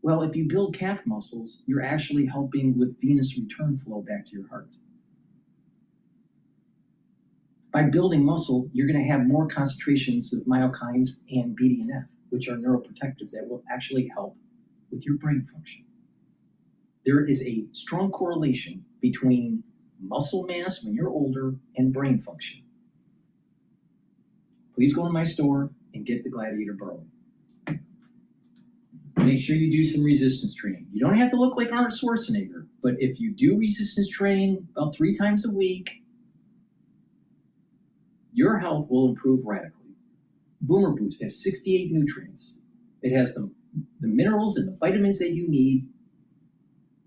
Well, if you build calf muscles, you're actually helping with venous return flow back to your heart. By building muscle, you're going to have more concentrations of myokines and BDNF, which are neuroprotective, that will actually help with your brain function. There is a strong correlation between muscle mass when you're older and brain function. Please go to my store and get the Gladiator Barley. Make sure you do some resistance training. You don't have to look like Arnold Schwarzenegger, but if you do resistance training about 3 times a week, your health will improve radically. Boomer Boost has 68 nutrients. It has the minerals and the vitamins that you need.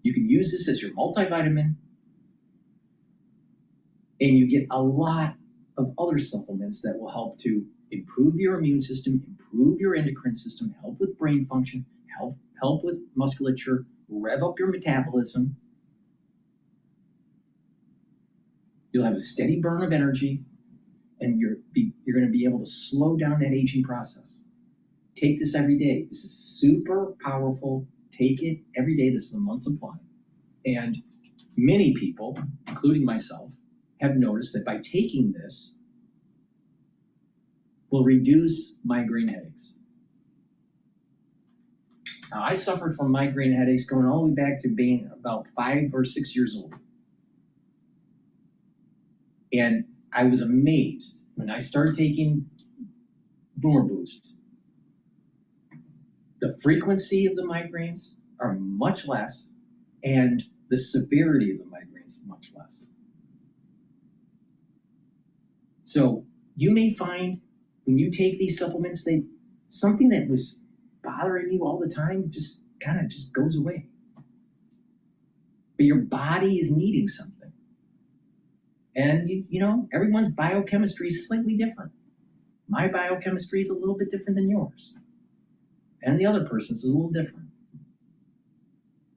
You can use this as your multivitamin, and you get a lot of other supplements that will help to improve your immune system, improve your endocrine system, help with brain function, help with musculature, rev up your metabolism. You'll have a steady burn of energy, and you're going to be able to slow down that aging process. Take this every day. This is super powerful. Take it every day. This is a month supply. And many people, including myself, have noticed that by taking this will reduce migraine headaches. Now, I suffered from migraine headaches going all the way back to being about 5 or 6 years old. And I was amazed when I started taking Boomer Boost. The frequency of the migraines are much less, and the severity of the migraines much less. So you may find when you take these supplements, something that was bothering you all the time just kind of just goes away. But your body is needing something. And you know, everyone's biochemistry is slightly different. My biochemistry is a little bit different than yours. And the other person's is a little different.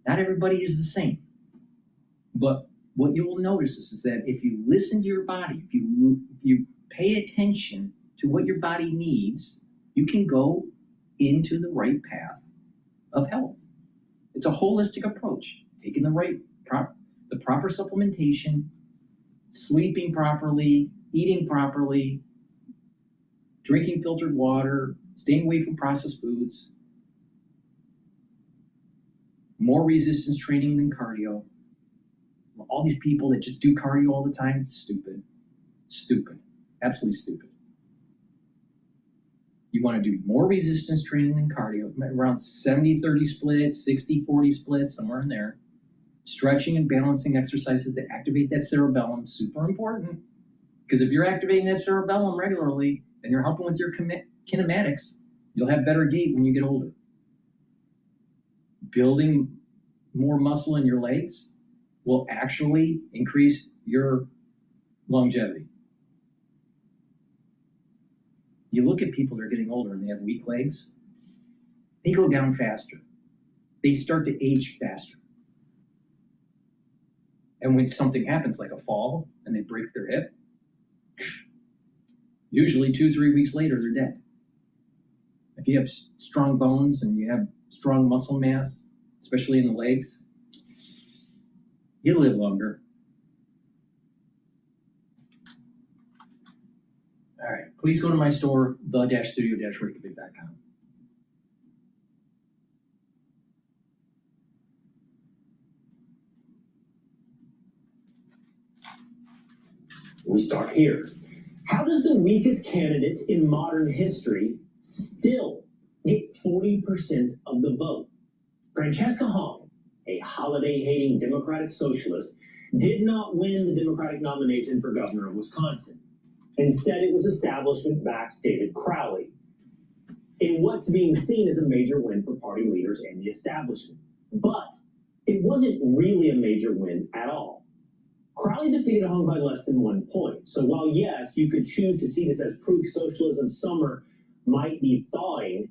Not everybody is the same. But what you will notice is that if you listen to your body, if you pay attention to what your body needs, you can go into the right path of health. It's a holistic approach, taking the proper supplementation, sleeping properly, eating properly, drinking filtered water, staying away from processed foods, more resistance training than cardio. All these people that just do cardio all the time, stupid, absolutely stupid. You want to do more resistance training than cardio, around 70-30 splits, 60-40 splits, somewhere in there. Stretching and balancing exercises that activate that cerebellum, super important. Because if you're activating that cerebellum regularly and you're helping with your kinematics, you'll have better gait when you get older. Building more muscle in your legs will actually increase your longevity. You look at people that are getting older and they have weak legs, they go down faster. They start to age faster. And when something happens like a fall and they break their hip, usually 2-3 weeks later, they're dead. If you have strong bones and you have strong muscle mass, especially in the legs, you live longer. All right, please go to my store, the-studio-reykjavik.com. We start here. How does the weakest candidate in modern history still get 40% of the vote? Francesca Hong, a holiday-hating Democratic socialist, did not win the Democratic nomination for governor of Wisconsin. Instead, it was establishment-backed David Crowley, in what's being seen as a major win for party leaders and the establishment. But it wasn't really a major win at all. Crowley defeated Hong by less than 1 point. So while, yes, you could choose to see this as proof socialism's summer might be thawing,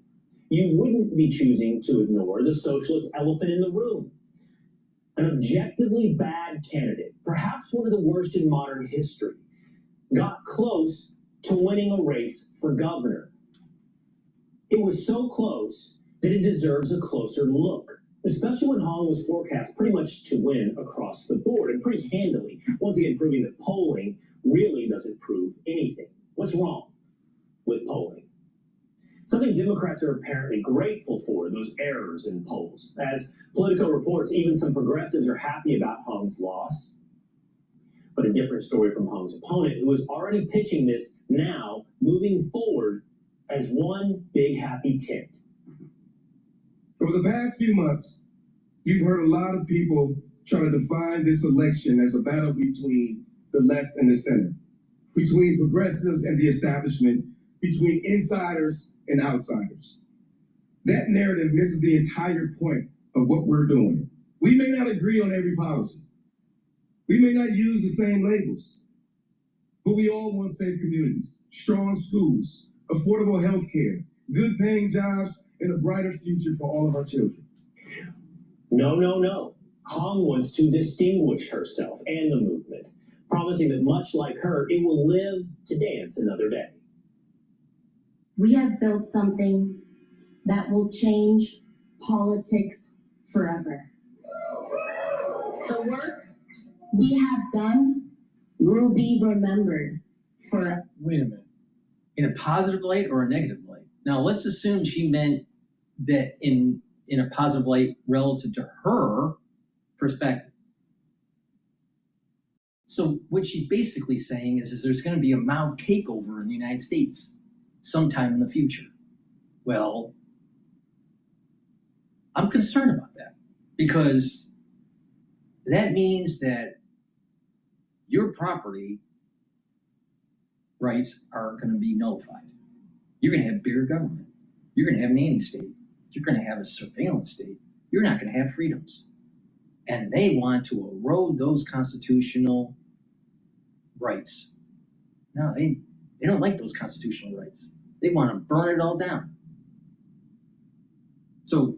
you wouldn't be choosing to ignore the socialist elephant in the room. An objectively bad candidate, perhaps one of the worst in modern history, got close to winning a race for governor. It was so close that it deserves a closer look, especially when Hong was forecast pretty much to win across the board and pretty handily, once again proving that polling really doesn't prove anything. What's wrong with polling? Something Democrats are apparently grateful for, those errors in polls. As Politico reports, even some progressives are happy about Hong's loss. But a different story from Hong's opponent, who is already pitching this now, moving forward as one big happy tit. Over the past few months, you've heard a lot of people try to define this election as a battle between the left and the center, between progressives and the establishment, between insiders and outsiders. That narrative misses the entire point of what we're doing. We may not agree on every policy. We may not use the same labels, but we all want safe communities, strong schools, affordable health care, good paying jobs, and a brighter future for all of our children. No, no, no. Hong wants to distinguish herself and the movement, promising that much like her, it will live to dance another day. We have built something that will change politics forever. The work we have done will be remembered for. Wait a minute. In a positive light or a negative light? Now, let's assume she meant that in a positive light relative to her perspective. So what she's basically saying is there's going to be a Mao takeover in the United States sometime in the future. Well, I'm concerned about that because that means that your property rights are going to be nullified. You're going to have bigger government. You're going to have a nanny state. You're going to have a surveillance state. You're not going to have freedoms. And they want to erode those constitutional rights. No, they don't like those constitutional rights. They want to burn it all down. So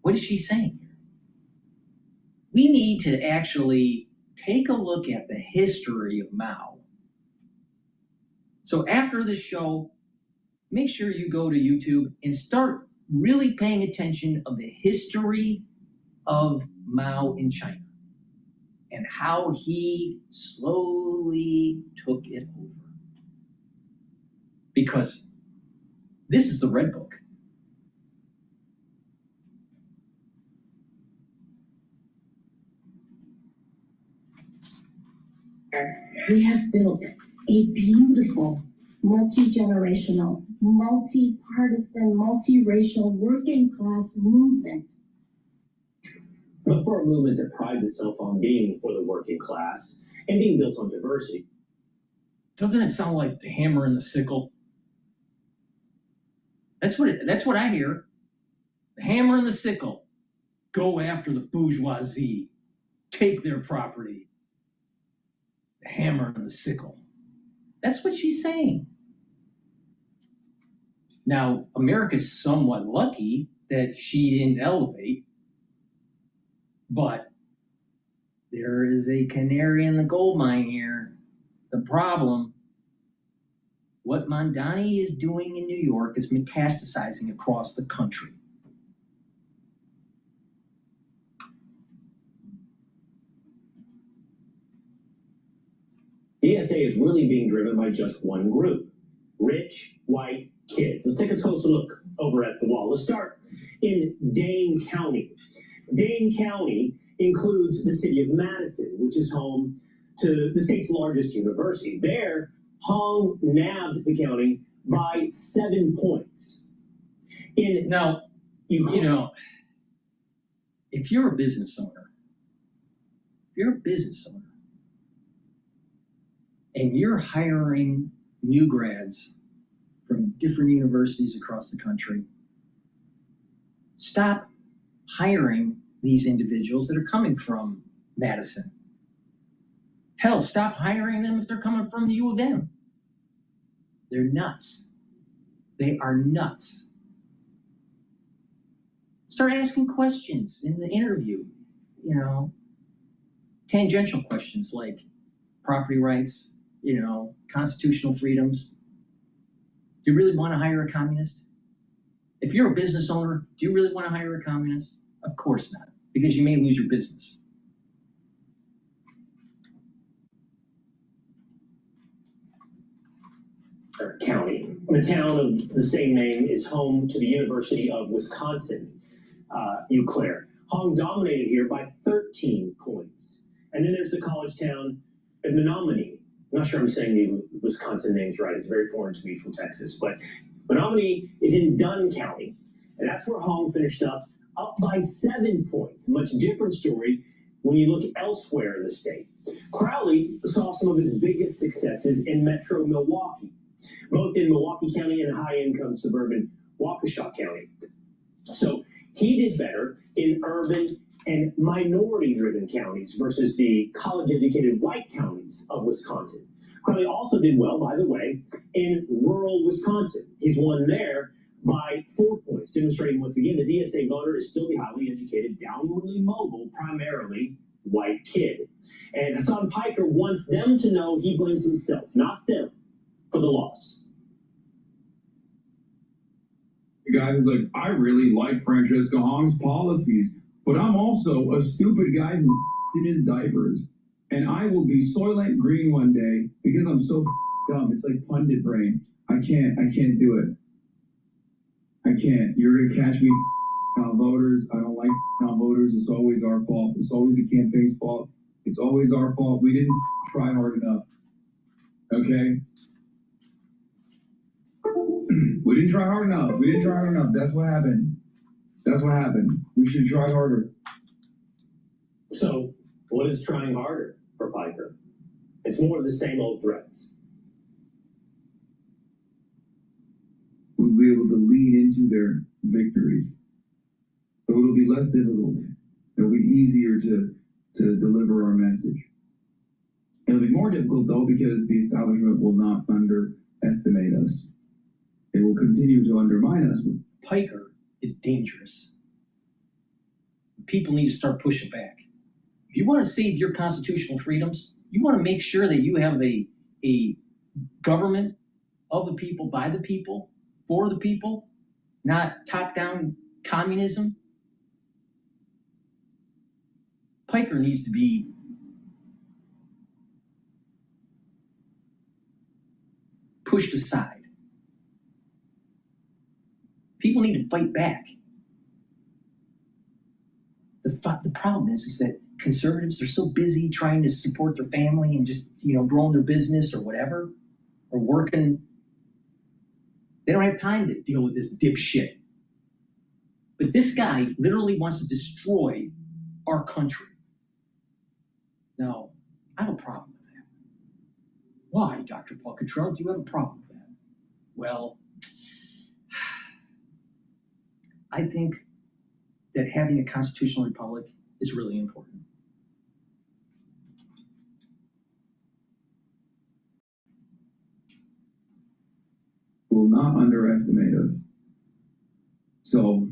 what is she saying here? we need to actually take a look at the history of Mao. So after this show, make sure you go to YouTube and start really paying attention of the history of Mao in China and how he slowly took it over. Because this is the Red Book. We have built a beautiful, multi-generational, multi-partisan, multi-racial working class movement. But for a movement that prides itself on being for the working class and being built on diversity. Doesn't it sound like the hammer and the sickle? That's what I hear. The hammer and the sickle. Go after the bourgeoisie. Take their property. The hammer and the sickle. That's what she's saying. Now, America's somewhat lucky that she didn't elevate, but there is a canary in the gold mine here. The problem, what Mondani is doing in New York is metastasizing across the country. DSA is really being driven by just one group, rich white kids. Let's take a closer look over at the wall. Let's start in Dane County. Dane County includes the city of Madison, which is home to the state's largest university. There, Hong nabbed the county by 7 points. Now, you know, if you're a business owner, and you're hiring new grads from different universities across the country, stop hiring these individuals that are coming from Madison. Hell, stop hiring them if they're coming from the U of M. They're nuts. They are nuts. Start asking questions in the interview, you know, tangential questions like property rights, you know, constitutional freedoms. Do you really want to hire a communist? If you're a business owner, do you really want to hire a communist? Of course not, because you may lose your business. County. The town of the same name is home to the University of Wisconsin, Eau Claire. Hong dominated here by 13 points. And then there's the college town of Menominee. I'm not sure I'm saying the Wisconsin names right. It's very foreign to me from Texas. But Menominee is in Dunn County. And that's where Hong finished up by 7 points. Much different story when you look elsewhere in the state. Crowley saw some of his biggest successes in metro Milwaukee, both in Milwaukee County and high-income suburban Waukesha County. So he did better in urban and minority-driven counties versus the college-educated white counties of Wisconsin. Crowley also did well, by the way, in rural Wisconsin. He's won there by 4 points, demonstrating once again the DSA voter is still the highly educated, downwardly mobile, primarily white kid. And Hassan Piker wants them to know he blames himself, not them, for the loss. The guy who's like, I really like Francesca Hong's policies, but I'm also a stupid guy who in his diapers. And I will be Soylent Green one day because I'm so dumb. It's like pundit brain. I can't do it. I can't. You're gonna catch me voters. I don't like voters. It's always our fault. It's always the campaign's fault. It's always our fault. We didn't try hard enough. Okay? We didn't try hard enough. That's what happened. We should try harder. So, what is trying harder for Piker? It's more of the same old threats. We'll be able to lean into their victories. So it'll be less difficult. It'll be easier to deliver our message. It'll be more difficult, though, because the establishment will not underestimate us. They will continue to undermine us. Piker is dangerous. People need to start pushing back. If you want to save your constitutional freedoms, you want to make sure that you have a government of the people, by the people, for the people, not top-down communism. Piker needs to be pushed aside. People need to fight back. The problem is that conservatives are so busy trying to support their family and just, growing their business or whatever, or working. They don't have time to deal with this dipshit. But this guy literally wants to destroy our country. Now, I have a problem with that. Why, Dr. Paul Cottrell, do you have a problem with that? Well, I think that having a constitutional republic is really important. Will not underestimate us. So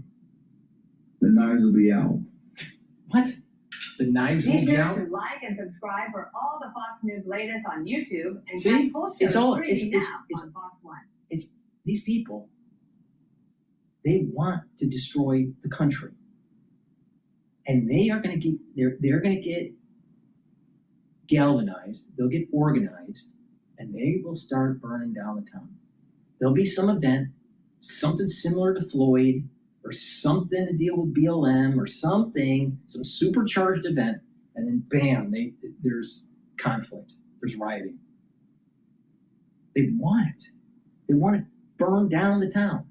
the knives will be out. What? The knives will Be be sure out? to like and subscribe for all the Fox News latest on YouTube and See? catch full shows It's all- streaming it's- now on Fox One. It's these people, they want to destroy the country. And they are going to get, they're going to get galvanized, they'll get organized, and they will start burning down the town. There'll be some event, something similar to Floyd, or something to deal with BLM, or something, some supercharged event, and then bam, there's conflict, there's rioting. They want it. They want to burn down the town.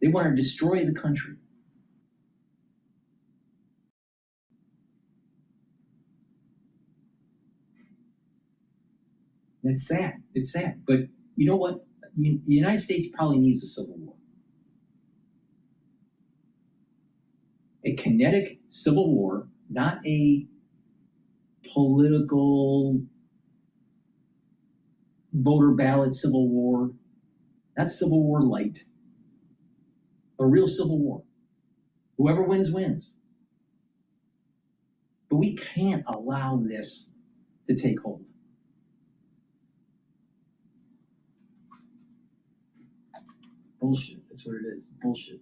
They want to destroy the country. And it's sad. It's sad. But you know what? The United States probably needs a civil war. A kinetic civil war, not a political voter ballot civil war. That's Civil War light. A real civil war. Whoever wins, wins. But we can't allow this to take hold. Bullshit. That's what it is. Bullshit.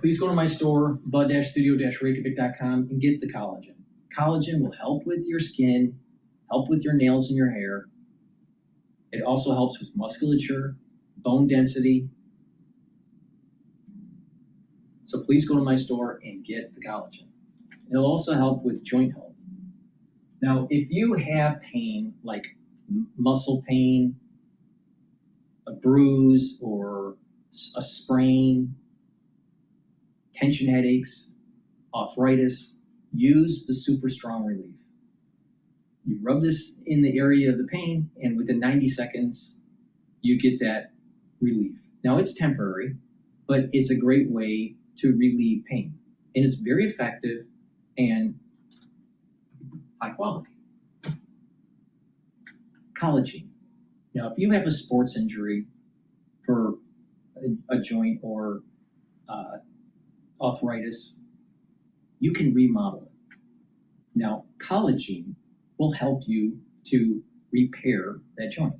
Please go to my store, the-studio-reykjavik.com, and get the collagen. Collagen will help with your skin, help with your nails and your hair. It also helps with musculature, bone density. So please go to my store and get the collagen. It'll also help with joint health. Now, if you have pain, like muscle pain, a bruise, or a sprain, tension headaches, arthritis, use the Super Strong Relief. You rub this in the area of the pain, and within 90 seconds, you get that relief. Now, it's temporary, but it's a great way to relieve pain. And it's very effective and high quality. Collagen. Now, if you have a sports injury for a joint or arthritis, you can remodel it. Now, collagen will help you to repair that joint.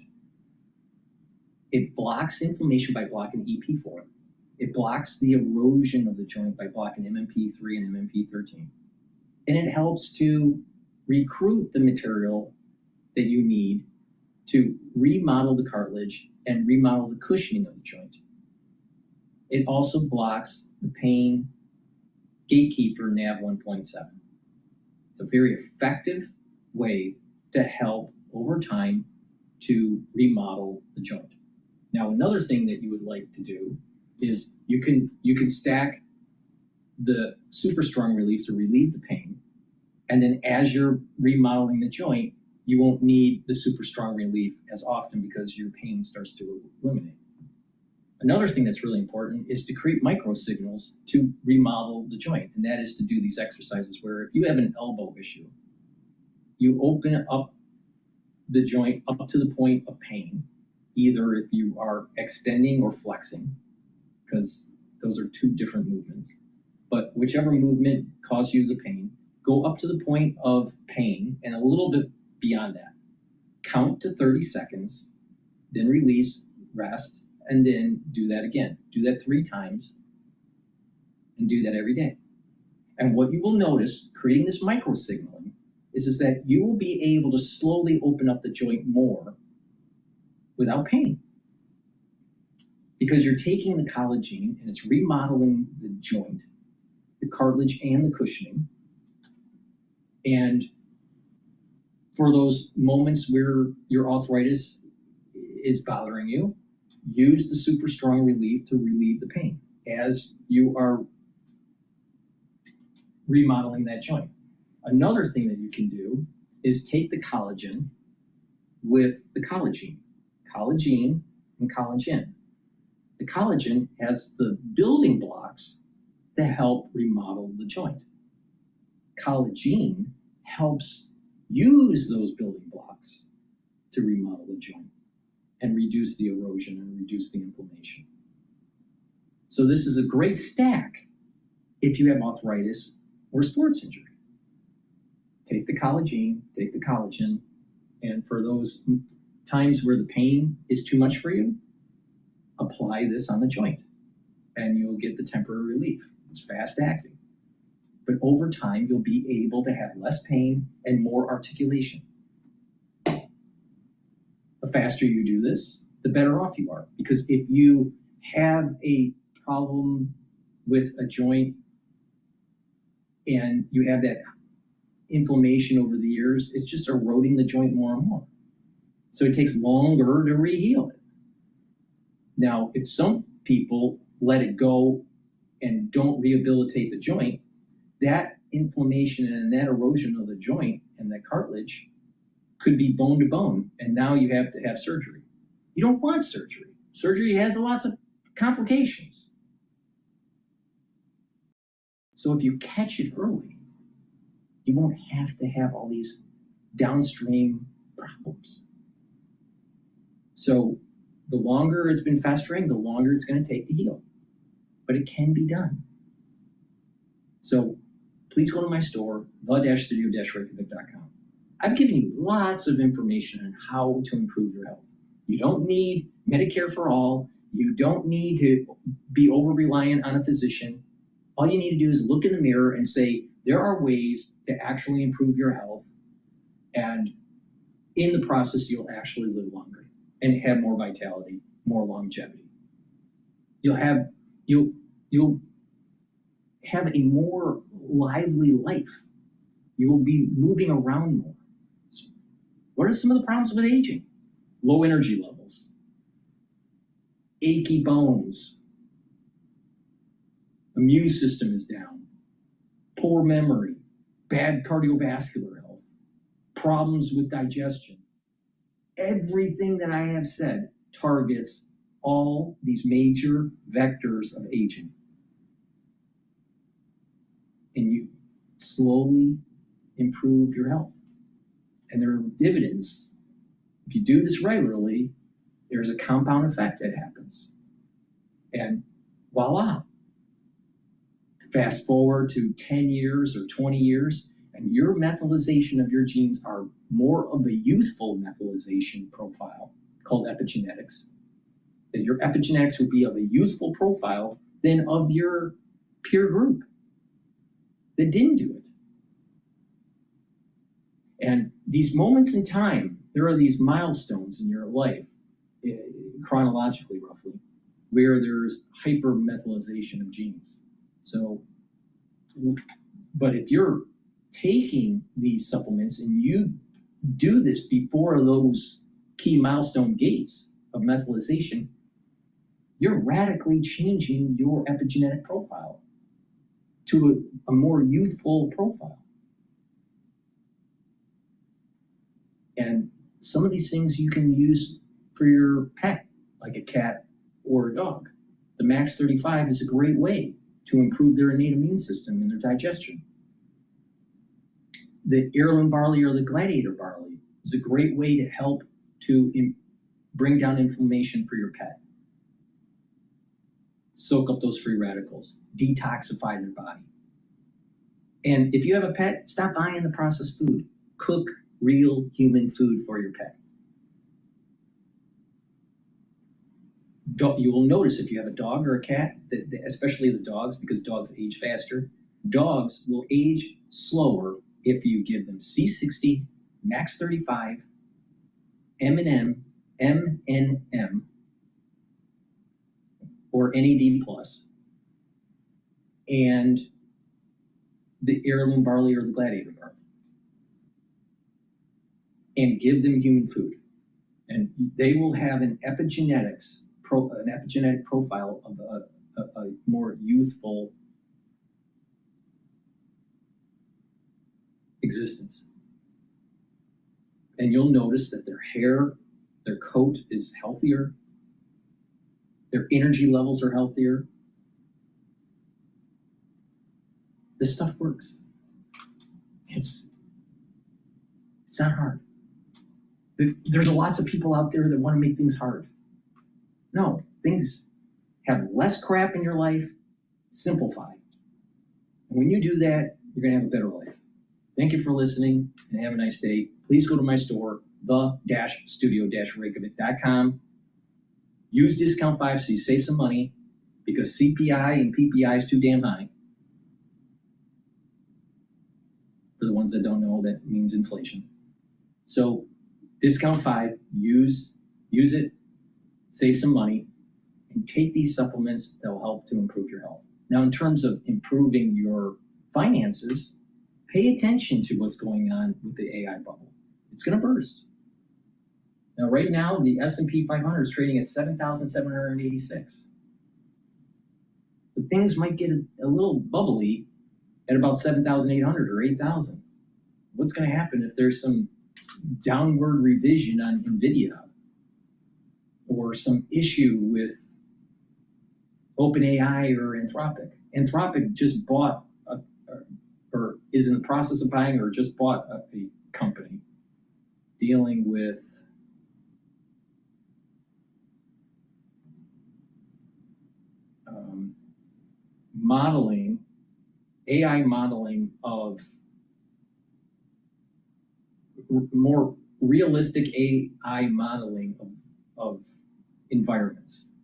It blocks inflammation by blocking EP4. It blocks the erosion of the joint by blocking MMP3 and MMP13. And it helps to recruit the material that you need to remodel the cartilage and remodel the cushioning of the joint. It also blocks the pain gatekeeper NAV 1.7. It's a very effective way to help over time to remodel the joint. Now, another thing that you would like to do is you can stack the Super Strong Relief to relieve the pain, and then as you're remodeling the joint, you won't need the Super Strong Relief as often because your pain starts to eliminate. Another thing that's really important is to create microsignals to remodel the joint, and that is to do these exercises where if you have an elbow issue, you open up the joint up to the point of pain, either if you are extending or flexing, because those are two different movements. But whichever movement causes you the pain, go up to the point of pain and a little bit beyond that. Count to 30 seconds, then release, rest, and then do that again. Do that 3 times and do that every day. And what you will notice, creating this microsignaling, is that you will be able to slowly open up the joint more without pain. Because you're taking the collagen and it's remodeling the joint, the cartilage and the cushioning. And for those moments where your arthritis is bothering you, use the super strong relief to relieve the pain as you are remodeling that joint. Another thing that you can do is take the collagen with the collagen and collagen. The collagen has the building blocks to help remodel the joint. Collagen helps use those building blocks to remodel the joint and reduce the erosion and reduce the inflammation. So this is a great stack if you have arthritis or sports injury. Take the collagen, take the collagen, and for those times where the pain is too much for you, apply this on the joint and you'll get the temporary relief. It's fast acting. But over time, you'll be able to have less pain and more articulation. The faster you do this, the better off you are. Because if you have a problem with a joint and you have that inflammation over the years, it's just eroding the joint more and more. So it takes longer to reheal it. Now, if some people let it go and don't rehabilitate the joint, that inflammation and that erosion of the joint and that cartilage could be bone to bone, and now you have to have surgery. You don't want surgery. Surgery has lots of complications. So if you catch it early, you won't have to have all these downstream problems. So the longer it's been festering, the longer it's going to take to heal. But it can be done. So please go to my store, the-studio-reykjavik.com. I've given you lots of information on how to improve your health. You don't need Medicare for all. You don't need to be over-reliant on a physician. All you need to do is look in the mirror and say, there are ways to actually improve your health. And in the process, you'll actually live longer and have more vitality, more longevity. You'll have a more lively life. You will be moving around more. What are some of the problems with aging? Low energy levels, achy bones, immune system is down, poor memory, bad cardiovascular health, problems with digestion. Everything that I have said targets all these major vectors of aging. And you slowly improve your health. And there are dividends. If you do this regularly, there's a compound effect that happens. And voila. Fast forward to 10 years or 20 years, and your methylization of your genes are more of a youthful methylization profile called epigenetics. That your epigenetics would be of a youthful profile than of your peer group that didn't do it. And these moments in time, there are these milestones in your life, chronologically roughly, where there's hypermethylization of genes. So, but if you're taking these supplements and you do this before those key milestone gates of methylization, you're radically changing your epigenetic profile to a more youthful profile. And some of these things you can use for your pet, like a cat or a dog. The Max 35 is a great way to improve their innate immune system and their digestion. The heirloom barley or the gladiator barley is a great way to help to bring down inflammation for your pet. Soak up those free radicals, detoxify their body. And if you have a pet, stop buying the processed food. Cook real human food for your pet. You will notice if you have a dog or a cat, especially the dogs, because dogs age faster, dogs will age slower if you give them C60, Max 35, M&M, M&M, or NAD+, and the heirloom barley or the gladiator barley. And give them human food. And they will have an epigenetic profile of a more youthful existence. And you'll notice that their hair, their coat is healthier, their energy levels are healthier. This stuff works. It's not hard. There's lots of people out there that want to make things hard. No, things have less crap in your life, simplify. And when you do that, you're going to have a better life. Thank you for listening and have a nice day. Please go to my store, the-studio-reykjavik.com. Use discount 5 so you save some money because CPI and PPI is too damn high. For the ones that don't know, that means inflation. So discount 5, use it, save some money, and take these supplements that will help to improve your health. Now, in terms of improving your finances, pay attention to what's going on with the AI bubble. It's going to burst. Now, right now, the S&P 500 is trading at 7,786. But things might get a little bubbly at about 7,800 or 8,000. What's going to happen if there's some downward revision on NVIDIA or some issue with OpenAI or Anthropic? Anthropic just bought or is in the process of buying or just bought a company dealing with AI modeling of more realistic AI modeling of environments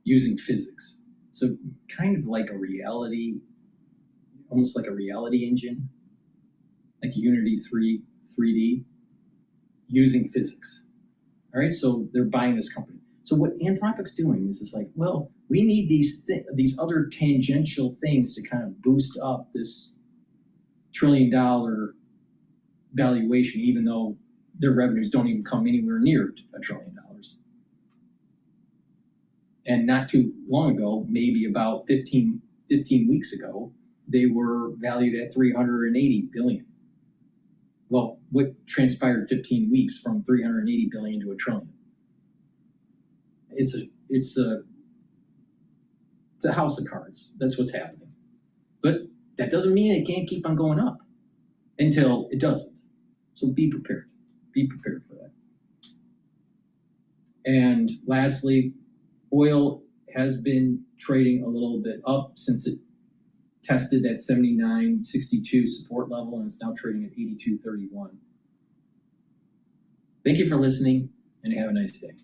using physics. So kind of like a reality, almost like a reality engine, like Unity 3D, using physics. All right, so they're buying this company. So what Anthropic's doing is it's like, well, we need these other tangential things to kind of boost up this $1 trillion valuation, even though their revenues don't even come anywhere near $1 trillion. And not too long ago, maybe about 15 weeks ago, they were valued at $380 billion. Well, what transpired 15 weeks from $380 billion to $1 trillion? It's a house of cards. That's what's happening. But that doesn't mean it can't keep on going up until it doesn't. So be prepared. Be prepared for that. And lastly, oil has been trading a little bit up since it tested that 79.62 support level, and it's now trading at 82.31. Thank you for listening, and have a nice day.